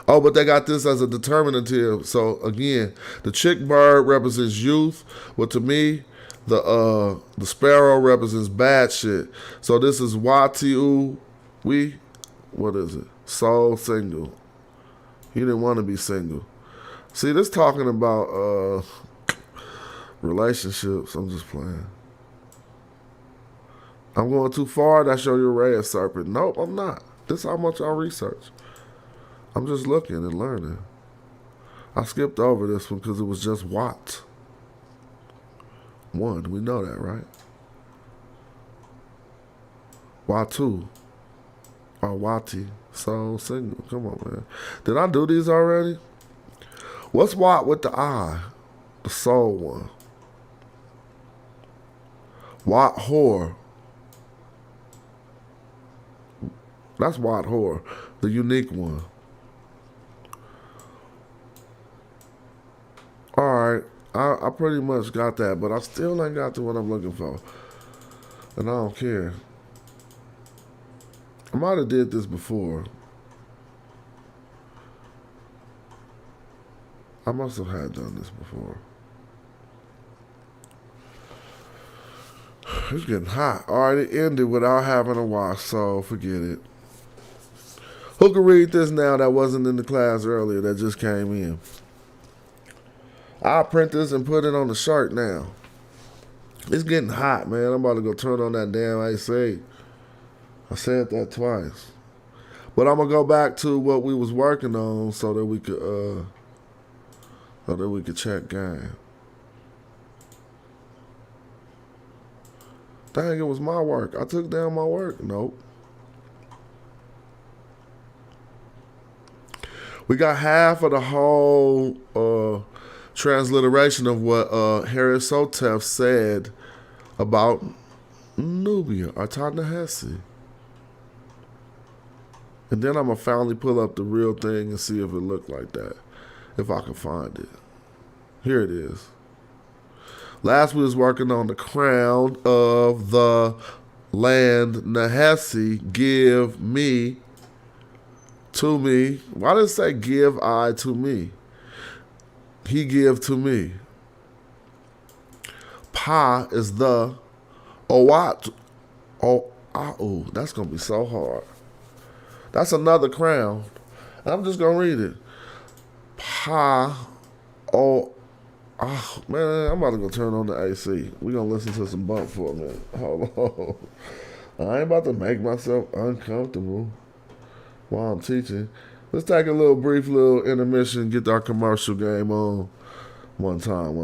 Oh, but they got this as a determinative. So again, the chick bird represents youth. But to me, the sparrow represents bad shit. So this is Wati we. What is it? Soul single. He didn't want to be single. See, this talking about relationships. I'm just playing. I'm going too far. That's your red serpent. Nope, I'm not. This is how much I research. I'm just looking and learning. I skipped over this one because it was just Watt. One, we know that, right? Watu. Or Wati. Soul single. Come on, man. Did I do these already? What's Watt with the I? The soul one. Watt whore. That's Watt whore. The unique one. Alright. I pretty much got that, but I still ain't got to what I'm looking for. And I don't care. I might have did this before. I must have had done this before. It's getting hot. Alright, it ended without having a wash, so forget it. Who can read this now that wasn't in the class earlier that just came in? I'll print this and put it on the shirt now. It's getting hot, man. I'm about to go turn on that damn AC. I said that twice. But I'm going to go back to what we was working on so that we could check game. Dang, it was my work. I took down my work. Nope. We got half of the whole transliteration of what Harris Sotef said about Nubia or Ta-Nehisi. And then I'm going to finally pull up the real thing and see if it looked like that. If I can find it. Here it is. Last we was working on the crown of the land Nehesi give me to me. Why did it say give I to me? He give to me. Pa is the Owat. Oh, that's going to be so hard. That's another crown. I'm just going to read it. Pa. Oh, man, I'm about to go turn on the AC. We're going to listen to some bump for a minute. Hold on. I ain't about to make myself uncomfortable while I'm teaching. Let's take a little brief little intermission, get our commercial game on. One time.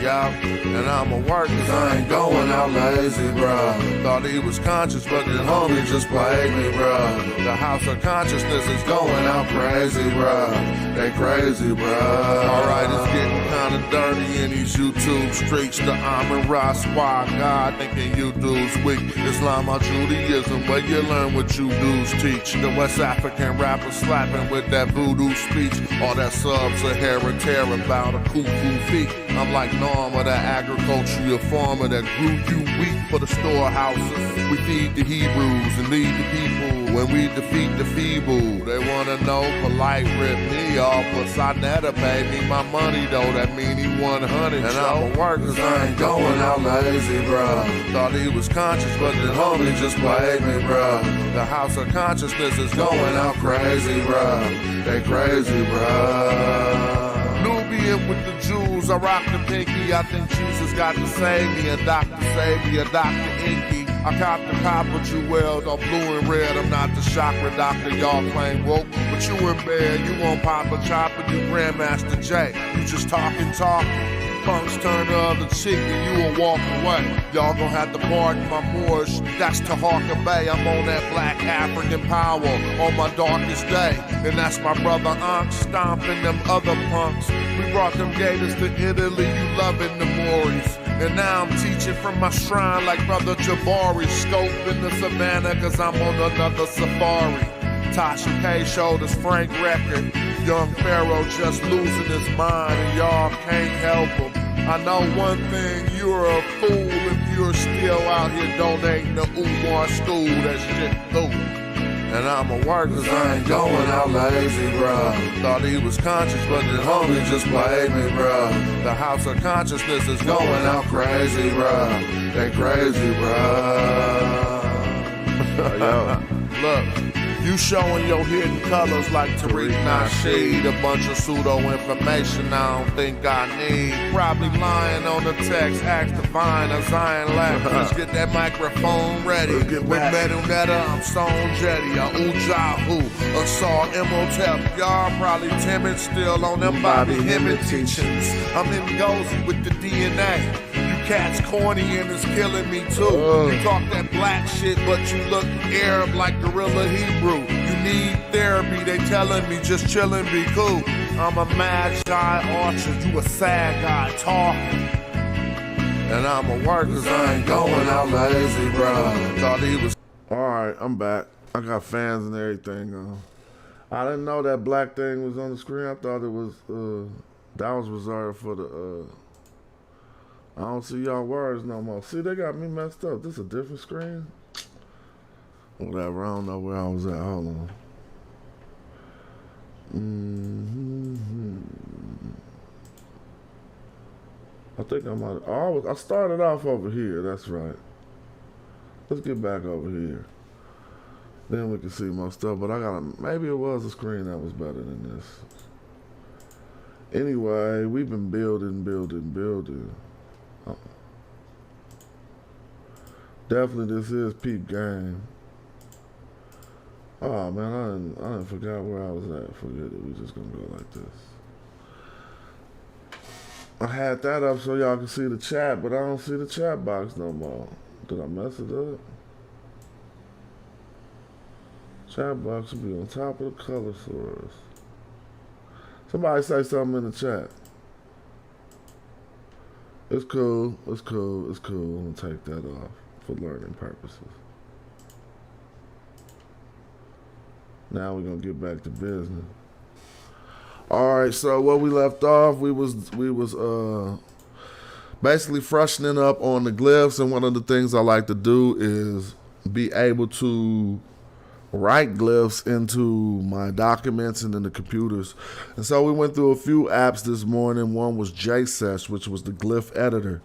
Yeah, and I'ma work cause I ain't going out lazy, bruh. Thought he was conscious, but the homie just played me, bruh. The house of consciousness is going out crazy, bruh. They crazy, bruh. Alright, it's getting kinda dirty in these YouTube streets. The Amin Ra squad, God thinking you dudes weak. Islam or Judaism, where you learn what you dudes teach. The West African rapper slapping with that voodoo speech. All that sub-Saharan terror about a cuckoo feet. I'm like Norm of the agricultural farmer that grew you wheat for the storehouses. We feed the Hebrews and lead the people when we defeat the feeble. They wanna know polite rip me off, but Sonetta paid me my money though. That mean he 100. And I'ma work cause I ain't going out lazy, bruh. Thought he was conscious, but the homie just played me, bruh. The house of consciousness is going out crazy, bruh. They crazy, bruh. Nubian with the Jews, I rock the pinky. I think Jesus got to save me. A doctor saved me, a Dr. Inky. I cop the copper jeweled on blue and red. I'm not the chakra doctor, y'all claim woke. But you in bed, you won't pop a chopper, you Grandmaster J. You just talking. Punks turn the other cheek and you will walk away. Y'all gon' have to pardon my Moorish. That's Taharka Bay. I'm on that black African power on my darkest day. And that's my brother Ankh stomping them other punks. We brought them gators to Italy, you loving the Moors. And now I'm teaching from my shrine like brother Jabari. Scoping the savannah cause I'm on another safari. Tasha K showed us Frank record. Young Pharaoh just losing his mind and y'all can't help him. I know one thing, you're a fool if you're still out here donating to Umar school. That shit cool. And I'ma work cause I ain't going out lazy, bruh. Thought he was conscious, but the homie just played me, bruh. The house of consciousness is going out crazy, bruh. They crazy, bruh. Yo, look. You showing your hidden colors like Tariq Nasheed. A bunch of pseudo information I don't think I need. Probably lying on the text, ask Divine or Zion Lab. Let's get that microphone ready. With Medu Netcher, I'm Stone Jetty, a Ujahu, a Saw Imhotep. Y'all probably timid still on them Bobby Hemmett teachings. I'm in Gozy with the DNA. Cats corny and it's killing me too. You talk that black shit, but you look Arab like Gorilla Hebrew. You need therapy, they telling me just chillin', be cool. I'm a magi archer, you a sad guy talking. And I'ma work cause I ain't going out lazy, bro. Thought he was. Alright, I'm back. I got fans and everything. I didn't know that black thing was on the screen. I thought it was, that was reserved for the, I don't see y'all words no more. See, they got me messed up. This is a different screen? Whatever, I don't know where I was at. Hold on. I think I might. I started off over here. That's right. Let's get back over here. Then we can see more stuff. But I gotta. Maybe it was a screen that was better than this. Anyway, we've been building. Definitely, this is peep game. Oh man, I didn't forgot where I was at. Forget it. We just gonna go like this. I had that up so y'all can see the chat, but I don't see the chat box no more. Did I mess it up? Chat box should be on top of the color source. Somebody say something in the chat. It's cool. It's cool. It's cool. I'm gonna take that off for learning purposes. Now we're gonna get back to business. All right. So where we left off, we was basically freshening up on the glyphs, and one of the things I like to do is be able to write glyphs into my documents and in the computers. And so we went through a few apps this morning. One was JSesh, which was the glyph editor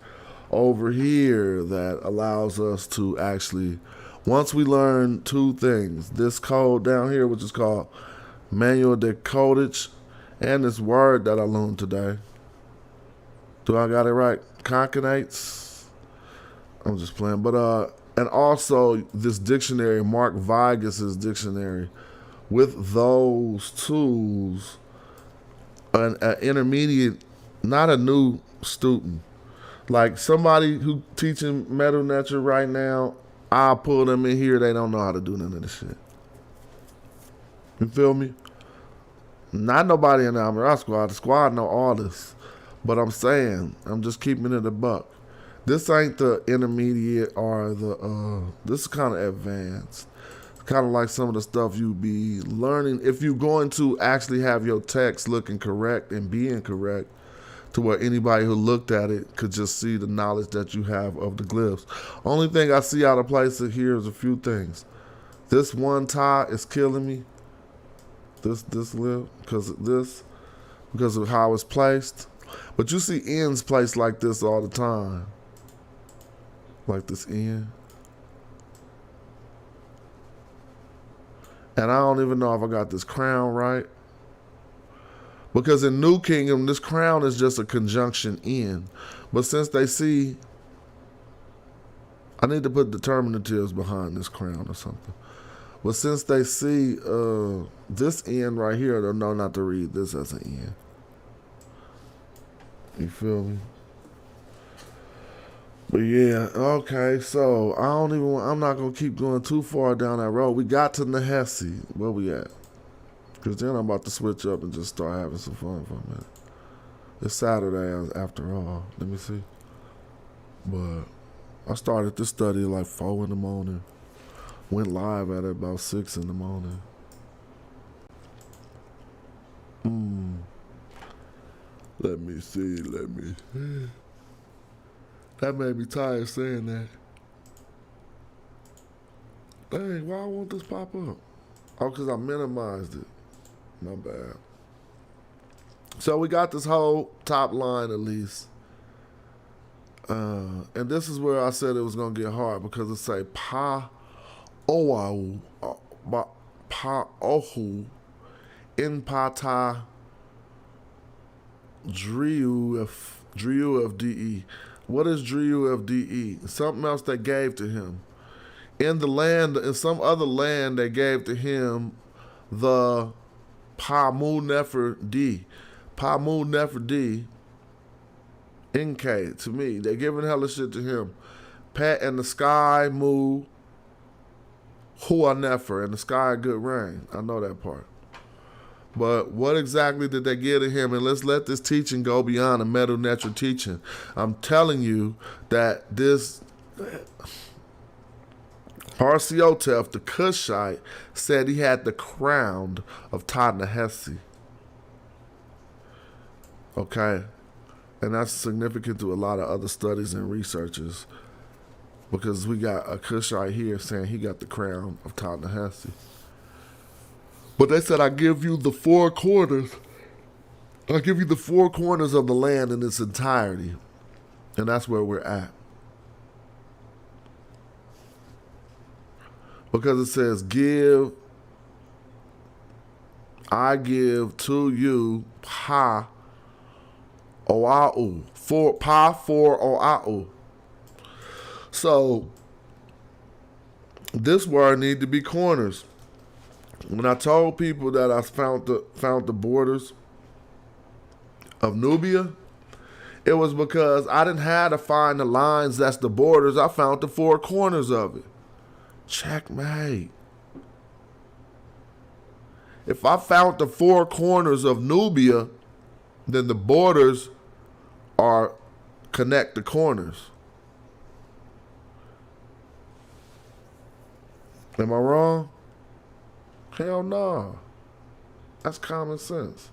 over here that allows us to actually, once we learn two things, this code down here, which is called manual decodage, and this word that I learned today. Do I got it right? Concatenates? I'm just playing. But and also this dictionary, Mark Vigas's dictionary, with those tools, an intermediate, not a new student, like somebody who teaching Medu Netcher right now, I'll pull them in here. They don't know how to do none of this shit. You feel me? Not nobody in the Amara squad. The squad know all this. But I'm saying, I'm just keeping it a buck. This ain't the intermediate or the, this is kind of advanced. Kind of like some of the stuff you be learning. If you're going to actually have your text looking correct and being correct, to where anybody who looked at it could just see the knowledge that you have of the glyphs. Only thing I see out of place here is a few things. This one tie is killing me. This glyph, because of how it's placed. But you see ends placed like this all the time. Like this end. And I don't even know if I got this crown right. Because in New Kingdom, this crown is just a conjunction in. But since they see, I need to put determinatives behind this crown or something. But since they see this end right here, they'll know not to read this as an end. You feel me? But yeah, okay, so I'm not going to keep going too far down that road. We got to Nehesi. Where we at? Because then I'm about to switch up and just start having some fun for a minute. It's Saturday after all. Let me see. But I started this study at like 4 in the morning. Went live at about 6 in the morning. Let me see. That made me tired saying that. Dang, why won't this pop up? Oh, because I minimized it. My bad. So we got this whole top line at least. And this is where I said it was going to get hard because it say pa oahu in pata driu fde. What is driu fde? Something else they gave to him. In the land, in some other land, they gave to him the Pamu Nefer D. Pamu Nefer D. Inke to me. They giving hella shit to him. Pat in the sky, Mu. Hua Nefer. In the sky, good rain. I know that part. But what exactly did they give to him? And let's let this teaching go beyond the Medu Netcher teaching. I'm telling you that this Harsiotef, the Cushite, said he had the crown of Ta-Nehesi. Okay? And that's significant to a lot of other studies and researchers because we got a Cushite here saying he got the crown of Ta-Nehesi. But they said, I give you the four corners. I give you the four corners of the land in its entirety. And that's where we're at. Because it says, I give to you pa oa'u. Pa for oa'u. So, this word need to be corners. When I told people that I found the borders of Nubia, It was because I didn't have to find the lines that's the borders. I found the four corners of it. Checkmate. If I found the four corners of Nubia, then the borders are connect the corners. Am I wrong? Hell no. That's common sense.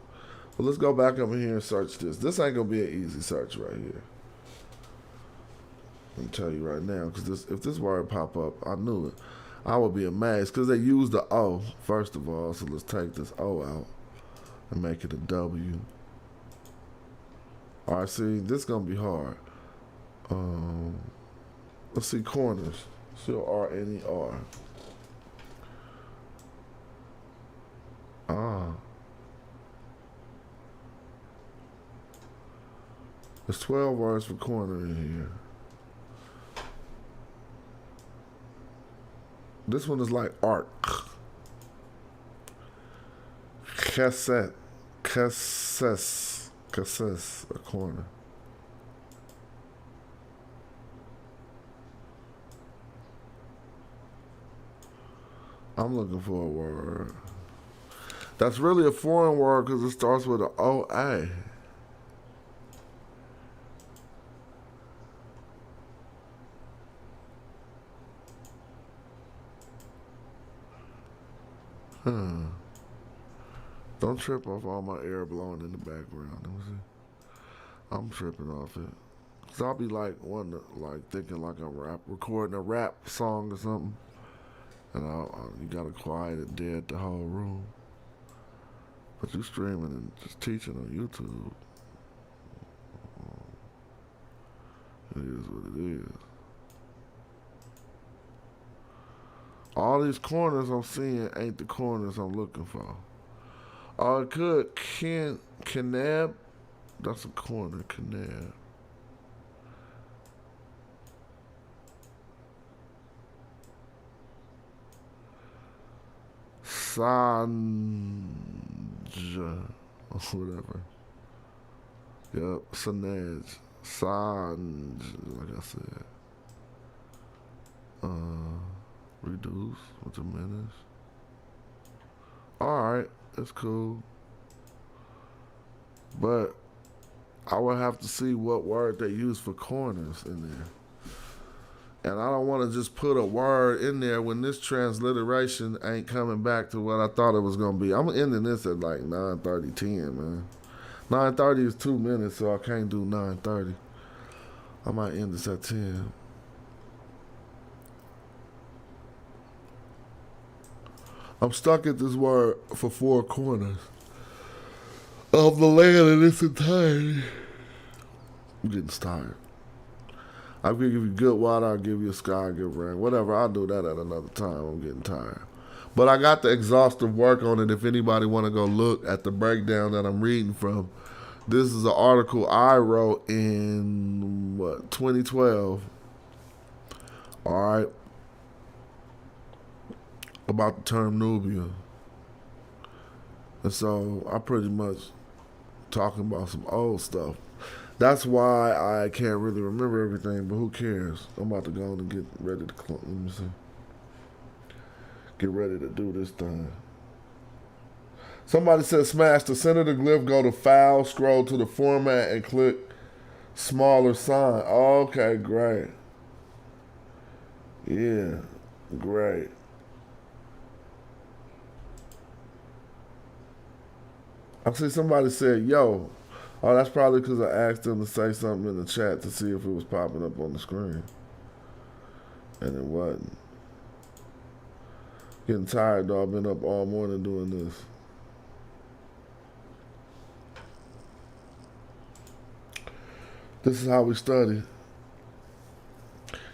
Well, let's go back over here and search this. This ain't gonna be an easy search right here. Let me tell you right now, because if this word pop up, I knew it. I would be amazed, because they use the O, first of all. So let's take this O out and make it a W. All right, see, this is gonna be hard. Let's see corners. C-O-R-N-E-R. There's 12 words for corner in here. This one is like arc. Cassette. Casses. Casses. A corner. I'm looking for a word. That's really a foreign word because it starts with an O-A. Don't trip off all my air blowing in the background. Let me see. I'm tripping off it. Cause I'll be like thinking like a recording a rap song or something. And you gotta quiet it dead the whole room. But you streaming and just teaching on YouTube. It is what it is. All these corners I'm seeing ain't the corners I'm looking for. Oh, it could. Canab. That's a corner. Canab. Sanja. Or whatever. Yep. Sanaj. Sanj. Like I said. Reduce with diminish. Alright, it's cool. But I would have to see what word they use for corners in there. And I don't want to just put a word in there when this transliteration ain't coming back to what I thought it was going to be. I'm ending this at like 9:30, 10, man. 9:30 is 2 minutes, so I can't do 9:30. I might end this at 10. I'm stuck at this word for four corners of the land in its entirety. I'm getting tired. I'll give you good water, I'll give you a sky, I'll give rain. Whatever, I'll do that at another time. I'm getting tired. But I got the exhaustive work on it if anybody want to go look at the breakdown that I'm reading from. This is an article I wrote in, 2012. All right. About the term Nubia. And so I pretty much talking about some old stuff. That's why I can't really remember everything, but who cares? I'm about to go and get ready to let me see. Get ready to do this thing. Somebody said smash the center of the glyph, go to file, scroll to the format and click smaller sign. Okay, great. Yeah, great. I see somebody said, yo. Oh, that's probably because I asked them to say something in the chat to see if it was popping up on the screen. And it wasn't. Getting tired, though. I've been up all morning doing this. This is how we study.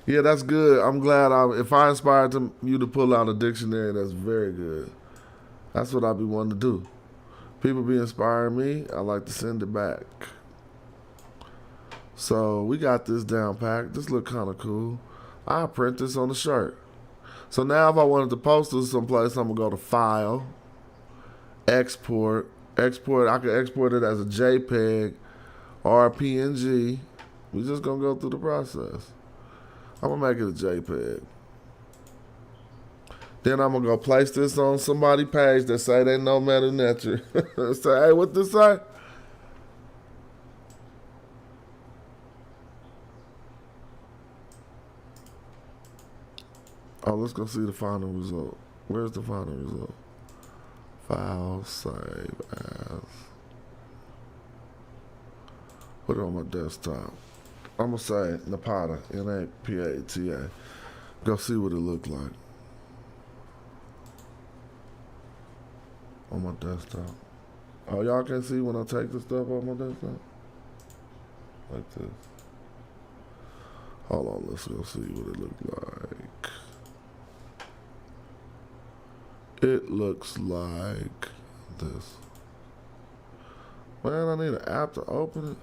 Yeah, that's good. I'm glad if I inspired you to pull out a dictionary, that's very good. That's what I be wanting to do. People be inspiring me, I like to send it back. So we got this down packed. This look kind of cool. I'll print this on the shirt. So now if I wanted to post this someplace, I'm going to go to File, Export. I can export it as a JPEG or PNG. We just gonna go through the process. I'm gonna make it a JPEG. Then I'm gonna go place this on somebody's page that say they know Medu Netcher. Say, hey, what this say? Oh, let's go see the final result. Where's the final result? File, save as. Put it on my desktop. I'm gonna say Napata, N-A-P-A-T-A. Go see what it looked like on my desktop. Oh, y'all can see when I take the stuff off my desktop? Like this. Hold on, let's go see what it looked like. It looks like this. Man, I need an app to open it.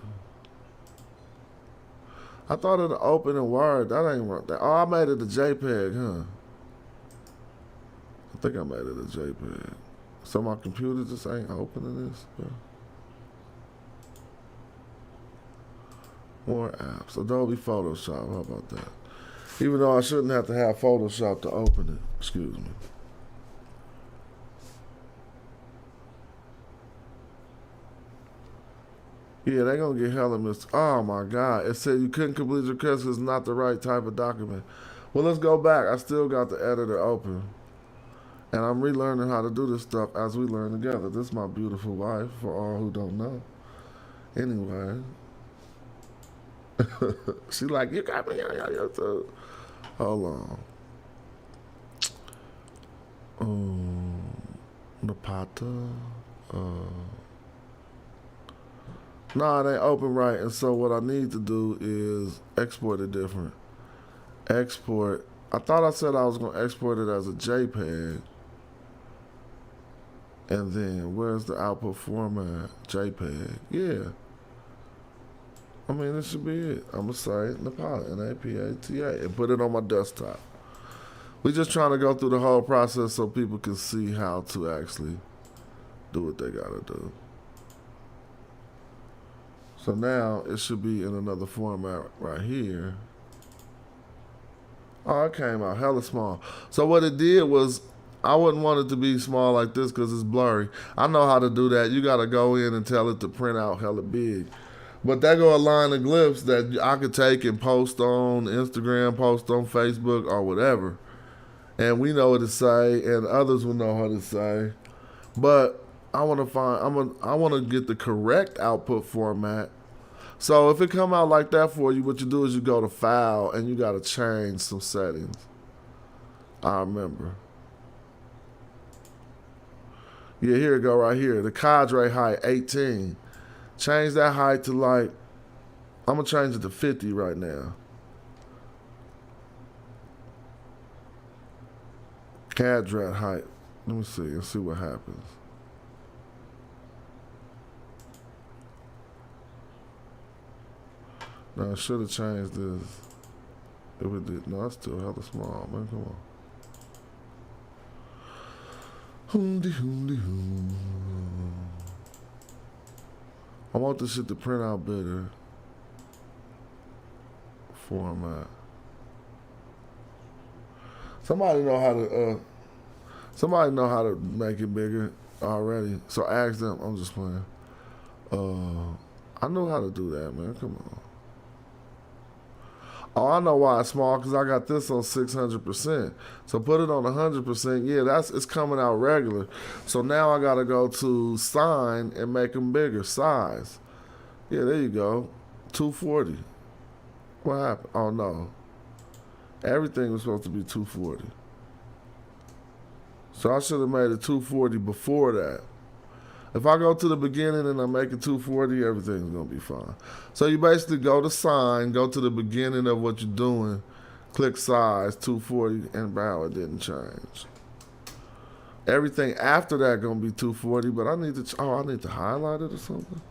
I thought it'd open in Word. That ain't right. Oh, I made it a JPEG, huh? I think I made it a JPEG. So my computer just ain't opening this, bro. More apps. Adobe Photoshop. How about that? Even though I shouldn't have to have Photoshop to open it. Excuse me. Yeah, they gonna get hella missed. Oh my God. It said you couldn't complete your request because it's not the right type of document. Well, let's go back. I still got the editor open. And I'm relearning how to do this stuff as we learn together. This is my beautiful wife, for all who don't know. Anyway. She like, you got me on your YouTube. Hold on. Napata. Nah, it ain't open right. And so what I need to do is export it different. Export. I thought I said I was going to export it as a JPEG. And then where's the output format? JPEG. Yeah. I mean, this should be it. I'm going to say Napata, N-A-P-A-T-A, and put it on my desktop. We're just trying to go through the whole process so people can see how to actually do what they got to do. So now it should be in another format right here. Oh, it came out hella small. So what it did was, I wouldn't want it to be small like this because it's blurry. I know how to do that. You got to go in and tell it to print out hella big. But there go a line of glyphs that I could take and post on Instagram, post on Facebook, or whatever. And we know what to say, and others will know how to say. But I want to find, I want to get the correct output format. So if it come out like that for you, what you do is you go to File, and you got to change some settings. I remember. Yeah, here it go right here. The cadre height, 18. Change that height to like, I'm going to change it to 50 right now. Cadre height. Let me see. Let's see what happens. Now, I should have changed this. If it did. No, it's still hella small, man. Come on. I want this shit to print out better. Format. Somebody know how to make it bigger already. So ask them. I'm just playing. I know how to do that, man. Come on. Oh, I know why it's small, because I got this on 600%. So put it on 100%. Yeah, it's coming out regular. So now I got to go to sign and make them bigger. Size. Yeah, there you go. 240. What happened? Oh, no. Everything was supposed to be 240. So I should have made it 240 before that. If I go to the beginning and I make it 240, everything's going to be fine. So you basically go to sign, go to the beginning of what you're doing, click size, 240, and wow, it didn't change. Everything after that going to be 240, but I need to highlight it or something.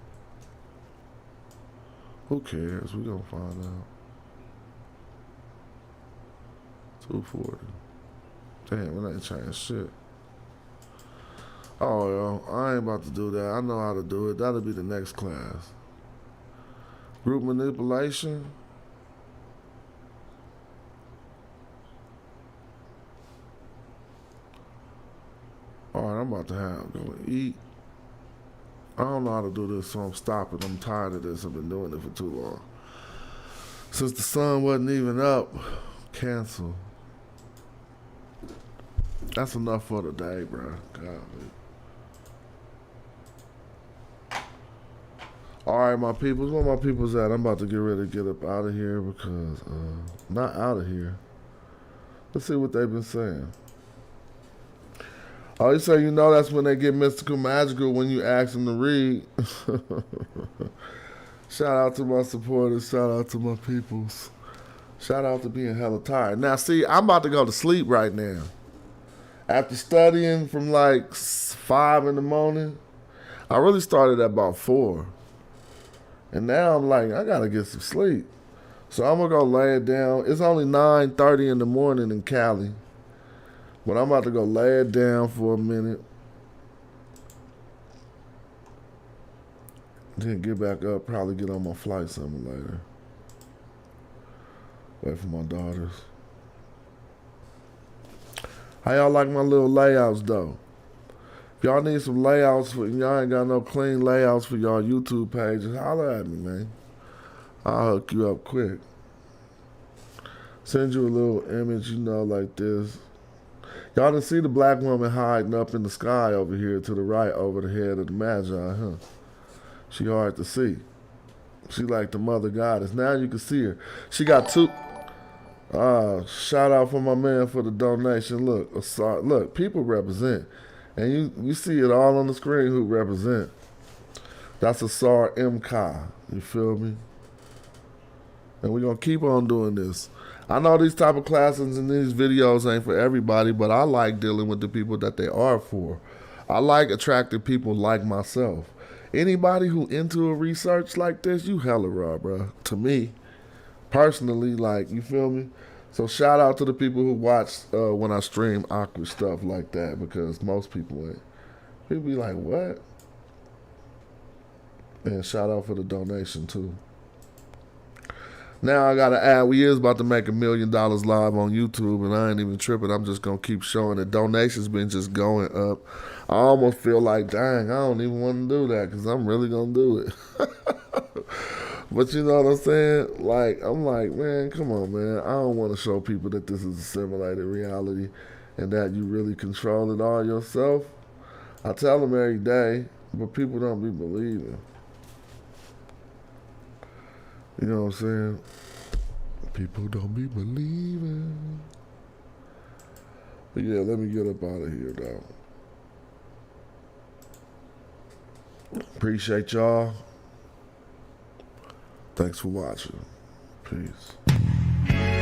Who cares? We're going to find out. 240. Damn, it ain't changed shit. Oh, yo, I ain't about to do that. I know how to do it. That'll be the next class. Group manipulation. Alright, I'm about to go eat. I don't know how to do this, so I'm stopping. I'm tired of this. I've been doing it for too long. Since the sun wasn't even up, cancel. That's enough for today, bro. God. Alright, my peoples. Where my peoples at? I'm about to get ready to get up out of here because, not out of here. Let's see what they've been saying. Oh, you say, you know, that's when they get mystical, magical when you ask them to read. Shout out to my supporters. Shout out to my peoples. Shout out to being hella tired. Now, see, I'm about to go to sleep right now. After studying from like 5 in the morning, I really started at about 4. And now I'm like, I gotta get some sleep. So I'm gonna go lay it down. It's only 9:30 in the morning in Cali. But I'm about to go lay it down for a minute. Then get back up, probably get on my flight something later. Wait for my daughters. How y'all like my little layouts though? If y'all need some layouts, y'all ain't got no clean layouts for y'all YouTube pages, holler at me, man. I'll hook you up quick. Send you a little image, you know, like this. Y'all didn't see the black woman hiding up in the sky over here to the right over the head of the Magi, huh? She hard to see. She like the mother goddess. Now you can see her. She got 2. Shout out for my man for the donation. Look, people represent. And you see it all on the screen who represent. That's Asar MK. You feel me? And we're going to keep on doing this. I know these type of classes and these videos ain't for everybody, but I like dealing with the people that they are for. I like attracting people like myself. Anybody who into a research like this, you hella raw, bro. To me, personally, like, you feel me? So shout out to the people who watch when I stream awkward stuff like that, because most people ain't. People be like, what? And shout out for the donation too. Now I gotta add, we is about to make $1 million live on YouTube, and I ain't even tripping. I'm just gonna keep showing it. Donations been just going up. I almost feel like, dang, I don't even want to do that because I'm really gonna do it. But you know what I'm saying? Like, I'm like, man, come on, man. I don't want to show people that this is a simulated reality and that you really control it all yourself. I tell them every day, but people don't be believing. You know what I'm saying? People don't be believing. But yeah, let me get up out of here, though. Appreciate y'all. Thanks for watching. Peace.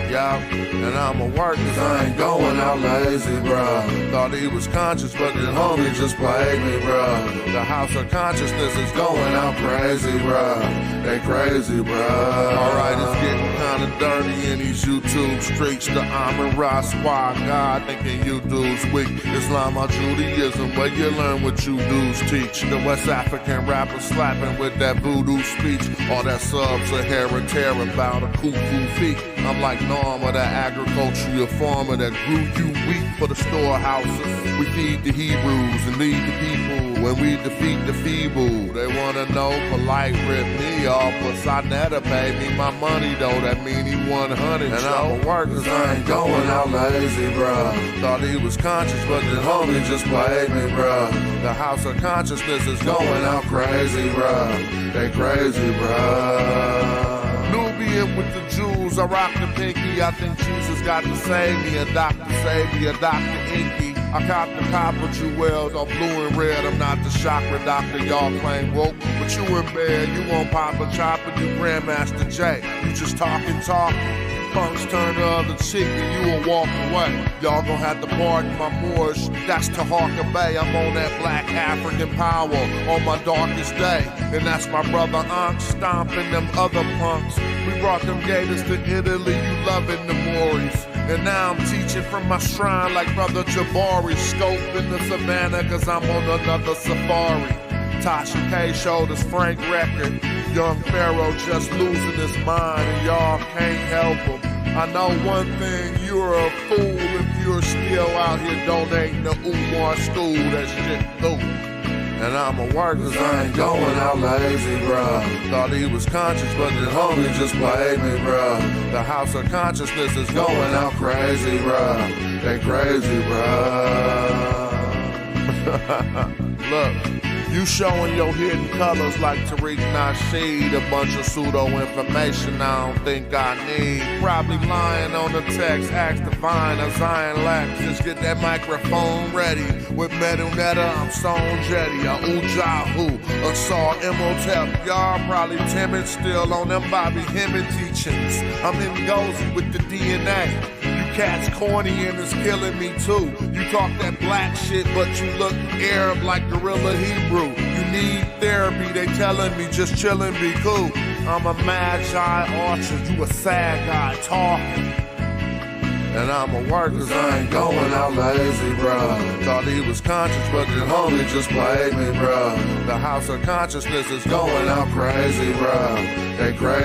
Yeah, and I'ma work cause I ain't going out lazy, bruh. Thought he was conscious, but the homie just played me, bruh. The house of consciousness is going out crazy, bruh. They crazy, bruh. Alright, it's getting kinda dirty in these YouTube streets. The Amara squad, God thinking you dudes weak. Islam or Judaism, where you learn what you dudes teach. The West African rappers slapping with that voodoo speech. All that sub-Saharan terror about a cuckoo feet. I'm like Norma, that agricultural farmer that grew you wheat for the storehouses. We feed the Hebrews and lead the people when we defeat the feeble. They wanna know, polite rip me off, but Sonetta paid me my money though, that mean he 100. And I'ma work cause I ain't going out lazy, bruh. Thought he was conscious, but the homie just played me, bruh. The house of consciousness is going out crazy, bruh. They crazy, bruh. Nubian with the Jews, I rock the pinky. I think Jesus got to save me, a doctor save me, a Dr. Inky. I cop the copper jewels, all blue and red. I'm not the chakra doctor, y'all claim woke. But you in bed, you won't pop a chopper, you Grandmaster J. You just talking. Punks turn the other cheek and you will walk away. Y'all gon' have to pardon my Moorish. That's Taharka Bay. I'm on that black African power on my darkest day. And that's my brother Ankh stomping them other punks. We brought them gators to Italy, you loving the Moors. And now I'm teaching from my shrine like brother Jabari. Scoping the savannah cause I'm on another safari. Tasha K showed us Frank record. Young Pharaoh just losing his mind, and y'all can't help him. I know one thing, you're a fool if you're still out here donating to Umar school. That shit cool. And I'ma work cause I ain't going out lazy, bruh. Thought he was conscious, but the homie just played me, bruh. The house of consciousness is going out crazy, bruh. They crazy, bruh. Look. You showing your hidden colors like Tariq Nasheed. A bunch of pseudo information I don't think I need. Probably lying on the text, ask Divine or Zion Lax. Just get that microphone ready. With Medu Netcher, I'm Stone Jetty, a Ujahu, a Saw Imhotep. Y'all probably timid still on them Bobby Hemmett teachings. I'm in Gozy with the DNA. Cats corny and it's killing me too. You talk that black shit, but you look Arab like Gorilla Hebrew. You need therapy, they telling me just chillin', be cool. I'm a magi orchard, you a sad guy talking. And I'ma work cause I ain't going out lazy, bruh. Thought he was conscious, but the homie just played me, bruh. The house of consciousness is going out crazy, bruh. They crazy.